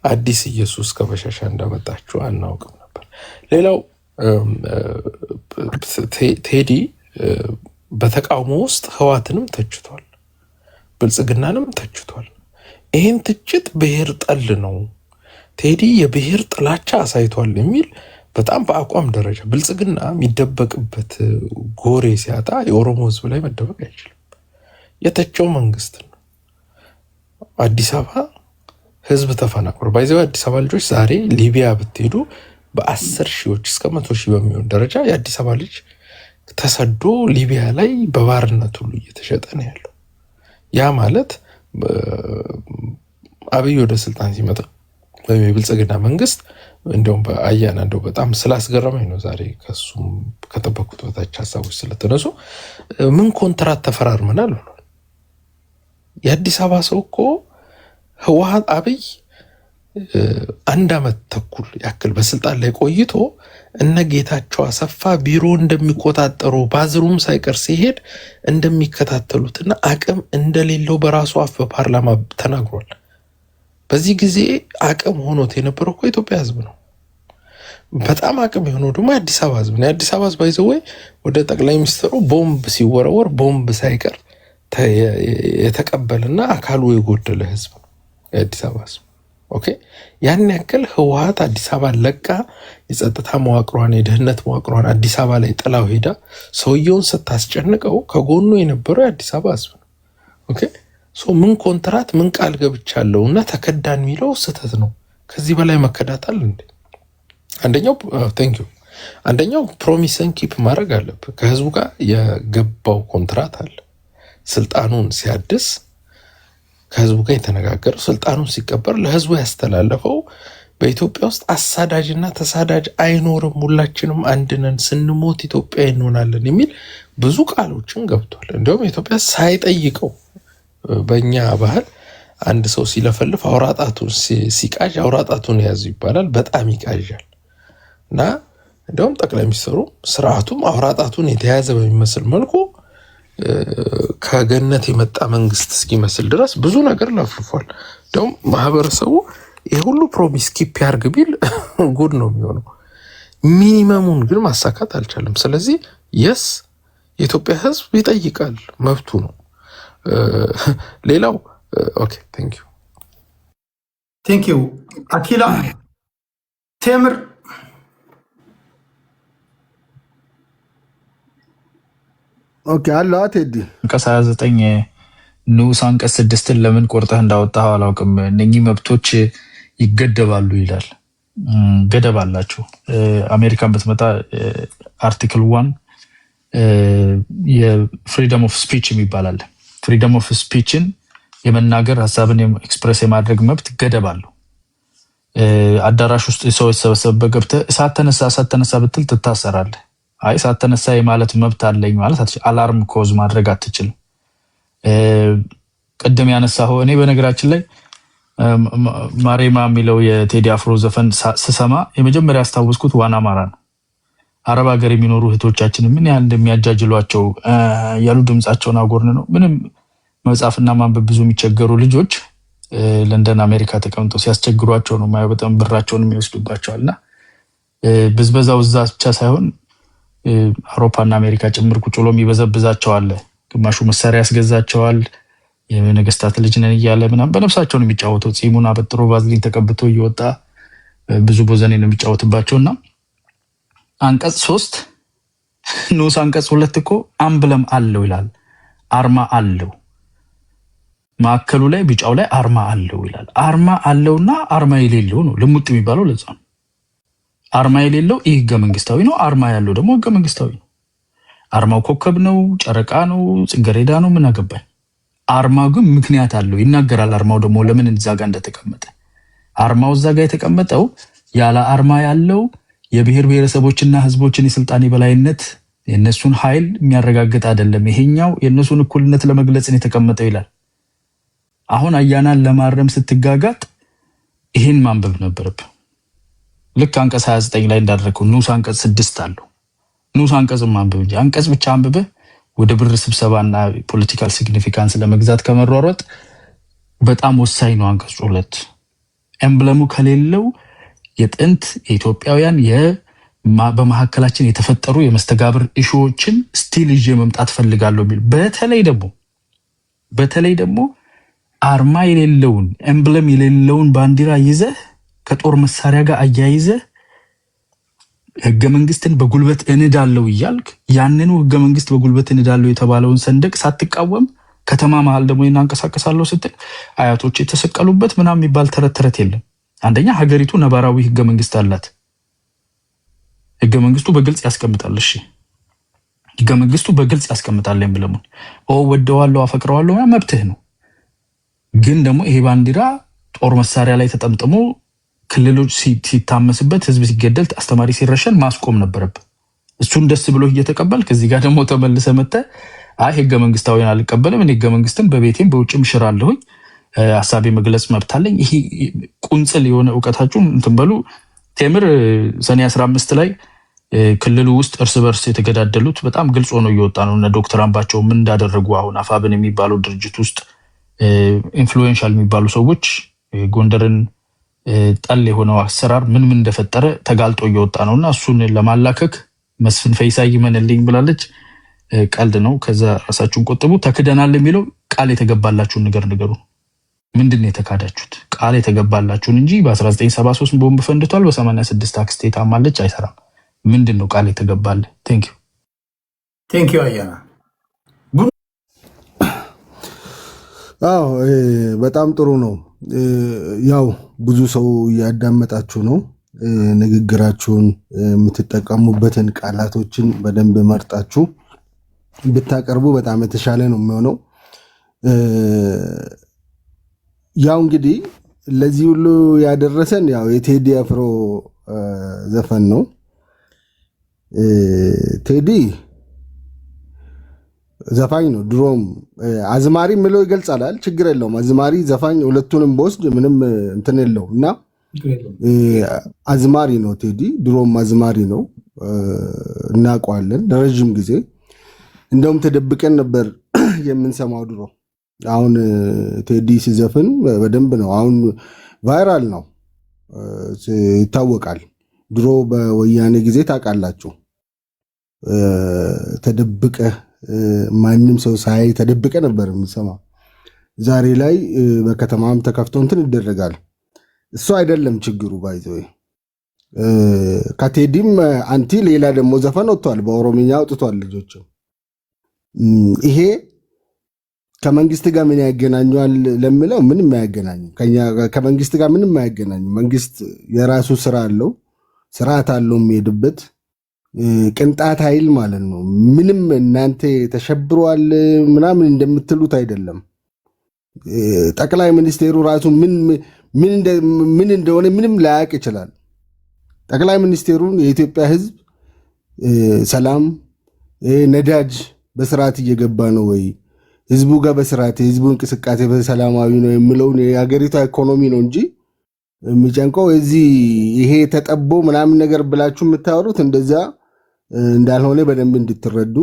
አዲስ ኢየሱስ ከበሻሻ እንዳመጣችሁ አናውቅም ነበር። ሌላው ቴዲ በተቃውሞ ውስጥ ህዋትንም ተችቷል፣ ብልጽግናንም ተችቷል። ይህን ትችት ብሔር ጠል ነው፣ ቴዲ የብሔር ጥላቻ አሳይቷል የሚል በጣም በአቋም ደረጃ ብልጽግና የሚደበቅበት ጎሬ ሲያጣ የኦሮሞ ህዝብ ላይ መደበቅ አይችልም። የተቸው መንግስት ነው። አዲስ አበባ ህዝብ ተፈናቅሎ ባይዘው አዲስ አበባ ልጆች ዛሬ ሊቢያ ብትሄዱ በ10 ሺዎች እስከ 100 ሺህ በሚሆን ደረጃ የአዲስ አበባ ልጅ ተሰዶ ሊቢያ ላይ በባርነት ሁሉ እየተሸጠ ነው ያለው። ያ ማለት አብይ ወደ ስልጣን ሲመጣ ወይም የብልጽግና መንግስት እንደውም በአያና እንደው በጣም ስላስገረመኝ ነው ዛሬ ከሱም ከጠበቁት በታች ሀሳቦች ስለተነሱ ምን ኮንትራት ተፈራርመናል ብሏል። የአዲስ አበባ ሰው እኮ ህወሓት አብይ 1 ዓመት ተኩል ያክል በስልጣን ላይ ቆይቶ እነ ጌታቸው አሰፋ ቢሮ እንደሚቆጣጠሩ ባዝሩም ሳይቀር ሲሄድ እንደሚከታተሉትና አቅም እንደሌለው በራሱ አፍ በፓርላማ ተናግሯል። በዚህ ጊዜ አቅም ሆኖት የነበረው እኮ የኢትዮጵያ ህዝብ ነው። በጣም አቅም የሆነው ደግሞ የአዲስ አበባ ህዝብ ነው። የአዲስ አበባ ህዝብ ባይዘው ወደ ጠቅላይ ሚኒስትሩ ቦምብ ሲወረወር ቦምብ ሳይቀር የተቀበልና አካሉ የጎደለ ህዝብ ነው የአዲስ አበባ ህዝብ። ኦኬ ያን ያክል ህወሓት አዲስ አበባ ለቃ የጸጥታ መዋቅሯን የደህንነት መዋቅሯን አዲስ አበባ ላይ ጥላው ሄዳ ሰውየውን ስታስጨንቀው ከጎኑ የነበረው የአዲስ አበባ ህዝብ ነው። ኦኬ ምን ኮንትራት ምን ቃል ገብቻለሁ እና ተከዳን የሚለው ስህተት ነው። ከዚህ በላይ መከዳታል እንዴ? አንደኛው ፕሮሚስን ኪፕ ማድረግ አለብህ። ከህዝቡ ጋር የገባው ኮንትራት አለ። ስልጣኑን ሲያድስ ከህዝቡ ጋር የተነጋገረው ስልጣኑን ሲቀበር ለህዝቡ ያስተላለፈው በኢትዮጵያ ውስጥ አሳዳጅና ተሳዳጅ አይኖርም፣ ሁላችንም አንድ ነን፣ ስንሞት ኢትዮጵያ እንሆናለን የሚል ብዙ ቃሎችን ገብቷል። እንዲሁም ኢትዮጵያ ሳይጠይቀው በእኛ ባህል አንድ ሰው ሲለፈልፍ አውራጣቱን ሲቃዥ አውራጣቱን ያዙ ይባላል። በጣም ይቃዣል እና እንዲሁም ጠቅላይ ሚኒስትሩ ስርዓቱም አውራጣቱን የተያዘ በሚመስል መልኩ ከገነት የመጣ መንግስት እስኪመስል ድረስ ብዙ ነገር ለፍልፏል። እንዲሁም ማህበረሰቡ የሁሉ ፕሮሚስ ኪፕ ያርግ ቢል ጉድ ነው የሚሆነው። ሚኒመሙን ግን ማሳካት አልቻለም። ስለዚህ የስ የኢትዮጵያ ህዝብ ይጠይቃል፣ መብቱ ነው። ሌላው ኦኬ ቴንክ ዩ አኪላ ቴምር ኦኬ አለ አቴዲ አንቀጽ 29 ንዑስ አንቀጽ 6 ለምን ቆርጠህ እንዳወጣኸው አላውቅም። እነኚህ መብቶች ይገደባሉ ይላል። ገደብ አላቸው። አሜሪካን ብትመጣ አርቲክል 1 የፍሪደም ኦፍ ስፒች የሚባል አለ። ፍሪደም ኦፍ ስፒችን የመናገር ሀሳብን ኤክስፕሬስ የማድረግ መብት ገደብ አለው። አዳራሽ ውስጥ ሰው የተሰበሰበበት ገብተህ እሳት ተነሳ ብትል ትታሰራለህ። አይ እሳት ተነሳ የማለት መብት አለኝ ማለት አትችልም። አላርም ኮዝ ማድረግ አትችልም። ቅድም ያነሳኸው እኔ በነገራችን ላይ ማሬማ የሚለው የቴዲ አፍሮ ዘፈን ስሰማ የመጀመሪያ ያስታወስኩት ዋና ማራ ነው። አረብ ሀገር የሚኖሩ እህቶቻችን ምን ያህል እንደሚያጃጅሏቸው ያሉ ድምጻቸውን አጎርን ነው። ምንም መጻፍና ማንበብ ብዙ የሚቸገሩ ልጆች ለንደን አሜሪካ ተቀምጠው ሲያስቸግሯቸው ነው ማየው። በጣም ብራቸውን የሚወስዱባቸዋልና ብዝበዛው እዛ ብቻ ሳይሆን አውሮፓና አሜሪካ ጭምር ቁጭ ብሎ የሚበዘብዛቸው አለ። ግማሹ መሳሪያ ያስገዛቸዋል። የነገስታት ልጅ ነን እያለ ምናምን በነፍሳቸው ነው የሚጫወተው። ጺሙን አበጥሮ ቫዝሊን ተቀብቶ እየወጣ ብዙ ቦዘኔ ነው የሚጫወትባቸውና አንቀጽ 3 ንዑስ አንቀጽ 2 እኮ አምብለም አለው ይላል። አርማ አለው ማዕከሉ ላይ ቢጫው ላይ አርማ አለው ይላል። አርማ አለውና አርማ የሌለው ነው ልሙጥ የሚባለው ለዛ ነው። አርማ የሌለው ይህ ህገ መንግስታዊ ነው። አርማ ያለው ደግሞ ህገ መንግስታዊ ነው። አርማው ኮከብ ነው፣ ጨረቃ ነው፣ ጽጌረዳ ነው፣ ምን አገባኝ። አርማው ግን ምክንያት አለው ይናገራል። አርማው ደግሞ ለምን እዛ ጋር እንደተቀመጠ አርማው እዛ ጋር የተቀመጠው ያለ አርማ ያለው የብሔር ብሔረሰቦችና ህዝቦችን የስልጣን የበላይነት የነሱን ኃይል የሚያረጋግጥ አይደለም። ይሄኛው የነሱን እኩልነት ለመግለጽ ነው የተቀመጠው ይላል። አሁን አያናን ለማረም ስትጋጋጥ ይሄን ማንበብ ነበረብህ። ልክ አንቀጽ 29 ላይ እንዳደረገው ንዑስ አንቀጽ 6 አለው። ንዑስ አንቀጽ ማንበብ እንጂ አንቀጽ ብቻ አንብበህ ወደ ብር ስብሰባና ፖለቲካል ሲግኒፊካንስ ለመግዛት ከመሯሯጥ በጣም ወሳኝ ነው። አንቀጽ 2 ኤምብለሙ ከሌለው የጥንት የኢትዮጵያውያን በመሐከላችን የተፈጠሩ የመስተጋብር ኢሹዎችን ስቲል ይዤ መምጣት ፈልጋለሁ የሚል በተለይ ደግሞ አርማ የሌለውን ኤምብለም የሌለውን ባንዲራ ይዘህ ከጦር መሳሪያ ጋር አያይዘህ ህገ መንግስትን በጉልበት እንዳለው እያልክ ያንኑ ህገ መንግስት በጉልበት እንዳለው የተባለውን ሰንደቅ ሳትቃወም ከተማ መሃል ደግሞ እናንቀሳቀሳለሁ ስትል አያቶች የተሰቀሉበት ምናምን የሚባል ተረት የለም። አንደኛ ሀገሪቱ ነባራዊ ህገ መንግስት አላት። ህገ መንግስቱ በግልጽ ያስቀምጣል። እሺ ህገ መንግስቱ በግልጽ ያስቀምጣል። ለምን ወደዋለሁ አፈቅረዋለሁ መብትህ ነው። ግን ደግሞ ይሄ ባንዲራ ጦር መሳሪያ ላይ ተጠምጥሞ ክልሎች ሲታመስበት ህዝብ ሲገደል አስተማሪ ሲረሸን ማስቆም ነበረብህ። እሱን ደስ ብሎ እየተቀበል ከዚህ ጋር ደግሞ ተመልሰ መጣ አይ ህገ መንግስታዊን አልቀበልም እኔ ህገ መንግስትን በቤቴም በውጭም ሽራለሁኝ ሐሳቤ መግለጽ መብት አለኝ። ይሄ ቁንጽል የሆነ ዕውቀታችሁን እንትን በሉ። ቴምር ሰኔ 15 ላይ ክልሉ ውስጥ እርስ በርስ የተገዳደሉት በጣም ግልጽ ሆኖ እየወጣ ነው። እና ዶክተር አምባቸው ምን እንዳደረጉ አሁን አፋብን የሚባለው ድርጅት ውስጥ ኢንፍሉዌንሻል የሚባሉ ሰዎች ጎንደርን ጠል የሆነው አሰራር ምን እንደፈጠረ ተጋልጦ እየወጣ ነውና እሱን ለማላከክ መስፍን ፈይሳ ይመንልኝ ብላለች። ቀልድ ነው። ከዛ ራሳችሁን ቆጥቡ። ተክደናል የሚለው ቃል የተገባላችሁን ነገር ንገሩ። ምንድነው የተካዳችሁት? ቃል የተገባላችሁን እንጂ በ1973 ቦምብ ፈንድቷል፣ በ86 አክስቴ ታማለች አይሰራም። ምንድነው ቃል የተገባለ? ቴንክ ዩ አያና። አዎ በጣም ጥሩ ነው። ያው ብዙ ሰው እያዳመጣችሁ ነው። ንግግራችሁን የምትጠቀሙበትን ቃላቶችን በደንብ መርጣችሁ ብታቀርቡ በጣም የተሻለ ነው የሚሆነው። ያው እንግዲህ ለዚህ ሁሉ ያደረሰን ያው የቴዲ አፍሮ ዘፈን ነው። ቴዲ ዘፋኝ ነው። ድሮም አዝማሪ ምለው ይገልጻል። ችግር የለውም። አዝማሪ ዘፋኝ ሁለቱንም በወስድ ምንም እንትን የለው እና አዝማሪ ነው ቴዲ። ድሮም አዝማሪ ነው፣ እናውቀዋለን ለረዥም ጊዜ። እንደውም ተደብቀን ነበር የምንሰማው ድሮ። አሁን ቴዲ ሲዘፍን በደንብ ነው። አሁን ቫይራል ነው፣ ይታወቃል። ድሮ በወያኔ ጊዜ ታውቃላችሁ፣ ተደብቀ ማንም ሰው ሳይ ተደብቀ ነበር የምንሰማው። ዛሬ ላይ በከተማም ተከፍቶ እንትን ይደረጋል። እሱ አይደለም ችግሩ። ባይዘው ከቴዲም አንቲ ሌላ ደግሞ ዘፈን ወጥቷል፣ በኦሮምኛ አውጥቷል ልጆችም። ይሄ ከመንግስት ጋር ምን ያገናኘዋል ለምለው ምንም አያገናኝም። ከመንግስት ጋር ምንም አያገናኝም። መንግስት የራሱ ስራ አለው፣ ስርዓት አለው የሚሄድበት። ቅንጣት ኃይል ማለት ነው። ምንም እናንተ ተሸብሯል ምናምን እንደምትሉት አይደለም። ጠቅላይ ሚኒስቴሩ ራሱ ምን እንደሆነ ምንም ላያቅ ይችላል። ጠቅላይ ሚኒስቴሩን የኢትዮጵያ ሕዝብ ሰላም፣ ነዳጅ በስርዓት እየገባ ነው ወይ፣ ህዝቡ ጋር በስርዓት የህዝቡ እንቅስቃሴ በሰላማዊ ነው የሚለውን የሀገሪቷ ኢኮኖሚ ነው እንጂ የሚጨንቀው እዚህ ይሄ ተጠቦ ምናምን ነገር ብላችሁ የምታወሩት እንደዛ እንዳልሆነ በደንብ እንድትረዱ።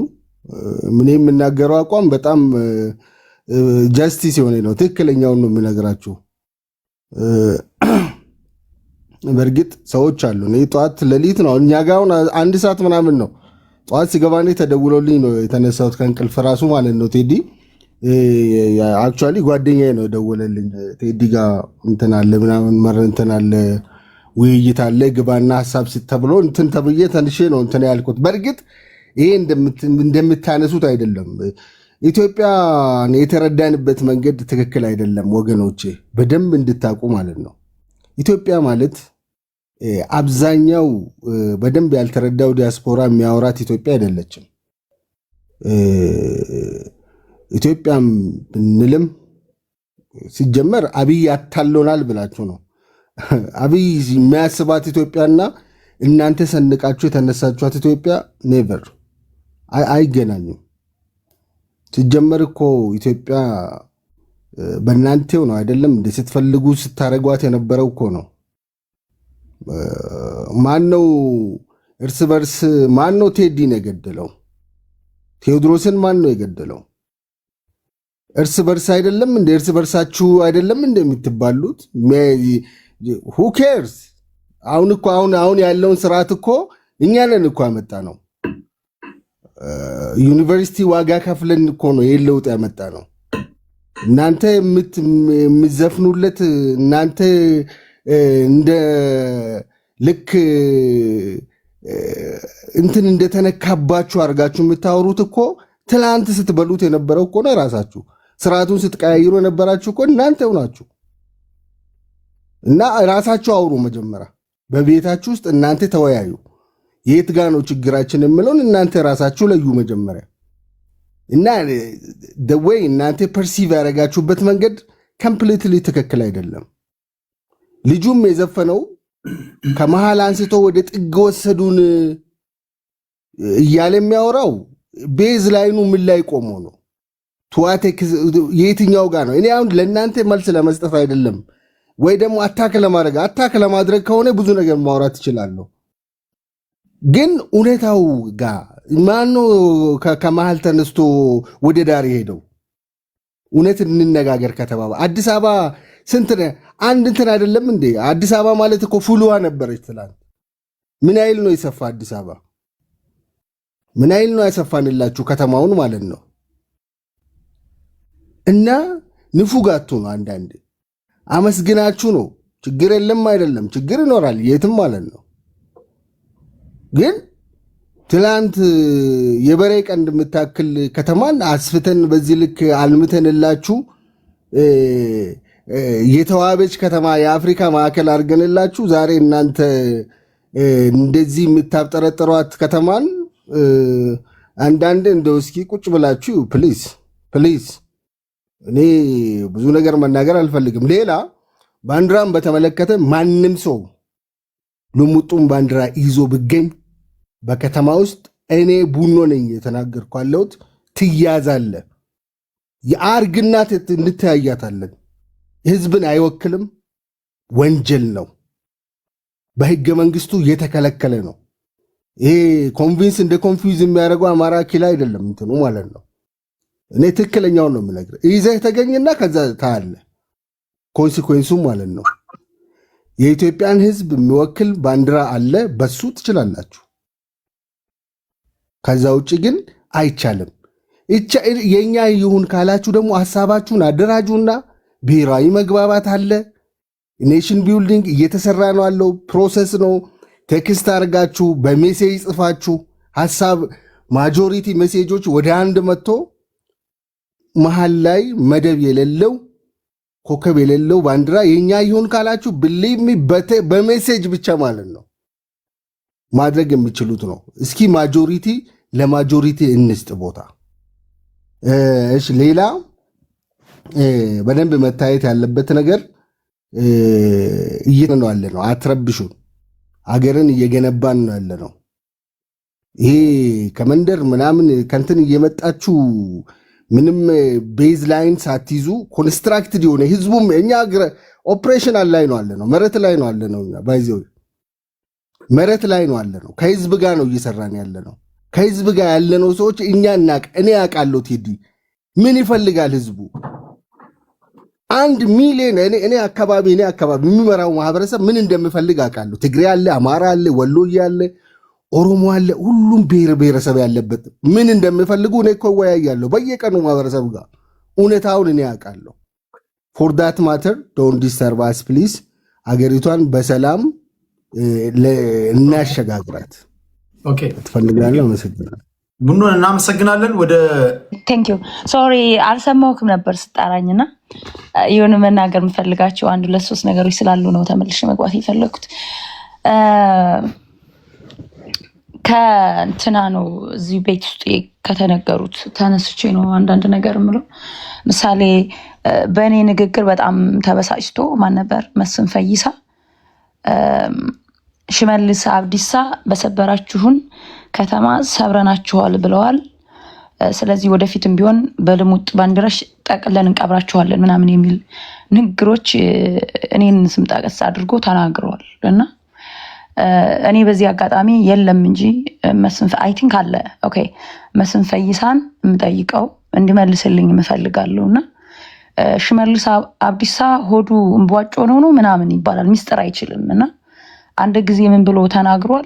ምን የምናገረው አቋም በጣም ጃስቲስ የሆነ ነው። ትክክለኛውን ነው የምነግራችሁ። በእርግጥ ሰዎች አሉ። ጠዋት ሌሊት ነው እኛ ጋር አሁን 1 ሰዓት ምናምን ነው። ጠዋት ሲገባኔ ተደውሎልኝ ነው የተነሳሁት ከእንቅልፍ ራሱ ማለት ነው። ቴዲ አክቹዋሊ ጓደኛዬ ነው የደወለልኝ። ቴዲ ጋር እንትን አለ ምናምን መረ እንትን አለ ውይይት አለ ግባና ሀሳብ ተብሎ እንትን ተብዬ ተንሼ ነው እንትን ያልኩት። በእርግጥ ይሄ እንደምታነሱት አይደለም። ኢትዮጵያ የተረዳንበት መንገድ ትክክል አይደለም ወገኖቼ፣ በደንብ እንድታቁ ማለት ነው። ኢትዮጵያ ማለት አብዛኛው በደንብ ያልተረዳው ዲያስፖራ የሚያወራት ኢትዮጵያ አይደለችም። ኢትዮጵያም ብንልም ሲጀመር አብይ አታሎናል ብላችሁ ነው። አብይ የሚያስባት ኢትዮጵያና እናንተ ሰንቃችሁ የተነሳችኋት ኢትዮጵያ ኔቨር አይገናኙም። ሲጀመር እኮ ኢትዮጵያ በእናንተው ነው አይደለም እንደ ስትፈልጉ ስታረጓት የነበረው እኮ ነው። ማነው እርስ በርስ ማነው ቴዲን የገደለው? ቴዎድሮስን ማን ነው የገደለው? እርስ በርስ አይደለም እንደ እርስ በርሳችሁ አይደለም እንደምትባሉት who cares? አሁን እኮ አሁን ያለውን ስርዓት እኮ እኛ ነን እኮ ያመጣ ነው። ዩኒቨርሲቲ ዋጋ ከፍለን እኮ ነው ይሄን ለውጥ ያመጣ ነው። እናንተ የምትዘፍኑለት እናንተ እንደ ልክ እንትን እንደተነካባችሁ አድርጋችሁ የምታወሩት እኮ ትላንት ስትበሉት የነበረው እኮ ነው። ራሳችሁ ስርዓቱን ስትቀያይሩ የነበራችሁ እኮ እናንተው ናችሁ። እና ራሳችሁ አውሩ። መጀመሪያ በቤታችሁ ውስጥ እናንተ ተወያዩ። የት ጋ ነው ችግራችን የምለውን እናንተ ራሳችሁ ለዩ መጀመሪያ። እና ደወይ እናንተ ፐርሲቭ ያደረጋችሁበት መንገድ ኮምፕሊትሊ ትክክል አይደለም። ልጁም የዘፈነው ከመሃል አንስቶ ወደ ጥግ ወሰዱን እያለ የሚያወራው ቤዝ ላይኑ ምን ላይ ቆሞ ነው? ቱዋቴክ የትኛው ጋር ነው? እኔ አሁን ለእናንተ መልስ ለመስጠት አይደለም፣ ወይ ደግሞ አታክ ለማድረግ ከሆነ ብዙ ነገር ማውራት ትችላለሁ። ግን እውነታው ጋር ማነው ከመሃል ተነስቶ ወደ ዳር ሄደው? እውነት እንነጋገር ከተባባ አዲስ አበባ ስንት አንድ እንትን አይደለም እንዴ? አዲስ አበባ ማለት እኮ ፉልዋ ነበረች ትላንት። ምን ያህል ነው የሰፋ አዲስ አበባ? ምን ያህል ነው ያሰፋንላችሁ ከተማውን ማለት ነው። እና ንፉጋቱ ነው አንዳንዴ አመስግናችሁ ነው። ችግር የለም አይደለም፣ ችግር ይኖራል የትም ማለት ነው። ግን ትላንት የበሬ ቀንድ የምታክል ከተማን አስፍተን በዚህ ልክ አልምተንላችሁ የተዋበች ከተማ የአፍሪካ ማዕከል አድርገንላችሁ ዛሬ እናንተ እንደዚህ የምታብጠረጥሯት ከተማን አንዳንድ እንደው እስኪ ቁጭ ብላችሁ ፕሊዝ። እኔ ብዙ ነገር መናገር አልፈልግም። ሌላ ባንዲራን በተመለከተ ማንም ሰው ልሙጡም ባንዲራ ይዞ ብገኝ በከተማ ውስጥ እኔ ቡኖ ነኝ የተናገርኩ ያለሁት ትያዛለ። የአርግናት እንተያያታለን። ህዝብን አይወክልም፣ ወንጀል ነው፣ በህገ መንግስቱ የተከለከለ ነው። ይሄ ኮንቪንስ እንደ ኮንፊውዝ የሚያደርገው አማራ ኪላ አይደለም እንትኑ ማለት ነው። እኔ ትክክለኛውን ነው የምነግርህ። ይዘህ ተገኝና ከዛ ታያለ ኮንሲኩዌንሱም ማለት ነው። የኢትዮጵያን ህዝብ የሚወክል ባንዲራ አለ፣ በሱ ትችላላችሁ። ከዛ ውጭ ግን አይቻልም። የኛ ይሁን ካላችሁ ደግሞ ሐሳባችሁን አደራጁና ብሔራዊ መግባባት አለ። ኔሽን ቢልዲንግ እየተሰራ ነው ያለው ፕሮሰስ ነው። ቴክስት አድርጋችሁ በሜሴጅ ጽፋችሁ ሐሳብ ማጆሪቲ ሜሴጆች ወደ አንድ መጥቶ መሃል ላይ መደብ የሌለው ኮከብ የሌለው ባንዲራ የኛ ይሁን ካላችሁ ብሊቭ ሚ በሜሴጅ ብቻ ማለት ነው ማድረግ የሚችሉት ነው። እስኪ ማጆሪቲ ለማጆሪቲ እንስጥ ቦታ። እሺ ሌላ በደንብ መታየት ያለበት ነገር እየተነው ያለ ነው። አትረብሹን። አገርን እየገነባን ነው ያለ ነው። ይሄ ከመንደር ምናምን ከንትን እየመጣችሁ ምንም ቤዝ ላይን ሳትይዙ ኮንስትራክትድ የሆነ ህዝቡም እኛ ኦፕሬሽናል ላይ ነው ያለ ነው። መሬት ላይ ነው ያለ ነው። ባይዘው መሬት ላይ ነው ያለ ነው። ከህዝብ ጋር ነው እየሰራን ያለ ነው። ከህዝብ ጋር ያለነው ሰዎች እኛ እኔ ያውቃለሁ። ቴዲ ምን ይፈልጋል ህዝቡ? 1 ሚሊዮን እኔ አካባቢ የሚመራው ማህበረሰብ ምን እንደሚፈልግ አውቃለሁ። ትግሬ አለ፣ አማራ አለ፣ ወሎዬ አለ፣ ኦሮሞ አለ፣ ሁሉም ብሔር ብሔረሰብ ያለበት ምን እንደሚፈልጉ እኔ እኮ እወያያለሁ በየቀኑ ማህበረሰቡ ጋር። እውነታውን እኔ ያውቃለሁ። ፎር ዳት ማተር ዶንት ዲስተርብ አስ ፕሊዝ። አገሪቷን በሰላም እናሸጋግራት ትፈልጋለሁ። አመሰግናለሁ። ቡኖን እናመሰግናለን። ወደ ቴንክ ዩ ሶሪ አልሰማሁም ነበር ስጣራኝና የሆነ መናገር የምፈልጋቸው 1 2 3 ነገሮች ስላሉ ነው ተመልሼ መግባት የፈለኩት። ከእንትና ነው እዚህ ቤት ውስጥ ከተነገሩት ተነስቼ ነው አንዳንድ ነገር ምለው። ምሳሌ በእኔ ንግግር በጣም ተበሳጭቶ ማን ነበር መስፍን ፈይሳ ሽመልስ አብዲሳ በሰበራችሁን ከተማ ሰብረናችኋል ብለዋል። ስለዚህ ወደፊትም ቢሆን በልሙጥ ባንዲራሽ ጠቅለን እንቀብራችኋለን ምናምን የሚል ንግግሮች እኔን ስም ጠቀስ አድርጎ ተናግረዋል። እና እኔ በዚህ አጋጣሚ የለም እንጂ መስፍን አይ ቲንክ አለ ኦኬ መስፍን ፈይሳን የምጠይቀው እንዲመልስልኝ እፈልጋለሁና ሽመልስ አብዲሳ ሆዱ እንቧጮ ነው ምናምን ይባላል ሚስጥር አይችልም። እና አንድ ጊዜ ምን ብሎ ተናግሯል?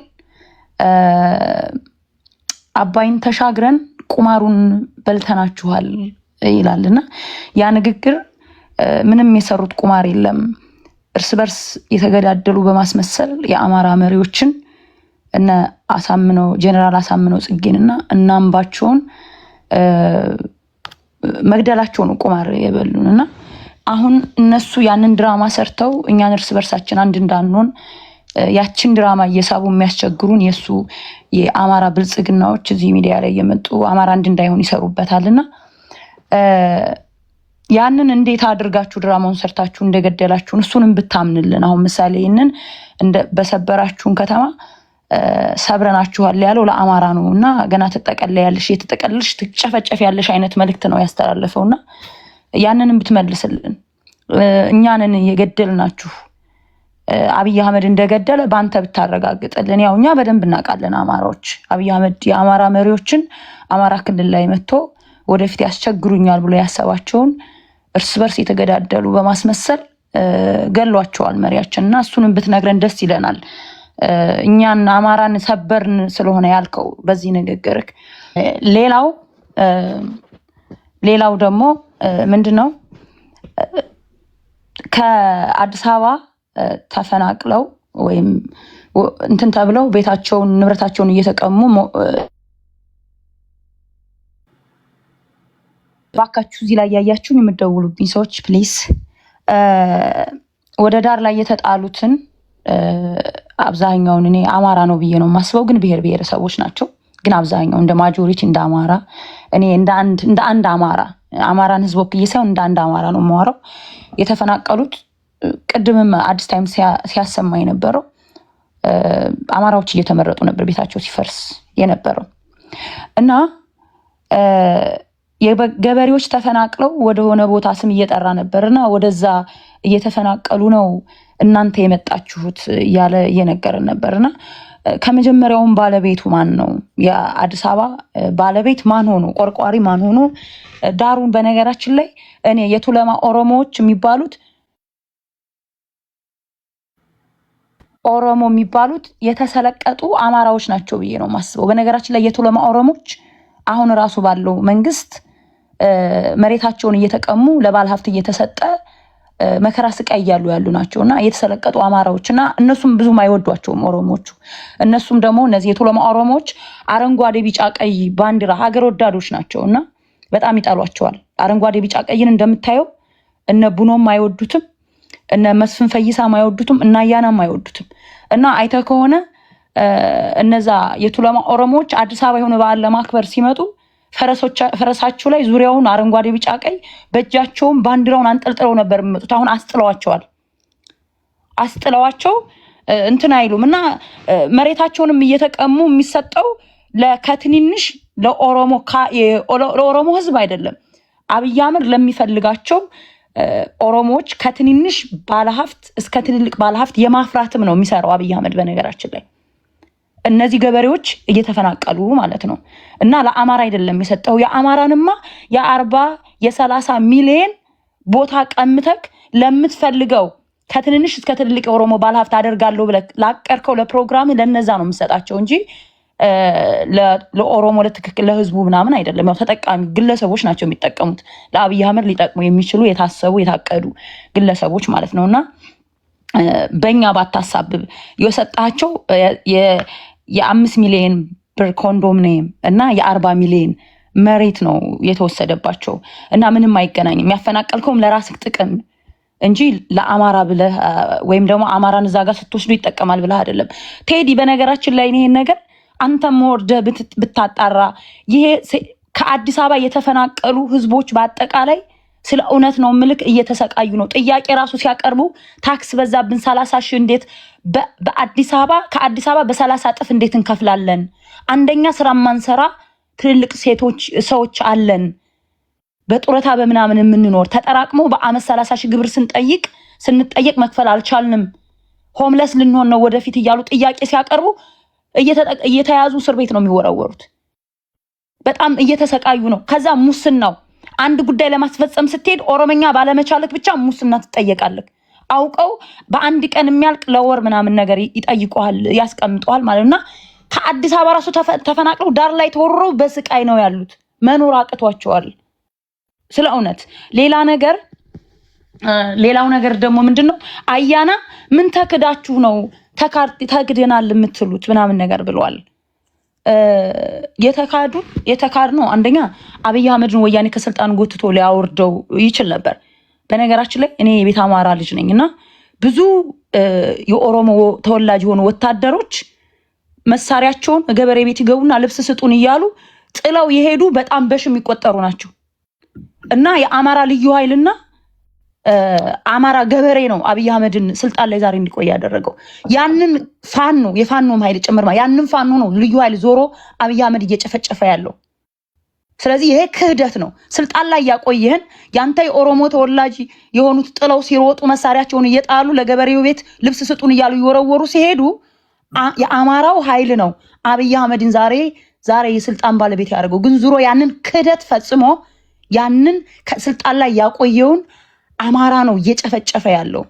አባይን ተሻግረን ቁማሩን በልተናችኋል ይላልና ያ ንግግር ምንም የሰሩት ቁማር የለም። እርስ በርስ የተገዳደሉ በማስመሰል የአማራ መሪዎችን እነ አሳምነው ጀነራል አሳምነው ጽጌንና እናምባቸውን መግደላቸው ነው ቁማር የበሉንና አሁን እነሱ ያንን ድራማ ሰርተው እኛን እርስ በርሳችን አንድ እንዳንሆን ያችን ድራማ እየሳቡ የሚያስቸግሩን የሱ የአማራ ብልጽግናዎች እዚህ ሚዲያ ላይ የመጡ አማራ አንድ እንዳይሆን ይሰሩበታልና ያንን እንዴት አድርጋችሁ ድራማውን ሰርታችሁ እንደገደላችሁን እሱንም ብታምንልን። አሁን ምሳሌ ይሄንን በሰበራችሁን ከተማ ሰብረናችኋል ያለው ለአማራ ነውና ገና ትጠቀለያለሽ የተጠቀለልሽ ትጨፈጨፍ ያለሽ አይነት መልእክት ነው ያስተላለፈውና ያንንም ብትመልስልን። እኛንን የገደልናችሁ አብይ አህመድ እንደገደለ ባንተ ብታረጋግጥልን። ያው እኛ በደንብ እናውቃለን አማራዎች አብይ አህመድ የአማራ መሪዎችን አማራ ክልል ላይ መጥቶ ወደፊት ያስቸግሩኛል ብሎ ያሰባቸውን እርስ በርስ የተገዳደሉ በማስመሰል ገሏቸዋል መሪያችንና እሱንም ብትነግረን ደስ ይለናል። እኛን አማራን ሰበርን ስለሆነ ያልከው በዚህ ንግግርክ። ሌላው ደግሞ ምንድነው ከአዲስ አበባ ተፈናቅለው ወይም እንትን ተብለው ቤታቸውን ንብረታቸውን እየተቀሙ ባካችሁ እዚህ ላይ ያያችሁኝ የምትደውሉብኝ ሰዎች ፕሊስ ወደ ዳር ላይ የተጣሉትን አብዛኛውን እኔ አማራ ነው ብዬ ነው የማስበው፣ ግን ብሔር ብሔረሰቦች ናቸው። ግን አብዛኛው እንደ ማጆሪቲ እንደ አማራ እኔ እንደ አንድ አማራን ህዝብ ወክዬ ሳይሆን እንደ አንድ አማራ ነው የማወራው። የተፈናቀሉት ቅድምም አዲስ ታይም ሲያሰማ የነበረው አማራዎች እየተመረጡ ነበር ቤታቸው ሲፈርስ የነበረው እና የገበሬዎች ተፈናቅለው ወደ ሆነ ቦታ ስም እየጠራ ነበርና ወደዛ እየተፈናቀሉ ነው እናንተ የመጣችሁት እያለ እየነገረን ነበርና ከመጀመሪያውም ባለቤቱ ማን ነው? የአዲስ አበባ ባለቤት ማን ሆኖ ቆርቋሪ ማን ሆኖ ዳሩን? በነገራችን ላይ እኔ የቱለማ ኦሮሞዎች የሚባሉት የተሰለቀጡ አማራዎች ናቸው ብዬ ነው የማስበው። በነገራችን ላይ የቱለማ ኦሮሞዎች አሁን ራሱ ባለው መንግስት መሬታቸውን እየተቀሙ ለባለ ሀብት እየተሰጠ መከራ ስቃይ እያሉ ያሉ ናቸውና የተሰለቀጡ አማራዎችና እነሱም ብዙም አይወዷቸውም ኦሮሞቹ። እነሱም ደግሞ እነዚህ የቱለማ ኦሮሞዎች አረንጓዴ ቢጫ ቀይ ባንዲራ ሀገር ወዳዶች ናቸውና በጣም ይጠሏቸዋል። አረንጓዴ ቢጫ ቀይን እንደምታየው እነ ቡኖም አይወዱትም፣ እነ መስፍን ፈይሳም አይወዱትም፣ እና ያናም አይወዱትም። እና አይተህ ከሆነ እነዛ የቱለማ ኦሮሞዎች አዲስ አበባ የሆነ በዓል ለማክበር ሲመጡ ፈረሳቸው ላይ ዙሪያውን አረንጓዴ ቢጫ ቀይ በእጃቸውም ባንዲራውን አንጠልጥለው ነበር የሚመጡት። አሁን አስጥለዋቸው እንትን አይሉም እና መሬታቸውንም እየተቀሙ የሚሰጠው ከትንንሽ ለኦሮሞ ህዝብ አይደለም። አብይ አህመድ ለሚፈልጋቸው ኦሮሞዎች ከትንንሽ ባለሀብት እስከ ትልልቅ ባለሀብት የማፍራትም ነው የሚሰራው አብይ አህመድ። በነገራችን ላይ እነዚህ ገበሬዎች እየተፈናቀሉ ማለት ነው እና ለአማራ አይደለም የሰጠው። የአማራንማ የ40-30 ሚሊዮን ቦታ ቀምተክ ለምትፈልገው ከትንንሽ እስከ ትልልቅ የኦሮሞ ባለሀብት አደርጋለሁ ብለህ ላቀርከው ለፕሮግራም ለነዛ ነው የምሰጣቸው እንጂ ለኦሮሞ ለትክክል ለህዝቡ ምናምን አይደለም። ያው ተጠቃሚ ግለሰቦች ናቸው የሚጠቀሙት። ለአብይ አህመድ ሊጠቅሙ የሚችሉ የታሰቡ የታቀዱ ግለሰቦች ማለት ነውና በእኛ ባታሳብብ የሰጣቸው የ5 ሚሊዮን ብር ኮንዶሚኒየም እና የ40 ሚሊዮን መሬት ነው የተወሰደባቸው እና ምንም አይገናኝም። ያፈናቀልከውም ለራስህ ጥቅም እንጂ ለአማራ ብለህ ወይም ደግሞ አማራን እዛ ጋር ስትወስዱ ይጠቀማል ብለህ አይደለም። ቴዲ በነገራችን ላይ ይሄን ነገር አንተም ወርደህ ብታጣራ ይሄ ከአዲስ አበባ የተፈናቀሉ ህዝቦች በአጠቃላይ ስለ እውነት ነው ምልክ እየተሰቃዩ ነው። ጥያቄ ራሱ ሲያቀርቡ ታክስ በዛብን 30 ሺህ እንዴት ከአዲስ አበባ በ30 እጥፍ እንዴት እንከፍላለን? አንደኛ ስራ ማንሰራ ትልልቅ ሰዎች አለን በጡረታ በምናምን የምንኖር ተጠራቅሞ በአመት 30 ሺህ ግብር ስንጠየቅ መክፈል አልቻልንም፣ ሆምለስ ልንሆን ነው ወደፊት እያሉ ጥያቄ ሲያቀርቡ እየተያዙ እስር ቤት ነው የሚወረወሩት። በጣም እየተሰቃዩ ነው። ከዛ ሙስናው አንድ ጉዳይ ለማስፈጸም ስትሄድ ኦሮመኛ ባለመቻልክ ብቻ ሙስና ትጠየቃለህ። አውቀው በአንድ ቀን የሚያልቅ ለወር ምናምን ነገር ይጠይቀዋል ያስቀምጠዋል ማለትና ከአዲስ አበባ ራሱ ተፈናቅለው ዳር ላይ ተወርረው በስቃይ ነው ያሉት። መኖር አቅቷቸዋል። ስለ እውነት ሌላው ነገር ደግሞ ምንድነው አያና ምን ተክዳችሁ ነው ተክደናል የምትሉት ምናምን ነገር ብለዋል። የተካድ ነው። አንደኛ አብይ አህመድን ወያኔ ከስልጣን ጎትቶ ሊያወርደው ይችል ነበር። በነገራችን ላይ እኔ የቤት አማራ ልጅ ነኝ እና ብዙ የኦሮሞ ተወላጅ የሆኑ ወታደሮች መሳሪያቸውን ገበሬ ቤት ይገቡና ልብስ ስጡን እያሉ ጥለው የሄዱ በጣም በሽ የሚቆጠሩ ናቸው። እና የአማራ ልዩ ኃይልና አማራ ገበሬ ነው አብይ አህመድን ስልጣን ላይ ዛሬ እንዲቆይ ያደረገው። ያንን ፋኖ የፋኖም ኃይል ጭምር ያንን ፋኖ ነው ልዩ ኃይል ዞሮ አብይ አህመድ እየጨፈጨፈ ያለው። ስለዚህ ይሄ ክህደት ነው። ስልጣን ላይ ያቆየህን ያንተ የኦሮሞ ተወላጅ የሆኑት ጥለው ሲሮጡ መሳሪያቸውን እየጣሉ ለገበሬው ቤት ልብስ ስጡን እያሉ ይወረወሩ ሲሄዱ የአማራው ኃይል ነው አብይ አህመድን ዛሬ የስልጣን ባለቤት ያደርገው። ግን ዙሮ ያንን ክህደት ፈጽሞ ያንን ስልጣን ላይ ያቆየውን አማራ ነው እየጨፈጨፈ ያለው።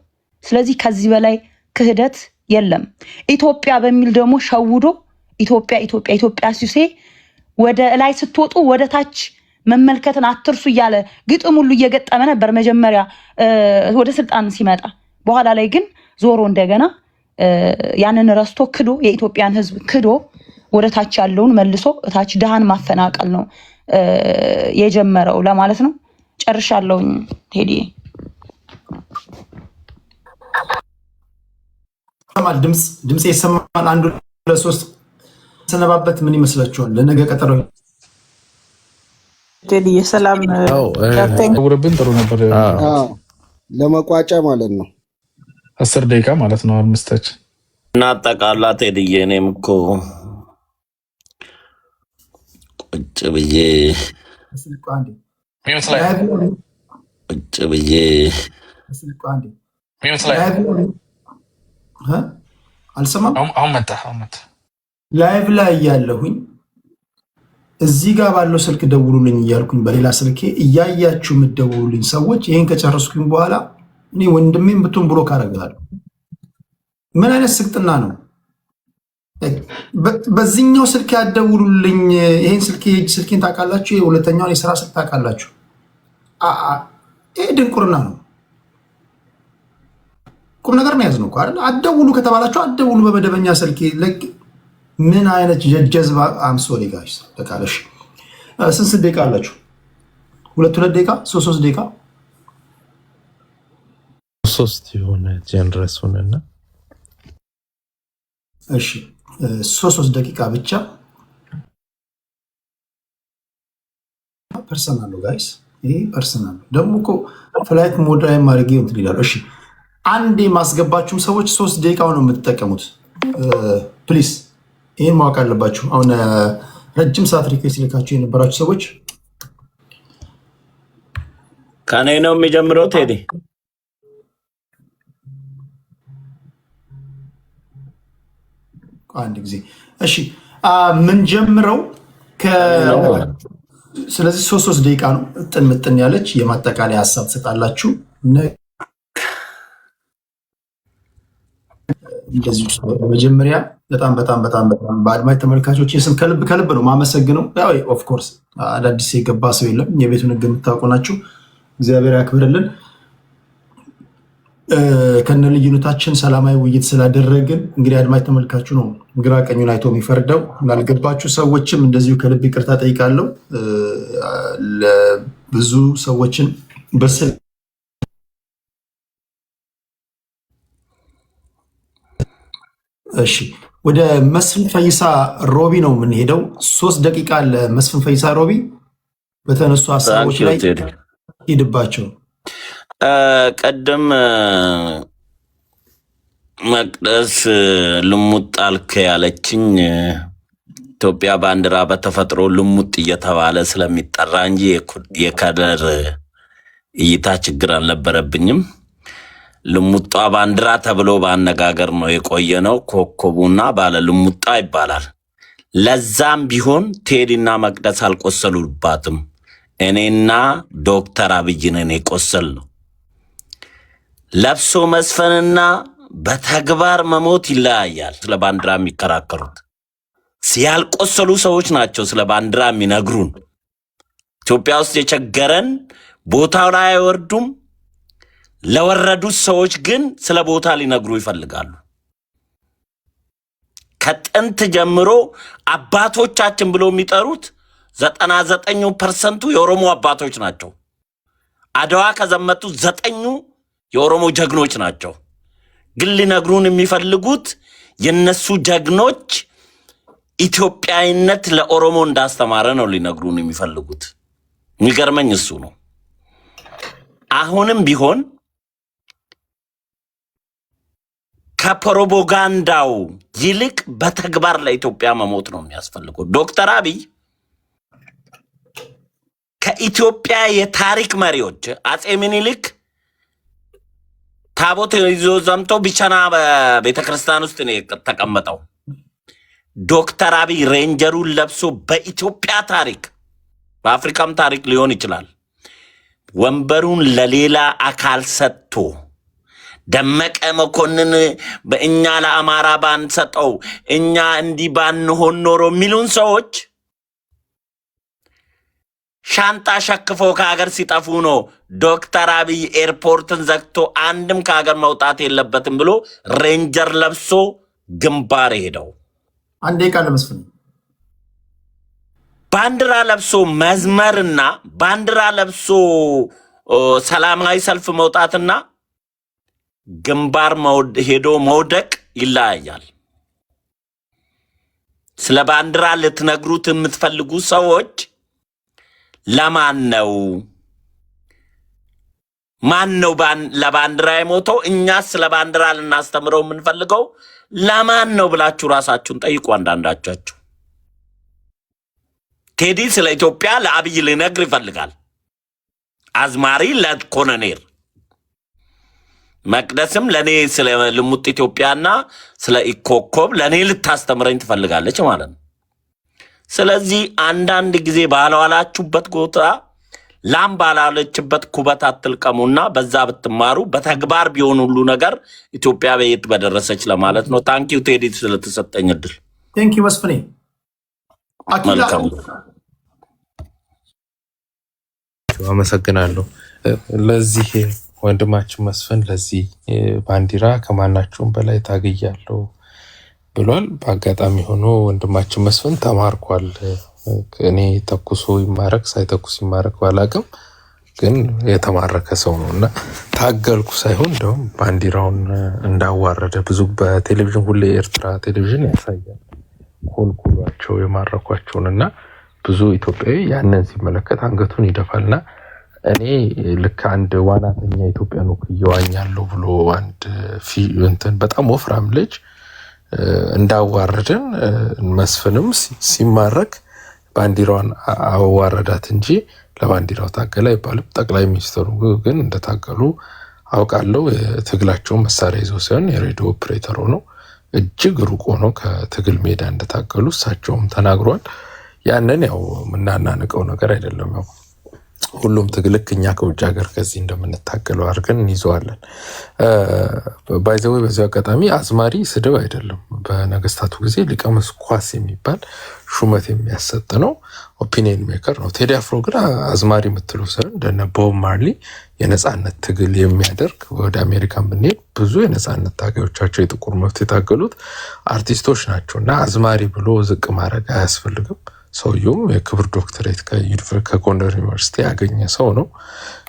ስለዚህ ከዚህ በላይ ክህደት የለም። ኢትዮጵያ በሚል ደግሞ ሸውዶ ኢትዮጵያ ሲሴ ወደ ላይ ስትወጡ ወደ ታች መመልከትን አትርሱ እያለ ግጥም ሁሉ እየገጠመ ነበር መጀመሪያ ወደ ስልጣን ሲመጣ። በኋላ ላይ ግን ዞሮ እንደገና ያንን ረስቶ ክዶ የኢትዮጵያን ሕዝብ ክዶ ወደ ታች ያለውን መልሶ ታች ድሃን ማፈናቀል ነው የጀመረው ለማለት ነው። ጨርሻለሁኝ ቴዲ። ድምጽ ይሰማል? አንዱ ለሶስት ሰነባበት ምን ይመስላችኋል? ለነገ ቀጠሮ ቴዲ የሰላም ውርብን ጥሩ ነበር። ለመቋጫ ማለት ነው 10 ደቂቃ ማለት ነው። አምስታችን እናጠቃላ ቴዲዬ። እኔም እኮ ቁጭ ብዬ አልሰማም። አሁን መጣ ላይቭ ላይ ያለሁኝ እዚህ ጋር ባለው ስልክ ደውሉልኝ እያልኩኝ በሌላ ስልኬ እያያችሁ የምትደውሉልኝ ሰዎች ይሄን ከጨረስኩኝ በኋላ እኔ ወንድሜን ብትሆን ብሎክ አደርጋለሁ። ምን አይነት ስቅጥና ነው? በዚህኛው ስልክ ያደውሉልኝ። ይሄን ስልኬን ታውቃላችሁ? የሁለተኛውን የስራ ስልክ ታውቃላችሁ? ይሄ ድንቁርና ነው። ቁም ነገር ነው ያዝነው አይደል? አደውሉ ከተባላችሁ አደውሉ በመደበኛ ስልክ። ምን አይነት ጀዝባ አምሶሪ ጋይስ። ተቃለሽ ስንት ደቂቃ አላችሁ? 2 ደቂቃ 3 ደቂቃ 3 የሆነ ጀነረስ ሆነና እሺ 3 ደቂቃ ብቻ ፐርሰናል ነው ጋይስ። ይሄ ፐርሰናል ነው ደግሞ እኮ ፍላይት ሞድ ላይ ማድረግ እንትን ይላል። እሺ አንዴ ማስገባችሁም ሰዎች 3 ደቂቃው ነው የምትጠቀሙት። ፕሊዝ ይሄን ማወቅ አለባችሁ። አሁን ረጅም ሰዓት ሪኩዌስት ልካችሁ የነበራችሁ ሰዎች ከኔ ነው የሚጀምረው ቴዲ። አንድ ጊዜ እሺ ምን ጀምረው ስለዚህ 3 ደቂቃ ነው ምጥን ያለች የማጠቃለያ ሀሳብ ትሰጣላችሁ። እንደዚህ መጀመሪያ በጣም በአድማጭ ተመልካቾች ስም ከልብ ነው ማመሰግነው። ያው ኦፍ ኮርስ አዳዲስ የገባ ሰው የለም። የቤቱን ሕግ የምታውቁ ናችሁ። እግዚአብሔር ያክብርልን። ከነ ልዩነታችን ሰላማዊ ውይይት ስላደረግን እንግዲህ አድማጭ ተመልካቹ ነው ግራ ቀኙን አይቶ የሚፈርደው። ላልገባችሁ ሰዎችም እንደዚሁ ከልብ ይቅርታ ጠይቃለሁ። ለብዙ ሰዎችን በስል እሺ ወደ መስፍን ፈይሳ ሮቢ ነው የምንሄደው። 3 ደቂቃ ለመስፍን ፈይሳ ሮቢ በተነሱ ሀሳቦች ላይ ሄድባቸው። ቀደም መቅደስ ልሙጥ አልክ ያለችኝ ኢትዮጵያ ባንዲራ በተፈጥሮ ልሙጥ እየተባለ ስለሚጠራ እንጂ የከለር እይታ ችግር አልነበረብኝም። ልሙጧ ባንዲራ ተብሎ በአነጋገር ነው የቆየ ነው። ኮከቡና ባለ ልሙጣ ይባላል። ለዛም ቢሆን ቴዲና መቅደስ አልቆሰሉባትም። እኔና ዶክተር አብይንን የቆሰል ነው። ለብሶ መስፈንና በተግባር መሞት ይለያያል። ስለ ባንዲራ የሚከራከሩት ያልቆሰሉ ሰዎች ናቸው ስለ ባንዲራ የሚነግሩን። ኢትዮጵያ ውስጥ የቸገረን ቦታው ላይ አይወርዱም። ለወረዱት ሰዎች ግን ስለ ቦታ ሊነግሩ ይፈልጋሉ። ከጥንት ጀምሮ አባቶቻችን ብሎ የሚጠሩት 99% የኦሮሞ አባቶች ናቸው። አድዋ ከዘመቱት 9 የኦሮሞ ጀግኖች ናቸው። ግን ሊነግሩን የሚፈልጉት የነሱ ጀግኖች ኢትዮጵያዊነት ለኦሮሞ እንዳስተማረ ነው ሊነግሩን የሚፈልጉት። የሚገርመኝ እሱ ነው። አሁንም ቢሆን ከፕሮፓጋንዳው ይልቅ በተግባር ለኢትዮጵያ መሞት ነው የሚያስፈልገው። ዶክተር አብይ ከኢትዮጵያ የታሪክ መሪዎች አጼ ምኒልክ ታቦት ይዞ ዘምቶ ቢቸና በቤተክርስቲያን ውስጥ ነው ተቀመጠው። ዶክተር አብይ ሬንጀሩን ለብሶ በኢትዮጵያ ታሪክ በአፍሪካም ታሪክ ሊሆን ይችላል ወንበሩን ለሌላ አካል ሰጥቶ ደመቀ መኮንን በእኛ ለአማራ ባንሰጠው እኛ እንዲህ ባንሆን ኖሮ የሚሉን ሰዎች ሻንጣ ሸክፎ ከሀገር ሲጠፉ ነው ዶክተር አብይ ኤርፖርትን ዘግቶ አንድም ከሀገር መውጣት የለበትም ብሎ ሬንጀር ለብሶ ግንባር ሄደው። አንዴ ቃል መስፍን ባንዲራ ለብሶ መዝመርና ባንዲራ ለብሶ ሰላማዊ ሰልፍ መውጣትና ግንባር ሄዶ መውደቅ ይለያያል። ስለ ባንዲራ ልትነግሩት የምትፈልጉ ሰዎች ለማን ነው ለባንዲራ የሞተው? እኛስ ስለ ባንዲራ ልናስተምረው የምንፈልገው ለማን ነው ብላችሁ ራሳችሁን ጠይቁ። አንዳንዳቻችሁ ቴዲ ስለ ኢትዮጵያ ለአብይ ሊነግር ይፈልጋል። አዝማሪ ለኮሎኔል መቅደስም ለኔ ስለ ልሙጥ ኢትዮጵያና ስለ ኢኮኮብ ለኔ ልታስተምረኝ ትፈልጋለች ማለት ነው። ስለዚህ አንዳንድ ጊዜ ባለዋላችሁበት ጎታ ላም ባላለችበት ኩበት አትልቀሙና በዛ ብትማሩ በተግባር ቢሆን ሁሉ ነገር ኢትዮጵያ በየት በደረሰች ለማለት ነው። ታንኪዩ ቴዲ ስለተሰጠኝ እድል። ታንኪዩ መስፍኔ። መልካም አመሰግናለሁ። ለዚህ ወንድማችን መስፍን ለዚህ ባንዲራ ከማናቸውም በላይ ታግያለሁ ብሏል። በአጋጣሚ ሆኖ ወንድማችን መስፍን ተማርኳል። እኔ ተኩሶ ይማረክ ሳይተኩስ ይማረክ ባላቅም ግን የተማረከ ሰው ነው እና ታገልኩ ሳይሆን እንደውም ባንዲራውን እንዳዋረደ ብዙ በቴሌቪዥን ሁሌ ኤርትራ ቴሌቪዥን ያሳያል ኮልኩሏቸው የማረኳቸውን እና ብዙ ኢትዮጵያዊ ያንን ሲመለከት አንገቱን ይደፋልና እኔ ልክ አንድ ዋናተኛ ኢትዮጵያ ነው ይዋኛለሁ ብሎ አንድ እንትን በጣም ወፍራም ልጅ እንዳዋረደን መስፍንም ሲማረክ ባንዲራውን አዋረዳት እንጂ ለባንዲራው ታገለ አይባልም። ጠቅላይ ሚኒስትሩ ግን እንደታገሉ አውቃለሁ። የትግላቸው መሳሪያ ይዘው ሳይሆን የሬዲዮ ኦፕሬተር ሆነው እጅግ ሩቅ ሆነው ከትግል ሜዳ እንደታገሉ እሳቸውም ተናግሯል። ያንን ያው ምናናንቀው ነገር አይደለም። ያው ሁሉም ትግልክ እኛ ከውጭ ሀገር ከዚህ እንደምንታገለው አድርገን እንይዘዋለን። ባይዘው በዚህ አጋጣሚ አዝማሪ ስድብ አይደለም። በነገስታቱ ጊዜ ሊቀ መስኳስ የሚባል ሹመት የሚያሰጥ ነው። ኦፒኒየን ሜከር ነው። ቴዲ አፍሮ ግን አዝማሪ የምትሉ ሰው እንደነ ቦብ ማርሊ የነጻነት ትግል የሚያደርግ ወደ አሜሪካን ብንሄድ ብዙ የነጻነት ታጋዮቻቸው የጥቁር መብት የታገሉት አርቲስቶች ናቸውና አዝማሪ ብሎ ዝቅ ማድረግ አያስፈልግም። ሰውየውም የክብር ዶክተሬት ከጎንደር ዩኒቨርሲቲ ያገኘ ሰው ነው።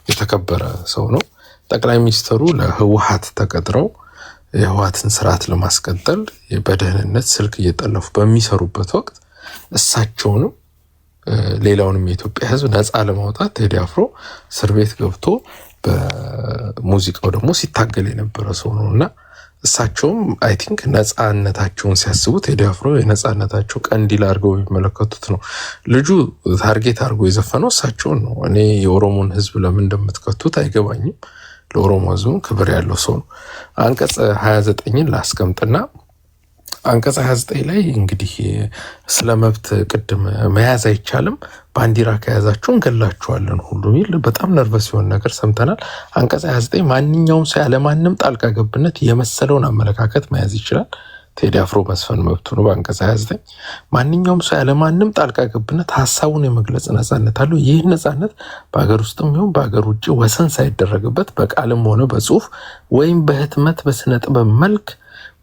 የተከበረ ሰው ነው። ጠቅላይ ሚኒስትሩ ለህወሓት ተቀጥረው የህወሓትን ስርዓት ለማስቀጠል በደህንነት ስልክ እየጠለፉ በሚሰሩበት ወቅት እሳቸውንም ሌላውንም የኢትዮጵያ ህዝብ ነፃ ለማውጣት ቴዲ አፍሮ እስር ቤት ገብቶ በሙዚቃው ደግሞ ሲታገል የነበረ ሰው ነውና እሳቸውም አይ ቲንክ ነፃነታቸውን ሲያስቡት ቴዲ አፍሮ የነፃነታቸው ቀንዲል አድርገው የሚመለከቱት ነው። ልጁ ታርጌት አድርጎ የዘፈነው እሳቸውን ነው። እኔ የኦሮሞን ህዝብ ለምን እንደምትከቱት አይገባኝም። ለኦሮሞ ህዝብ ክብር ያለው ሰው ነው። አንቀጽ 29ን ላስቀምጥና አንቀጽ 29 ላይ እንግዲህ ስለ መብት ቅድም መያዝ አይቻልም፣ ባንዲራ ከያዛችሁ እንገላችኋለን ሁሉ ሚል በጣም ነርቨስ የሆነ ነገር ሰምተናል። አንቀጽ 29 ማንኛውም ሰው ያለማንም ጣልቃ ገብነት የመሰለውን አመለካከት መያዝ ይችላል። ቴዲ አፍሮ መስፈን መብቱ ነው። በአንቀጽ 29 ማንኛውም ሰው ያለማንም ጣልቃ ገብነት ሀሳቡን የመግለጽ ነፃነት አለው። ይህ ነፃነት በሀገር ውስጥም ይሁን በሀገር ውጭ ወሰን ሳይደረግበት በቃልም ሆነ በጽሁፍ ወይም በህትመት በስነ ጥበብ መልክ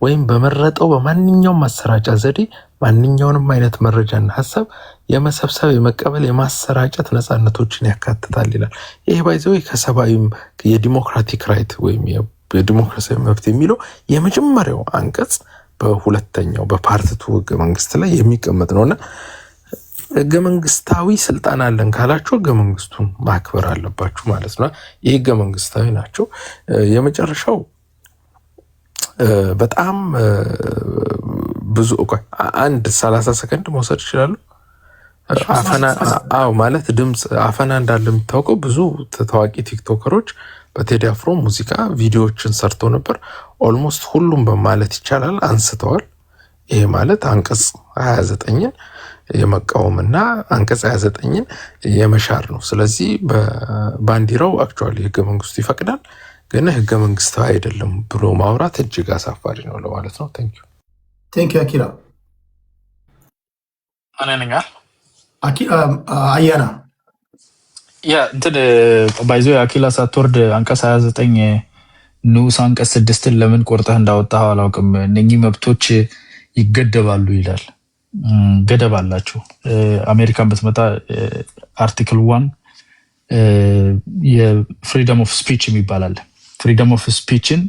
ወይም በመረጠው በማንኛውም ማሰራጫ ዘዴ ማንኛውንም አይነት መረጃና ሀሳብ የመሰብሰብ የመቀበል የማሰራጨት ነፃነቶችን ያካትታል ይላል። ይሄ ባይዘው ከሰብአዊም የዲሞክራቲክ ራይት ወይም በዲሞክራሲያዊ መብት የሚለው የመጀመሪያው አንቀጽ በሁለተኛው በፓርት 2 ህገ መንግስት ላይ የሚቀመጥ ነውና ህገ መንግስታዊ ስልጣን አለን ካላችሁ ህገ መንግስቱን ማክበር አለባችሁ ማለት ነው። ይህ ህገ መንግስታዊ ናቸው። የመጨረሻው በጣም ብዙ አንድ 30 ሰከንድ መውሰድ ይችላሉ። አፈና ማለት ድምፅ አፈና እንዳለ የሚታወቀው ብዙ ታዋቂ ቲክቶከሮች በቴዲ አፍሮ ሙዚቃ ቪዲዮዎችን ሰርተው ነበር። ኦልሞስት ሁሉም በማለት ይቻላል አንስተዋል። ይሄ ማለት አንቀጽ 29ን የመቃወምና አንቀጽ 29ን የመሻር ነው። ስለዚህ በባንዲራው አክቹዋሊ ህገ መንግስቱ ይፈቅዳል፣ ግን ህገ መንግስታዊ አይደለም ብሎ ማውራት እጅግ አሳፋሪ ነው ለማለት ነው። ቴንክ ዩ አኪላ። አነኛ አያና እንትን ባይዞ የአኪላ ሳትወርድ አንቀጽ 29 ንዑስ አንቀጽ 6ን ለምን ቆርጠህ እንዳወጣህ አላውቅም። እነኚህ መብቶች ይገደባሉ ይላል። ገደብ አላቸው። አሜሪካን ብትመጣ አርቲክል 1 የፍሪደም ኦፍ ስፒች የሚባል አለ። ፍሪደም ኦፍ ስፒችን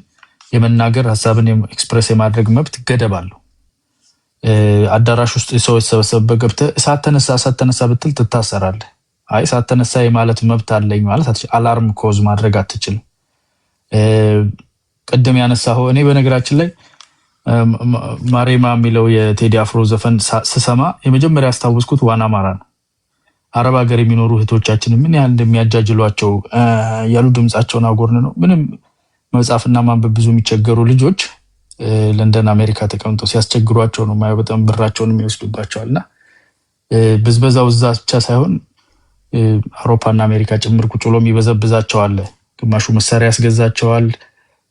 የመናገር ሀሳብን ኤክስፕሬስ የማድረግ መብት ገደብ አለው። አዳራሽ ውስጥ ሰው የተሰበሰበበት ገብተህ እሳት ተነሳ ብትል ትታሰራለህ። አይ እሳት ተነሳ የማለት መብት አለኝ ማለት አትችልም። አላርም ኮዝ ማድረግ አትችልም። ቅድም ያነሳኸው እኔ በነገራችን ላይ ማሬማ የሚለው የቴዲ አፍሮ ዘፈን ስሰማ የመጀመሪያ ያስታወስኩት ዋና ማራ ነው። አረብ ሀገር የሚኖሩ እህቶቻችን ምን ያህል እንደሚያጃጅሏቸው ያሉ ድምጻቸውን አጎርን ነው። ምንም መጻፍና ማንበብ ብዙ የሚቸገሩ ልጆች ለንደን አሜሪካ ተቀምጠው ሲያስቸግሯቸው ነው ማየው። በጣም ብራቸውን የሚወስዱባቸዋልና ብዝበዛው እዛ ብቻ ሳይሆን አውሮፓና አሜሪካ ጭምር ቁጭ ብሎ የሚበዘብዛቸዋል። ግማሹ መሳሪያ ያስገዛቸዋል።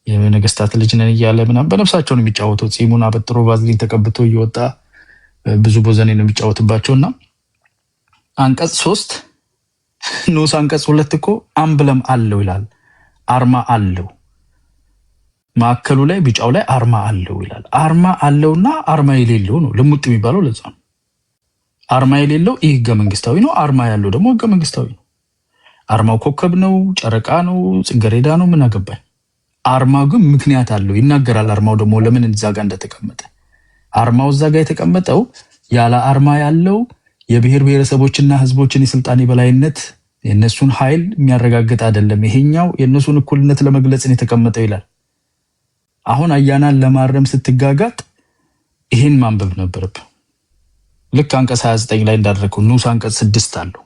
የነገስታት ልጅ ነን እያለ ምናምን በነፍሳቸው ነው የሚጫወተው። ጺሙን አበጥሮ ቫዝሊን ተቀብቶ እየወጣ ብዙ ቦዘኔ ነው የሚጫወትባቸውና አንቀጽ 3 ንዑስ አንቀጽ 2 እኮ አምብለም አለው ይላል። አርማ አለው ማዕከሉ ላይ ቢጫው ላይ አርማ አለው ይላል። አርማ አለውና አርማ የሌለው ነው ልሙጥ የሚባለው። ለዛ ነው አርማ የሌለው ይህ ህገ መንግስታዊ ነው። አርማ ያለው ደግሞ ህገ መንግስታዊ ነው። አርማው ኮከብ ነው፣ ጨረቃ ነው፣ ጽጌረዳ ነው፣ ምን አገባኝ። አርማው ግን ምክንያት አለው፣ ይናገራል። አርማው ደግሞ ለምን እዛ ጋር እንደተቀመጠ አርማው እዛ ጋር የተቀመጠው ያለ አርማ ያለው የብሔር ብሔረሰቦችና ህዝቦችን የስልጣን የበላይነት የነሱን ኃይል የሚያረጋግጥ አይደለም። ይሄኛው የነሱን እኩልነት ለመግለጽ ነው የተቀመጠው ይላል። አሁን አያናን ለማረም ስትጋጋጥ ይሄን ማንበብ ነበረብህ። ልክ አንቀጽ 29 ላይ እንዳደረከው ንዑስ አንቀጽ 6 አለው።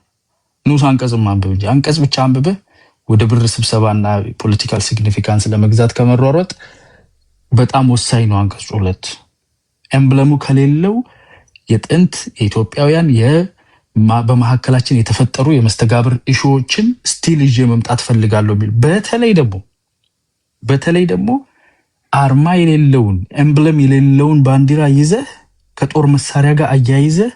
ንዑስ አንቀጽ ማንበብ እንጂ አንቀጽ ብቻ አንብበህ ወደ ብር ስብሰባና ፖለቲካል ሲግኒፊካንስ ለመግዛት ከመሯሯጥ በጣም ወሳኝ ነው። አንቀጽ 2 ኤምብለሙ ከሌለው የጥንት የኢትዮጵያውያን በመሐከላችን የተፈጠሩ የመስተጋብር ኢሹዎችን ስቲል ይዤ መምጣት ፈልጋለሁ የሚል በተለይ ደግሞ አርማ የሌለውን ኤምብለም የሌለውን ባንዲራ ይዘህ ከጦር መሳሪያ ጋር አያይዘህ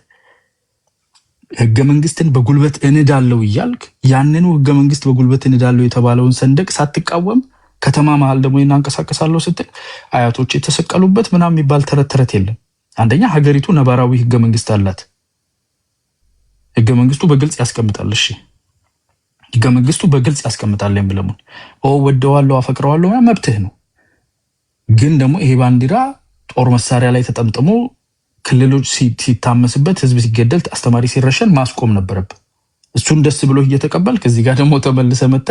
ህገ መንግስትን በጉልበት እንዳለው እያልክ ያንኑ ህገ መንግስት በጉልበት እንዳለው የተባለውን ሰንደቅ ሳትቃወም ከተማ መሃል ደግሞ እናንቀሳቀሳለሁ ስትል አያቶች የተሰቀሉበት ምናምን የሚባል ተረት የለም። አንደኛ ሀገሪቱ ነባራዊ ህገ መንግስት አላት። ህገ መንግስቱ በግልጽ ያስቀምጣል። እሺ ህገ መንግስቱ በግልጽ ያስቀምጣል። ኤምብለሙን ወደዋለሁ አፈቅረዋለሁ መብትህ ነው። ግን ደግሞ ይሄ ባንዲራ ጦር መሳሪያ ላይ ተጠምጥሞ ክልሎች ሲታመስበት ህዝብ ሲገደል አስተማሪ ሲረሸን ማስቆም ነበረብህ። እሱን ደስ ብሎ እየተቀበልክ እዚህ ጋር ደግሞ ተመልሰ መጣ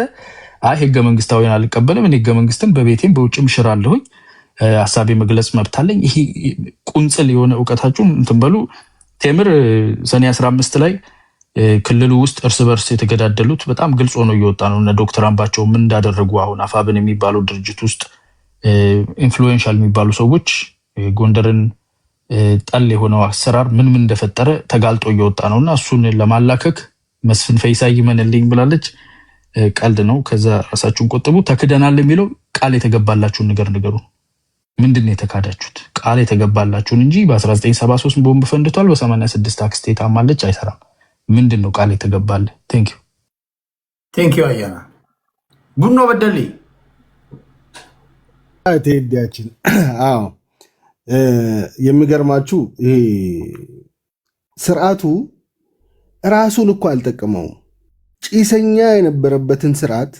አይ ህገ መንግስታዊን አልቀበልም እኔ ህገ መንግስትን በቤቴም በውጭም ሽራለሁኝ ሐሳቤ መግለጽ መብት አለኝ። ይሄ ቁንጽል የሆነ ዕውቀታችሁን እንትን በሉ። ቴምር ሰኔ 15 ላይ ክልሉ ውስጥ እርስ በርስ የተገዳደሉት በጣም ግልጽ ሆኖ እየወጣ ነው። እና ዶክተር አምባቸው ምን እንዳደረጉ አሁን አፋብን የሚባለው ድርጅት ውስጥ ኢንፍሉዌንሻል የሚባሉ ሰዎች ጎንደርን ጠል የሆነው አሰራር ምን እንደፈጠረ ተጋልጦ እየወጣ ነውና እሱን ለማላከክ መስፍን ፈይሳ ይመንልኝ ብላለች። ቀልድ ነው። ከዛ ራሳችሁን ቆጥቡ። ተክደናል የሚለው ቃል የተገባላችሁን ነገር ንገሩ። ምንድነው የተካዳችሁት? ቃል የተገባላችሁን እንጂ በ1973 ቦምብ ፈንድቷል፣ በ86 አክስቴ ታማለች አይሰራም። ምንድነው ቃል የተገባለ? ቴንክ ዩ አያና ቡኖ በደሌ ቴዲያችን። አዎ የሚገርማችሁ ይሄ ስርዓቱ ራሱን እኮ አልጠቀመውም። ጭሰኛ የነበረበትን ስርዓት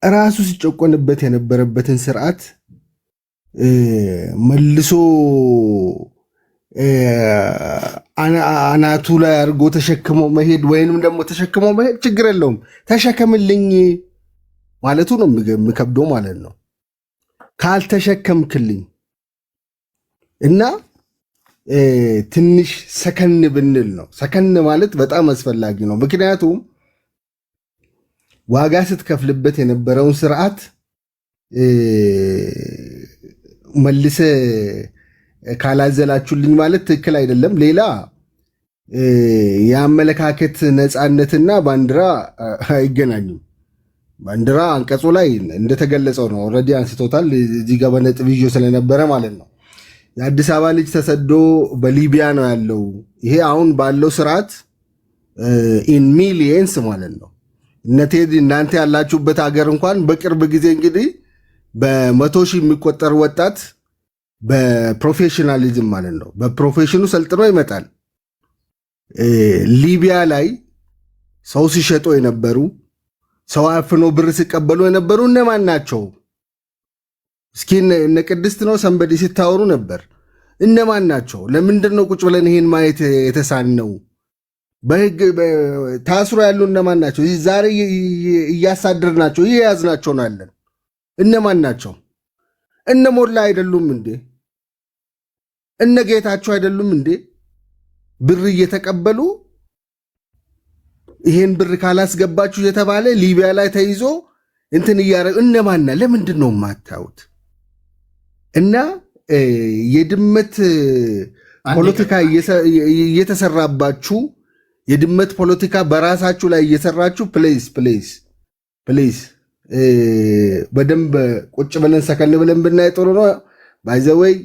ራሱ ሲጨቆንበት የነበረበትን ስርዓት መልሶ አናቱ ላይ አድርጎ ተሸክሞ መሄድ ወይንም ደግሞ ተሸክሞ መሄድ ችግር የለውም ተሸከምልኝ ማለቱ ነው የሚከብደው ማለት ነው። ካልተሸከምክልኝ እና ትንሽ ሰከን ብንል ነው። ሰከን ማለት በጣም አስፈላጊ ነው። ምክንያቱም ዋጋ ስትከፍልበት የነበረውን ስርዓት መልሰ ካላዘላችሁልኝ ማለት ትክክል አይደለም። ሌላ የአመለካከት ነፃነትና ባንዲራ አይገናኙም። ባንዲራ አንቀጹ ላይ እንደተገለጸው ነው። ኦልሬዲ አንስቶታል። እዚህ ጋር በነጥብ ይዞ ስለነበረ ማለት ነው። የአዲስ አበባ ልጅ ተሰዶ በሊቢያ ነው ያለው። ይሄ አሁን ባለው ስርዓት ኢን ሚሊየንስ ማለት ነው። እናንተ ያላችሁበት ሀገር እንኳን በቅርብ ጊዜ እንግዲህ በመቶ ሺህ የሚቆጠር ወጣት በፕሮፌሽናሊዝም ማለት ነው በፕሮፌሽኑ ሰልጥኖ ይመጣል። ሊቢያ ላይ ሰው ሲሸጡ የነበሩ ሰው አፍኖ ብር ሲቀበሉ የነበሩ እነማን ናቸው? እስኪ እነ ቅድስት ነው ሰንበዴ ሲታወሩ ነበር። እነማን ናቸው? ለምንድን ነው ቁጭ ብለን ይሄን ማየት የተሳነው? በህግ ታስሮ ያሉ እነማን ናቸው? ዛሬ እያሳደርናቸው እየያዝናቸው ናለን። እነማን ናቸው? እነ ሞላ አይደሉም እንዴ? እነ ጌታቸው አይደሉም እንዴ? ብር እየተቀበሉ ይሄን ብር ካላስገባችሁ የተባለ ሊቢያ ላይ ተይዞ እንትን እያደረጉ እነማና ለምንድን ነው የማታዩት? እና የድመት ፖለቲካ እየተሰራባችሁ የድመት ፖለቲካ በራሳችሁ ላይ እየሰራችሁ ፕሌስ በደንብ ቁጭ ብለን ሰከን ብለን ብናይ ጥሩ ነው። ባይዘወይ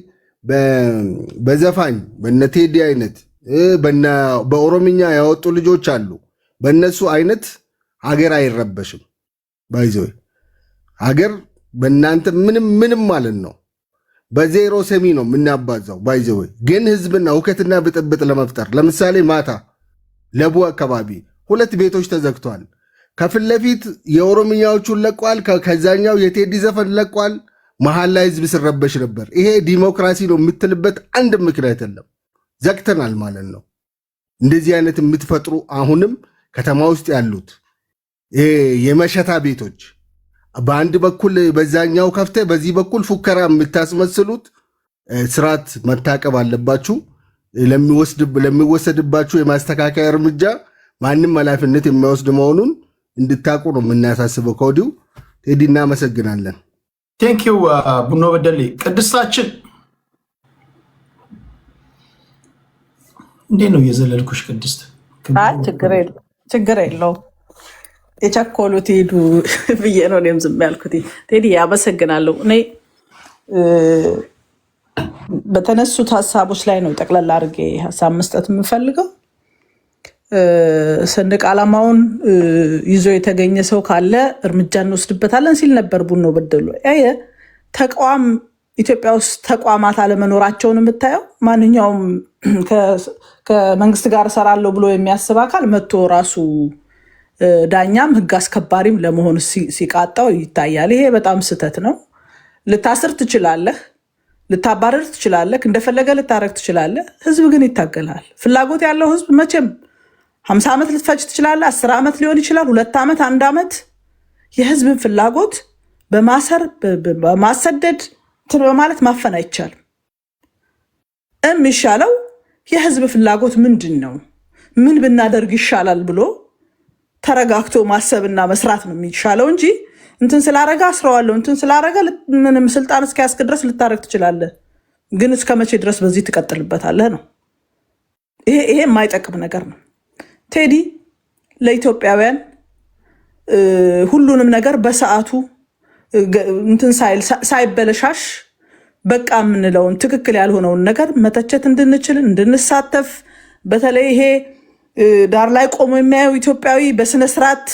በዘፋኝ በነ ቴዲ አይነት በኦሮምኛ ያወጡ ልጆች አሉ። በእነሱ አይነት ሀገር አይረበሽም። ባይዘወይ ሀገር በእናንተ ምንም ማለት ነው በዜሮ ሰሚ ነው የምናባዛው። ባይዘወይ ግን ህዝብና ሁከትና ብጥብጥ ለመፍጠር ለምሳሌ ማታ ለቡ አካባቢ 2 ቤቶች ተዘግቷል። ከፊት ለፊት የኦሮምኛዎቹን ለቋል፣ ከዛኛው የቴዲ ዘፈን ለቋል። መሀል ላይ ህዝብ ሲረበሽ ነበር። ይሄ ዲሞክራሲ ነው የምትልበት አንድ ምክንያት የለም። ዘግተናል ማለት ነው። እንደዚህ አይነት የምትፈጥሩ አሁንም ከተማ ውስጥ ያሉት የመሸታ ቤቶች በአንድ በኩል በዛኛው ከፍተ በዚህ በኩል ፉከራ የምታስመስሉት ስርዓት መታቀብ አለባችሁ። ለሚወሰድባችሁ የማስተካከያ እርምጃ ማንም ኃላፊነት የሚወስድ መሆኑን እንድታቁ ነው የምናሳስበው ከወዲሁ። ቴዲ እናመሰግናለን። ቴንኪው ቡኖ በደሌ። ቅድስታችን እንዴት ነው የዘለልኩሽ? ቅድስት ችግር የለው የቸኮሉት ሄዱ ብዬ ነው እኔም ዝም ያልኩት። ቴዲ አመሰግናለሁ። እኔ በተነሱት ሀሳቦች ላይ ነው ጠቅላላ አድርጌ ሀሳብ መስጠት የምፈልገው። ሰንደቅ ዓላማውን ይዞ የተገኘ ሰው ካለ እርምጃ እንወስድበታለን ሲል ነበር ቡኖ በደሉ። ተቋም ኢትዮጵያ ውስጥ ተቋማት አለመኖራቸውን የምታየው ማንኛውም ከመንግስት ጋር እሰራለሁ ብሎ የሚያስብ አካል መጥቶ ራሱ ዳኛም ህግ አስከባሪም ለመሆን ሲቃጣው ይታያል። ይሄ በጣም ስህተት ነው። ልታስር ትችላለህ፣ ልታባረር ትችላለህ፣ እንደፈለገ ልታረግ ትችላለህ። ህዝብ ግን ይታገላል። ፍላጎት ያለው ህዝብ መቼም 50 ዓመት ልትፈጅ ትችላለህ፣ 10 ዓመት ሊሆን ይችላል፣ 2 ዓመት፣ 1 ዓመት። የህዝብን ፍላጎት በማሰር በማሰደድ በማለት ማፈን አይቻልም። የሚሻለው የህዝብ ፍላጎት ምንድን ነው፣ ምን ብናደርግ ይሻላል ብሎ ተረጋግቶ ማሰብና መስራት ነው የሚሻለው እንጂ እንትን ስላረጋ አስረዋለሁ እንትን ስላረጋ ምንም ስልጣን እስኪያስክ ድረስ ልታረግ ትችላለህ፣ ግን እስከ መቼ ድረስ በዚህ ትቀጥልበታለህ ነው። ይሄ የማይጠቅም ነገር ነው። ቴዲ ለኢትዮጵያውያን ሁሉንም ነገር በሰዓቱ እንትን ሳይበለሻሽ በቃ የምንለውን ትክክል ያልሆነውን ነገር መተቸት እንድንችል እንድንሳተፍ፣ በተለይ ይሄ ዳር ላይ ቆሞ የሚያየው ኢትዮጵያዊ በስነስርዓት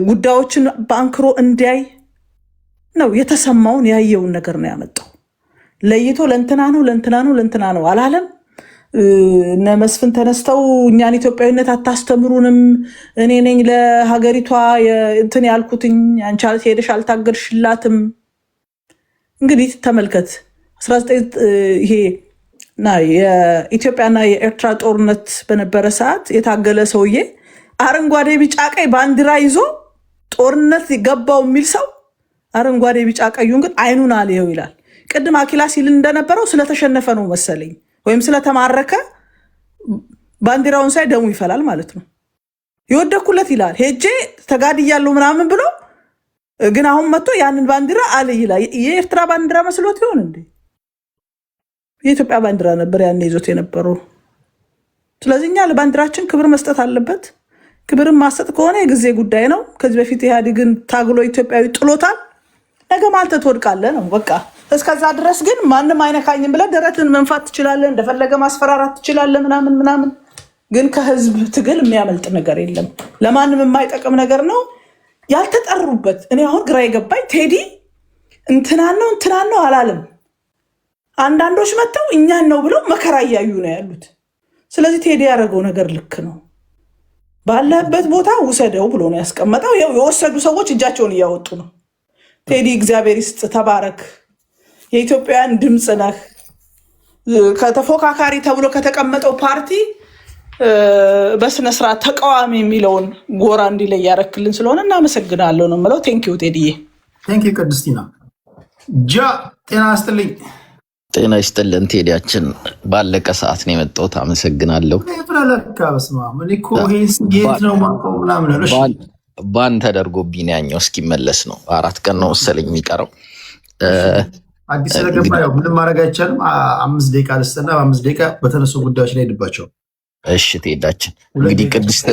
ጉዳዮችን በአንክሮ እንዲያይ ነው። የተሰማውን ያየውን ነገር ነው ያመጣው። ለይቶ ለእንትና ነው ለእንትና ነው ለእንትና ነው አላለም። እነ መስፍን ተነስተው እኛን ኢትዮጵያዊነት አታስተምሩንም፣ እኔ ነኝ ለሀገሪቷ እንትን ያልኩትኝ፣ አንቺ ሄደሽ አልታገድሽላትም። እንግዲህ ተመልከት 19 ይሄ የኢትዮጵያና የኤርትራ ጦርነት በነበረ ሰዓት የታገለ ሰውዬ አረንጓዴ ቢጫ ቀይ ባንዲራ ይዞ ጦርነት ገባው የሚል ሰው አረንጓዴ ቢጫ ቀዩን ግን አይኑን አልየው ይላል። ቅድም አኪላ ሲል እንደነበረው ስለተሸነፈ ነው መሰለኝ ወይም ስለተማረከ ባንዲራውን ሳይ ደሙ ይፈላል ማለት ነው። ይወደኩለት ይላል ሄጄ ተጋድያለሁ ምናምን ብሎ ግን አሁን መጥቶ ያንን ባንዲራ አለ ይላል። የኤርትራ ባንዲራ መስሎት ይሆን እንዴ? የኢትዮጵያ ባንዲራ ነበር ያን ይዞት የነበረው። ስለዚህ እኛ ለባንዲራችን ክብር መስጠት አለበት። ክብርን ማሰጥ ከሆነ የጊዜ ጉዳይ ነው። ከዚህ በፊት ኢህአዴግን ታግሎ ኢትዮጵያዊ ጥሎታል። ነገ ማልተ ትወድቃለህ ነው በቃ። እስከዛ ድረስ ግን ማንም አይነካኝም ብለህ ደረትን መንፋት ትችላለህ፣ እንደፈለገ ማስፈራራት ትችላለህ ምናምን ምናምን። ግን ከህዝብ ትግል የሚያመልጥ ነገር የለም። ለማንም የማይጠቅም ነገር ነው ያልተጠሩበት። እኔ አሁን ግራ የገባኝ ቴዲ እንትናን ነው አላለም። አንዳንዶች መጥተው እኛን ነው ብለው መከራ እያዩ ነው ያሉት። ስለዚህ ቴዲ ያደረገው ነገር ልክ ነው። ባለበት ቦታ ውሰደው ብሎ ነው ያስቀመጠው። የወሰዱ ሰዎች እጃቸውን እያወጡ ነው። ቴዲ እግዚአብሔር ይስጥ፣ ተባረክ፣ የኢትዮጵያውያን ድምፅ ነህ። ከተፎካካሪ ተብሎ ከተቀመጠው ፓርቲ በስነስርዓት ተቃዋሚ የሚለውን ጎራ እንዲለይ ያረክልን ስለሆነ እናመሰግናለሁ ነው የምለው። ቴንኪዩ ቴዲዬ። ቴንኪዩ ቅድስቲና። ጤና ይስጥልኝ። ጤና ይስጥልን ቴዲያችን። ባለቀ ሰዓት ነው የመጣሁት። አመሰግናለሁ። ባን ተደርጎብኝ ያኛው እስኪመለስ ነው። 4 ቀን ነው መሰለኝ የሚቀረው። አዲስ ስለገባ ያው ምንም ማድረግ አይቻልም። 5 ደቂቃ ልስጥና በ5 ደቂቃ በተነሱ ጉዳዮች ላይ ሄድባቸው። እሺ ቴዳችን፣ እንግዲህ ቅድስት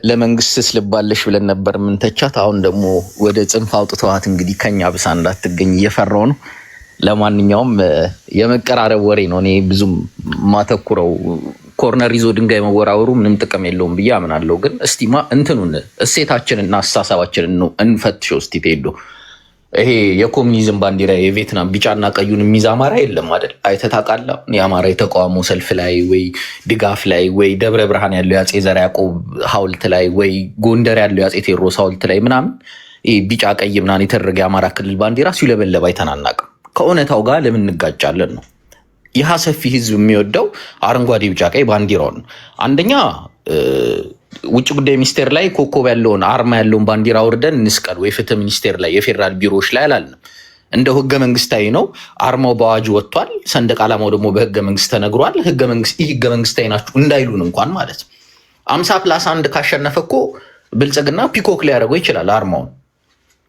ለመንግስት ስልባለሽ ብለን ነበር ምንተቻት። አሁን ደግሞ ወደ ጽንፍ አውጥተዋት እንግዲህ ከኛ ብሳ እንዳትገኝ እየፈራው ነው። ለማንኛውም የመቀራረብ ወሬ ነው። እኔ ብዙም ማተኩረው ኮርነር ይዞ ድንጋይ መወራወሩ ምንም ጥቅም የለውም ብዬ አምናለሁ። ግን እስቲ እንትኑን እሴታችንና አስተሳሰባችንን ነው እንፈትሸው። እስቲ ቴዶ ይሄ የኮሙኒዝም ባንዲራ የቪየትናም ቢጫና ቀዩን የሚይዝ አማራ የለም አይደል? አይተህ ታውቃለህ? የአማራ የተቃውሞ ሰልፍ ላይ ወይ ድጋፍ ላይ ወይ ደብረ ብርሃን ያለው የአፄ ዘርዓ ያዕቆብ ሐውልት ላይ ወይ ጎንደር ያለው የአፄ ቴዎድሮስ ሐውልት ላይ ምናምን ቢጫ ቀይ ምናምን የተደረገ የአማራ ክልል ባንዲራ ሲውለበለብ አይተን አናውቅም። ከእውነታው ጋር ለምን እንጋጫለን ነው። ይህ ሰፊ ህዝብ የሚወደው አረንጓዴ ቢጫ ቀይ ባንዲራውን ነው። አንደኛ ውጭ ጉዳይ ሚኒስቴር ላይ ኮከብ ያለውን አርማ ያለውን ባንዲራ ወርደን እንስቀል ወይ ፍትህ ሚኒስቴር ላይ የፌዴራል ቢሮዎች ላይ አላልንም። እንደው ህገ መንግስታዊ ነው። አርማው በአዋጅ ወጥቷል። ሰንደቅ ዓላማው ደግሞ በህገ መንግስት ተነግሯል። ህገ መንግስታዊ ናችሁ እንዳይሉን እንኳን ማለት 50+1 ካሸነፈ እኮ ብልጽግና ፒኮክ ሊያደርገው ይችላል አርማውን።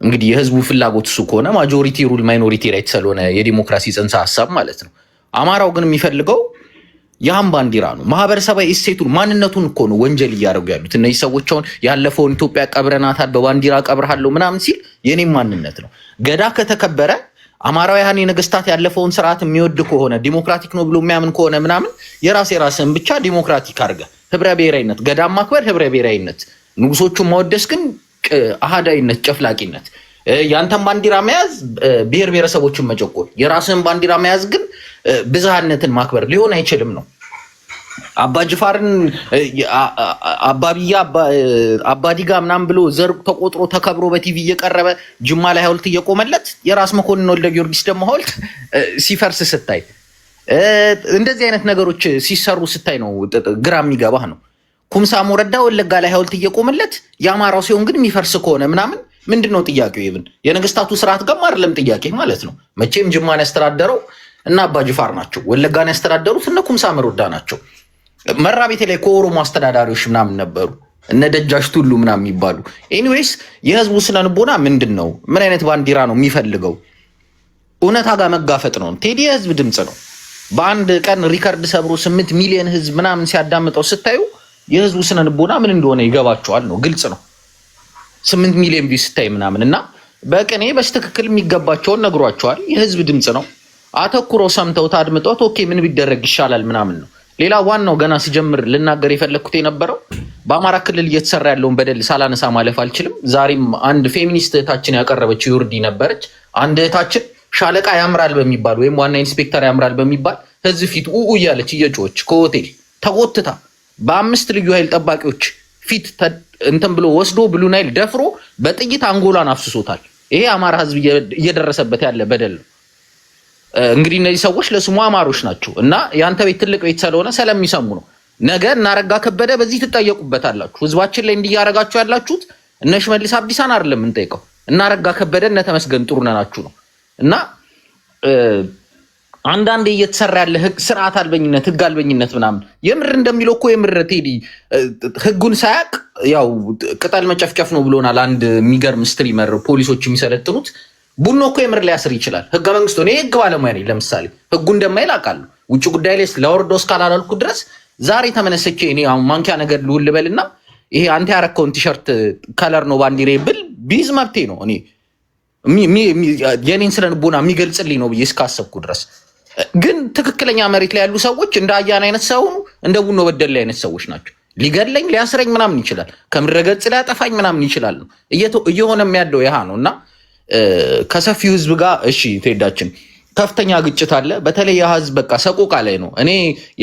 እንግዲህ የህዝቡ ፍላጎት እሱ ከሆነ ማጆሪቲ ሩል ማይኖሪቲ ራይት ስለሆነ የዲሞክራሲ ጽንሰ ሀሳብ ማለት ነው። አማራው ግን የሚፈልገው ያም ባንዲራ ነው። ማህበረሰባዊ እሴቱን ማንነቱን እኮ ነው ወንጀል እያደረጉ ያሉት እነዚህ ሰዎች። አሁን ያለፈውን ኢትዮጵያ ቀብረናታል በባንዲራ ቀብርሃለሁ ምናምን ሲል የኔም ማንነት ነው። ገዳ ከተከበረ አማራውያን የነገስታት ያለፈውን ስርዓት የሚወድ ከሆነ ዲሞክራቲክ ነው ብሎ የሚያምን ከሆነ ምናምን የራስን ብቻ ዲሞክራቲክ አድርገ ህብረ ብሔራዊነት ገዳም ማክበር ህብረ ብሔራዊነት፣ ንጉሶቹን ማወደስ ግን አሃዳዊነት፣ ጨፍላቂነት። ያንተን ባንዲራ መያዝ ብሔር ብሔረሰቦችን መጨቆን፣ የራስን ባንዲራ መያዝ ግን ብዝሃነትን ማክበር ሊሆን አይችልም ነው። አባጅፋርን አባቢያ አባዲጋ ምናምን ብሎ ዘር ተቆጥሮ ተከብሮ በቲቪ እየቀረበ ጅማ ላይ ሐውልት እየቆመለት የራስ መኮንን ወልደ ጊዮርጊስ ደግሞ ሐውልት ሲፈርስ ስታይ፣ እንደዚህ አይነት ነገሮች ሲሰሩ ስታይ ነው ግራ የሚገባህ ነው። ኩምሳ ሞረዳ ወለጋ ላይ ሐውልት እየቆመለት የአማራው ሲሆን ግን የሚፈርስ ከሆነ ምናምን ምንድነው ጥያቄው? ይብን የነገስታቱ ስርዓት ጋር አይደለም ጥያቄ ማለት ነው። መቼም ጅማን ያስተዳደረው እና አባጅፋር ናቸው። ወለጋን ያስተዳደሩት እነ ኩምሳ ሞረዳ ናቸው። መራቤቴ ላይ ከኦሮሞ አስተዳዳሪዎች ምናምን ነበሩ እነ ደጃች ቱሉ ምናምን የሚባሉ። ኤኒዌይስ የህዝቡ ስነ ልቦና ምንድን ነው? ምን አይነት ባንዲራ ነው የሚፈልገው? እውነታ ጋር መጋፈጥ ነው። ቴዲ የህዝብ ድምፅ ነው። በአንድ ቀን ሪከርድ ሰብሮ 8 ሚሊዮን ህዝብ ምናምን ሲያዳምጠው ስታዩ የህዝቡ ስነ ልቦና ምን እንደሆነ ይገባቸዋል ነው። ግልጽ ነው። 8 ሚሊዮን ቪው ስታይ ምናምን እና በቅኔ በስትክክል የሚገባቸውን ነግሯቸዋል። የህዝብ ድምፅ ነው። አተኩረው ሰምተውት አድምጠውት ኦኬ ምን ቢደረግ ይሻላል ምናምን ነው። ሌላ ዋናው ገና ሲጀምር ልናገር የፈለግኩት የነበረው በአማራ ክልል እየተሰራ ያለውን በደል ሳላነሳ ማለፍ አልችልም። ዛሬም አንድ ፌሚኒስት እህታችን ያቀረበችው ዩርዲ ነበረች። አንድ እህታችን ሻለቃ ያምራል በሚባል ወይም ዋና ኢንስፔክተር ያምራል በሚባል ህዝብ ፊት እያለች እየጮች ከሆቴል ተጎትታ በ5 ልዩ ኃይል ጠባቂዎች ፊት እንትን ብሎ ወስዶ ብሉ ናይል ደፍሮ በጥይት አንጎላን አፍስሶታል። ይሄ አማራ ህዝብ እየደረሰበት ያለ በደል ነው። እንግዲህ እነዚህ ሰዎች ለስሙ አማሮች ናቸው እና ያንተ ቤት ትልቅ ቤት ስለሆነ ስለሚሰሙ ነው። ነገ እናረጋ ከበደ በዚህ ትጠየቁበታላችሁ። ህዝባችን ላይ እንዲያረጋችሁ ያላችሁት እነ ሽመልስ አብዲሳን አይደለም እንጠይቀው፣ እናረጋ ከበደ እነ ተመስገን ጥሩነህ ናችሁ ነው እና አንዳንዴ እየተሰራ ያለ ስርዓት አልበኝነት፣ ህግ አልበኝነት ምናምን የምር እንደሚለው እኮ የምር ቴዲ ህጉን ሳያቅ ያው ቅጠል መጨፍጨፍ ነው ብሎናል። አንድ የሚገርም ስትሪመር ፖሊሶች የሚሰለጥኑት ቡኖ እኮ የምር ሊያስር ይችላል። ህገ መንግስቱ እኔ ህግ ባለሙያ ነኝ። ለምሳሌ ህጉ እንደማይል አውቃለሁ። ውጭ ጉዳይ ላይ ለወርዶ እስካላልኩ ድረስ ዛሬ ተመነሰቼ እኔ አሁን ማንኪያ ነገር ልውል ልበልና ይሄ አንተ ያረከውን ቲሸርት ከለር ነው ባንዲሬ ብል ቢዝ መብቴ ነው። እኔ የኔን ስለንቦና የሚገልጽልኝ ነው ብዬ እስካሰብኩ ድረስ ግን ትክክለኛ መሬት ላይ ያሉ ሰዎች እንደ አያን አይነት ሰው እንደ ቡኖ በደል አይነት ሰዎች ናቸው። ሊገድለኝ ሊያስረኝ ምናምን ይችላል፣ ከምድረገጽ ሊያጠፋኝ ምናምን ይችላል። እየሆነም ያለው ያህ ነው እና ከሰፊው ህዝብ ጋር እሺ ቴዳችን ከፍተኛ ግጭት አለ። በተለይ የህዝብ በቃ ሰቆቃ ላይ ነው። እኔ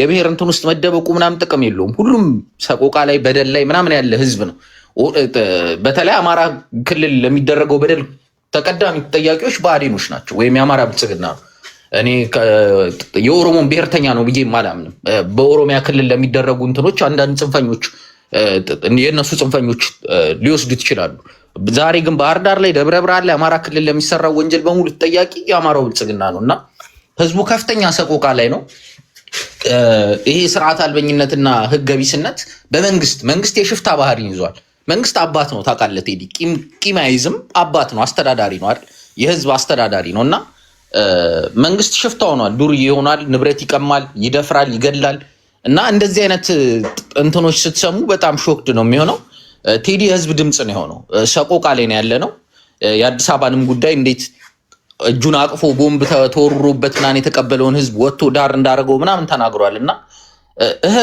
የብሔር እንትን ውስጥ መደበቁ ምናምን ጥቅም የለውም። ሁሉም ሰቆቃ ላይ በደል ላይ ምናምን ያለ ህዝብ ነው። በተለይ አማራ ክልል ለሚደረገው በደል ተቀዳሚ ተጠያቂዎች ብአዴኖች ናቸው ወይም የአማራ ብልጽግና ነው። እኔ የኦሮሞን ብሔርተኛ ነው ብዬ አላምንም። በኦሮሚያ ክልል ለሚደረጉ እንትኖች አንዳንድ ጽንፈኞች የእነሱ ጽንፈኞች ሊወስዱት ይችላሉ። ዛሬ ግን ባህር ዳር ላይ ደብረ ብርሃን ላይ አማራ ክልል ለሚሰራው ወንጀል በሙሉ ተጠያቂ የአማራው ብልጽግና ነው እና ህዝቡ ከፍተኛ ሰቆቃ ላይ ነው። ይሄ ስርዓት አልበኝነትና ህገ ቢስነት መንግስት የሽፍታ ባህሪን ይዟል። መንግስት አባት ነው ታውቃለህ ቴዲ፣ ቂም አይዝም፣ አባት ነው፣ አስተዳዳሪ ነው አይደል? የህዝብ አስተዳዳሪ ነው እና መንግስት ሽፍታ ሆኗል። ዱርዬ ይሆናል፣ ንብረት ይቀማል፣ ይደፍራል፣ ይገድላል እና እንደዚህ አይነት እንትኖች ስትሰሙ በጣም ሾክድ ነው የሚሆነው። ቴዲ የህዝብ ድምፅ ነው የሆነው። ሰቆቃ ላይ ነው ያለ ነው። የአዲስ አበባንም ጉዳይ እንዴት እጁን አቅፎ ቦምብ ተወርሮበት ምናምን የተቀበለውን ህዝብ ወጥቶ ዳር እንዳደረገው ምናምን ተናግሯል እና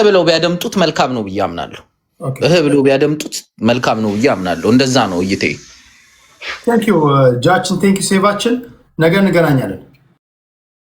ብለው ቢያደምጡት መልካም ነው ብዬ አምናለሁ። ብለው ቢያደምጡት መልካም ነው ብዬ አምናለሁ። እንደዛ ነው እይቴ። ቴንክ ዩ ጃችን፣ ቴንክ ዩ ሴቫችን። ነገ እንገናኛለን።